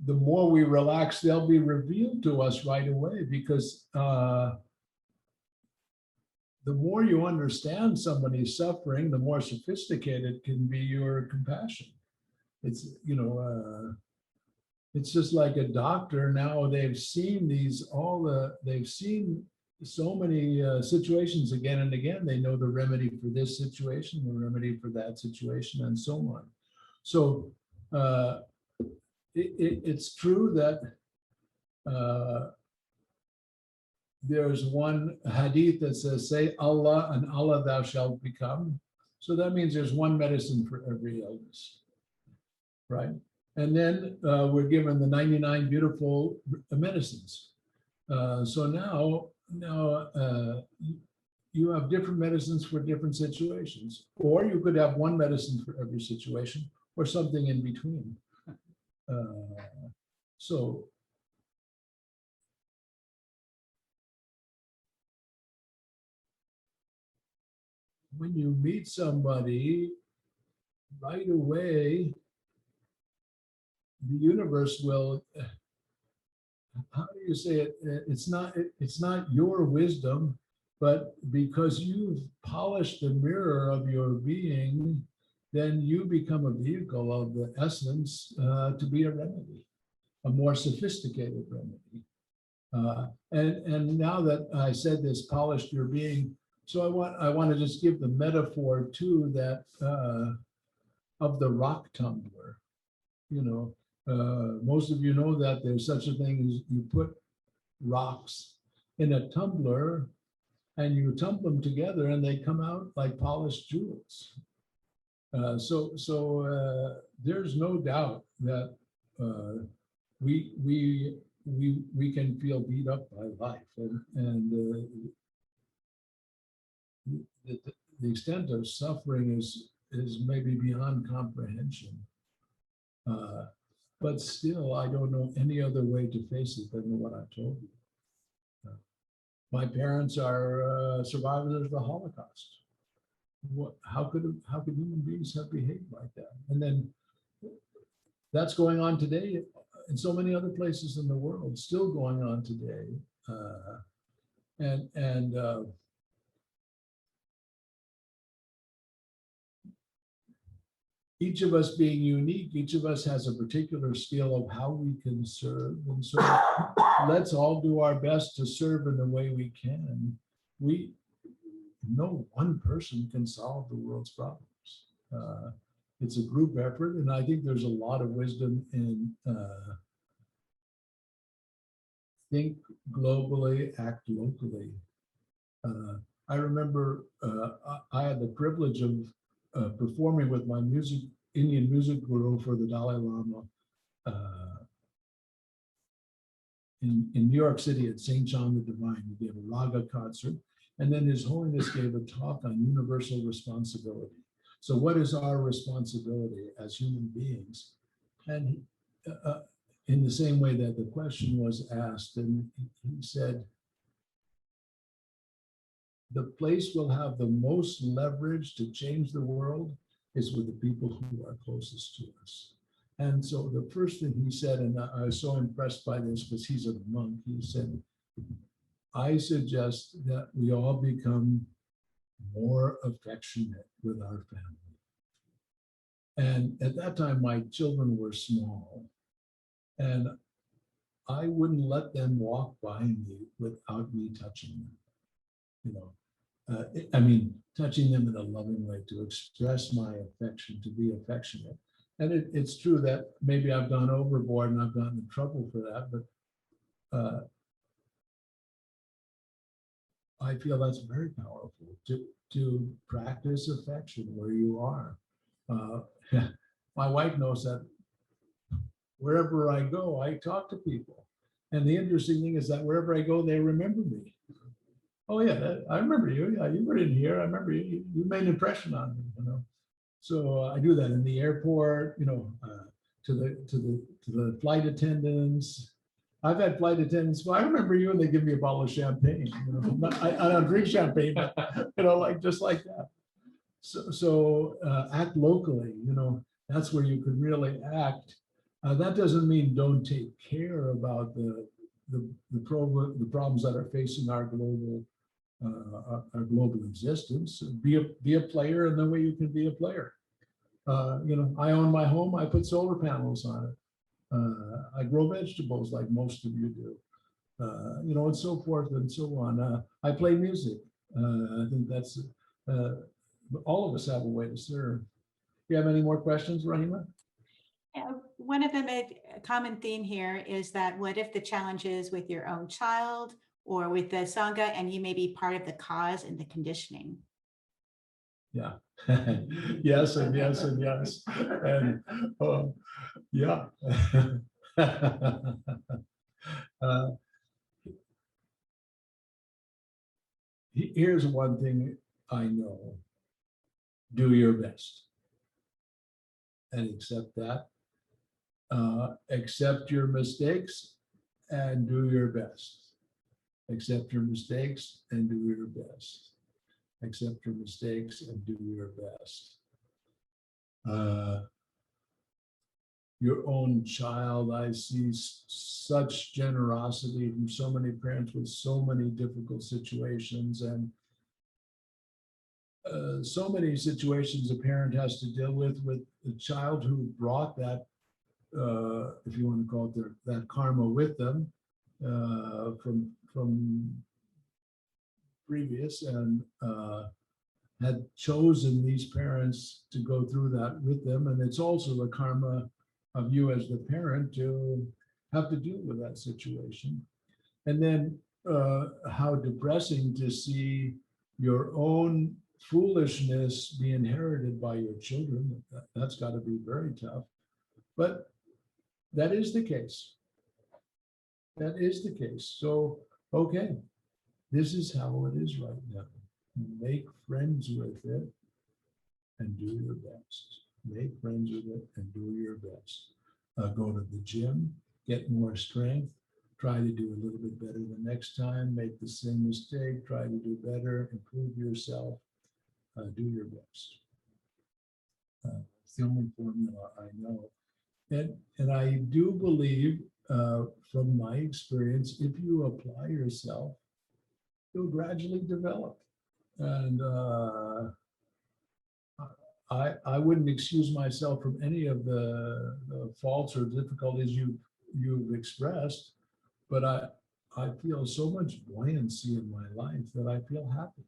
the more we relax, they'll be revealed to us right away because the more you understand somebody's suffering, the more sophisticated can be your compassion. It's, it's just like a doctor now, they've seen they've seen so many situations again and again. They know the remedy for this situation, the remedy for that situation, and so on. So it's true that there's one hadith that says, say Allah and Allah thou shalt become. So that means there's one medicine for every illness, right? And then we're given the 99 beautiful medicines. So now you have different medicines for different situations, or you could have one medicine for every situation or something in between. So when you meet somebody, right away, the universe will, how do you say it? It's not your wisdom, but because you've polished the mirror of your being, then you become a vehicle of the essence to be a remedy, a more sophisticated remedy. And now that I said this, polished your being, so I want to just give the metaphor too that of the rock tumbler. Most of you know that there's such a thing as you put rocks in a tumbler and you tumble them together and they come out like polished jewels. So there's no doubt that we can feel beat up by life, and the extent of suffering is maybe beyond comprehension. But still, I don't know any other way to face it than what I told you. My parents are survivors of the Holocaust. How could human beings have behaved like that? And then that's going on today in so many other places in the world, still going on today. Each of us being unique, each of us has a particular skill of how we can serve. And so let's all do our best to serve in the way we can. No one person can solve the world's problems. It's a group effort, and I think there's a lot of wisdom in think globally, act locally. I remember I had the privilege of performing with my Indian music guru for the Dalai Lama in New York City at St. John the Divine. We gave a raga concert, and then His Holiness gave a talk on universal responsibility. So what is our responsibility as human beings? And in the same way that the question was asked, and he said, the place will have the most leverage to change the world is with the people who are closest to us. And so the first thing he said, and I was so impressed by this because he's a monk, he said, I suggest that we all become more affectionate with our family. And at that time, my children were small, and I wouldn't let them walk by me without me touching them. You know, I mean, touching them in a loving way to express my affection, to be affectionate. And it's true that maybe I've gone overboard and I've gotten in trouble for that, but I feel that's very powerful to practice affection where you are. My wife knows that wherever I go, I talk to people. And the interesting thing is that wherever I go, they remember me. Oh yeah, I remember you. Yeah, you were in here. I remember you. You made an impression on me. You know, so I do that in the airport. You know, to the flight attendants. I've had flight attendants go, I remember you, and they give me a bottle of champagne. You know, I don't drink champagne, but you know, like just like that. So act locally. You know, that's where you could really act. That doesn't mean don't take care about the problems that are facing our global existence. Be a player in the way you can be a player. You know, I own my home. I put solar panels on it. I grow vegetables like most of you do. You know, and so forth and so on. I play music. I think that's all of us have a way to serve. Do you have any more questions, Rahima? One of them, a common theme here is that what if the challenge is with your own child or with the Sangha, and you may be part of the cause and the conditioning? Yeah. Yes, and yes, and yes. And yeah. Here's one thing I know. Do your best. And accept that. Accept your mistakes and do your best. Accept your mistakes and do your best. Accept your mistakes and do your best. Your own child, I see such generosity from so many parents with so many difficult situations, and so many situations a parent has to deal with the child who brought that, if you want to call it that karma with them from previous, and had chosen these parents to go through that with them. And it's also the karma of you as the parent to have to deal with that situation. And then how depressing to see your own foolishness be inherited by your children. That's got to be very tough. But that is the case. That is the case. So, okay, this is how it is right now. Make friends with it and do your best. Make friends with it and do your best. Go to the gym, get more strength, try to do a little bit better the next time, make the same mistake, try to do better, improve yourself, do your best. It's the only formula I know. And I do believe from my experience, if you apply yourself, you'll gradually develop. And I wouldn't excuse myself from any of the faults or difficulties you've expressed, but I feel so much buoyancy in my life that I feel happy.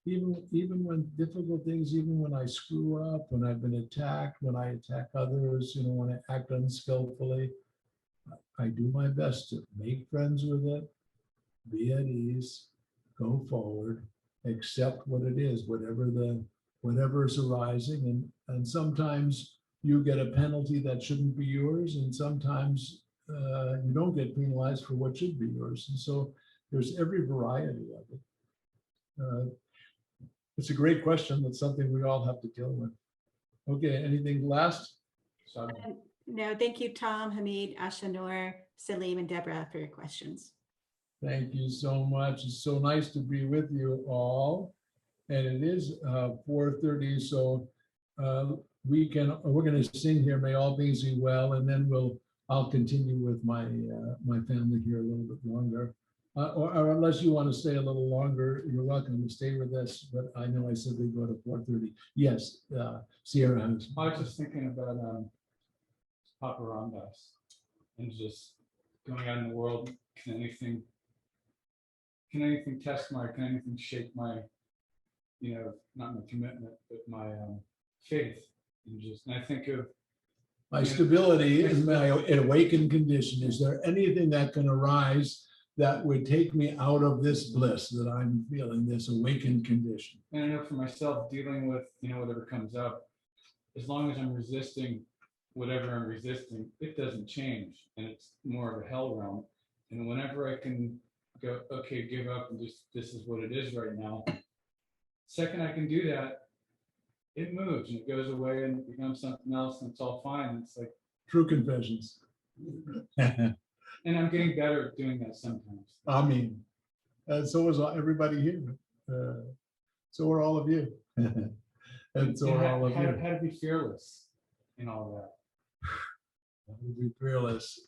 Even when difficult things, even when I screw up, when I've been attacked, when I attack others, you know, when I act unskillfully, I do my best to make friends with it, be at ease, go forward, accept what it is, whatever is arising. And sometimes you get a penalty that shouldn't be yours, and sometimes you don't get penalized for what should be yours. And so there's every variety of it. It's a great question. That's something we all have to deal with. Okay, anything last? No, thank you, Tom, Hamid, Ashanur, Salim, and Deborah for your questions. Thank you so much. It's so nice to be with you all. And it is 4:30, so we're going to sing here, May All Things Be Well, and then I'll continue with my family here a little bit longer. Or unless you want to stay a little longer, you're welcome to stay with us, but I know I said we go to 4:30. Yes, Sierra. I was just thinking about Papa Ramdas and just going out in the world. Can anything test can anything shake my, not my commitment, but my faith? And I think of My stability and my awakened condition. Is there anything that can arise that would take me out of this bliss that I'm feeling, this awakened condition? And I know for myself, dealing with, whatever comes up, as long as I'm resisting whatever I'm resisting, it doesn't change. And it's more of a hell realm. And whenever I can go, okay, give up and just, this is what it is right now. Second I can do that, it moves and it goes away and it becomes something else and it's all fine. It's like True confessions. And I'm getting better at doing that sometimes. I mean, so is everybody here. So are all of you. And so are all of how you. to be fearless in all that. How to be fearless.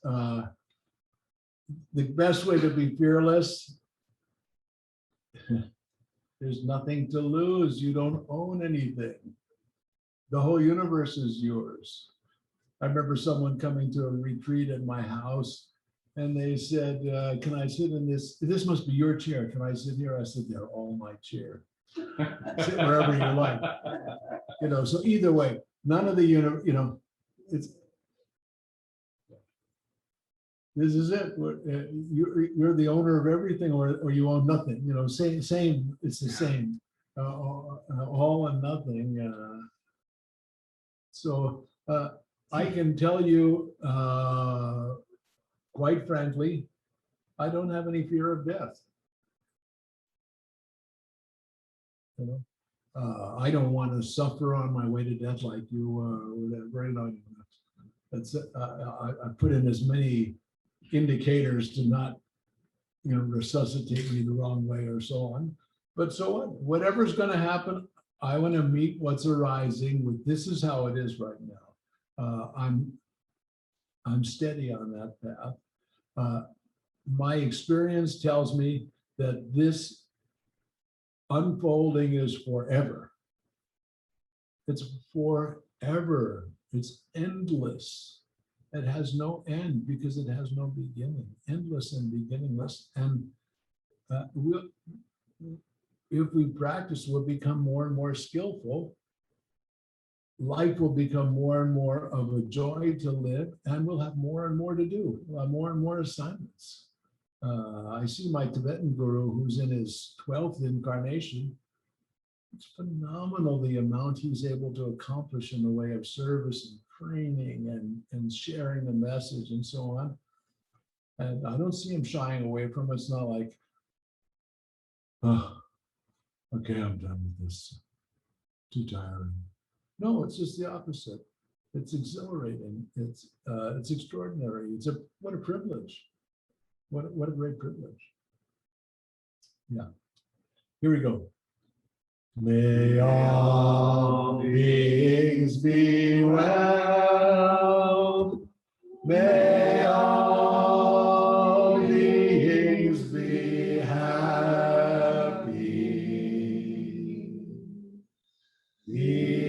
The best way to be fearless, there's nothing to lose. You don't own anything. The whole universe is yours. I remember someone coming to a retreat at my house and they said, can I sit in this? This must be your chair. Can I sit here? I said, they're all my chair. Sit wherever you like. So either way, none of the, it's, this is it. You're the owner of everything, or you own nothing. Same. It's the same. All and nothing. So I can tell you, quite frankly, I don't have any fear of death. I don't want to suffer on my way to death like you or whatever. That's I put in as many indicators to not, resuscitate me the wrong way or so on. But so what? Whatever's going to happen, I want to meet what's arising with. This is how it is right now. I'm steady on that path. My experience tells me that this unfolding is forever. It's forever. It's endless. It has no end because it has no beginning. Endless and beginningless. And if we practice, we'll become more and more skillful. Life will become more and more of a joy to live, and we'll have more and more to do. We'll have more and more assignments. I see my Tibetan guru, who's in his 12th incarnation. It's phenomenal the amount he's able to accomplish in the way of service and training and sharing the message and so on. And I don't see him shying away from it. It's not like, oh, okay, I'm done with this. Too tiring. No, it's just the opposite. It's exhilarating. It's extraordinary. What a privilege. What a great privilege. Yeah. Here we go. May all beings be well. May all beings be happy. Peace.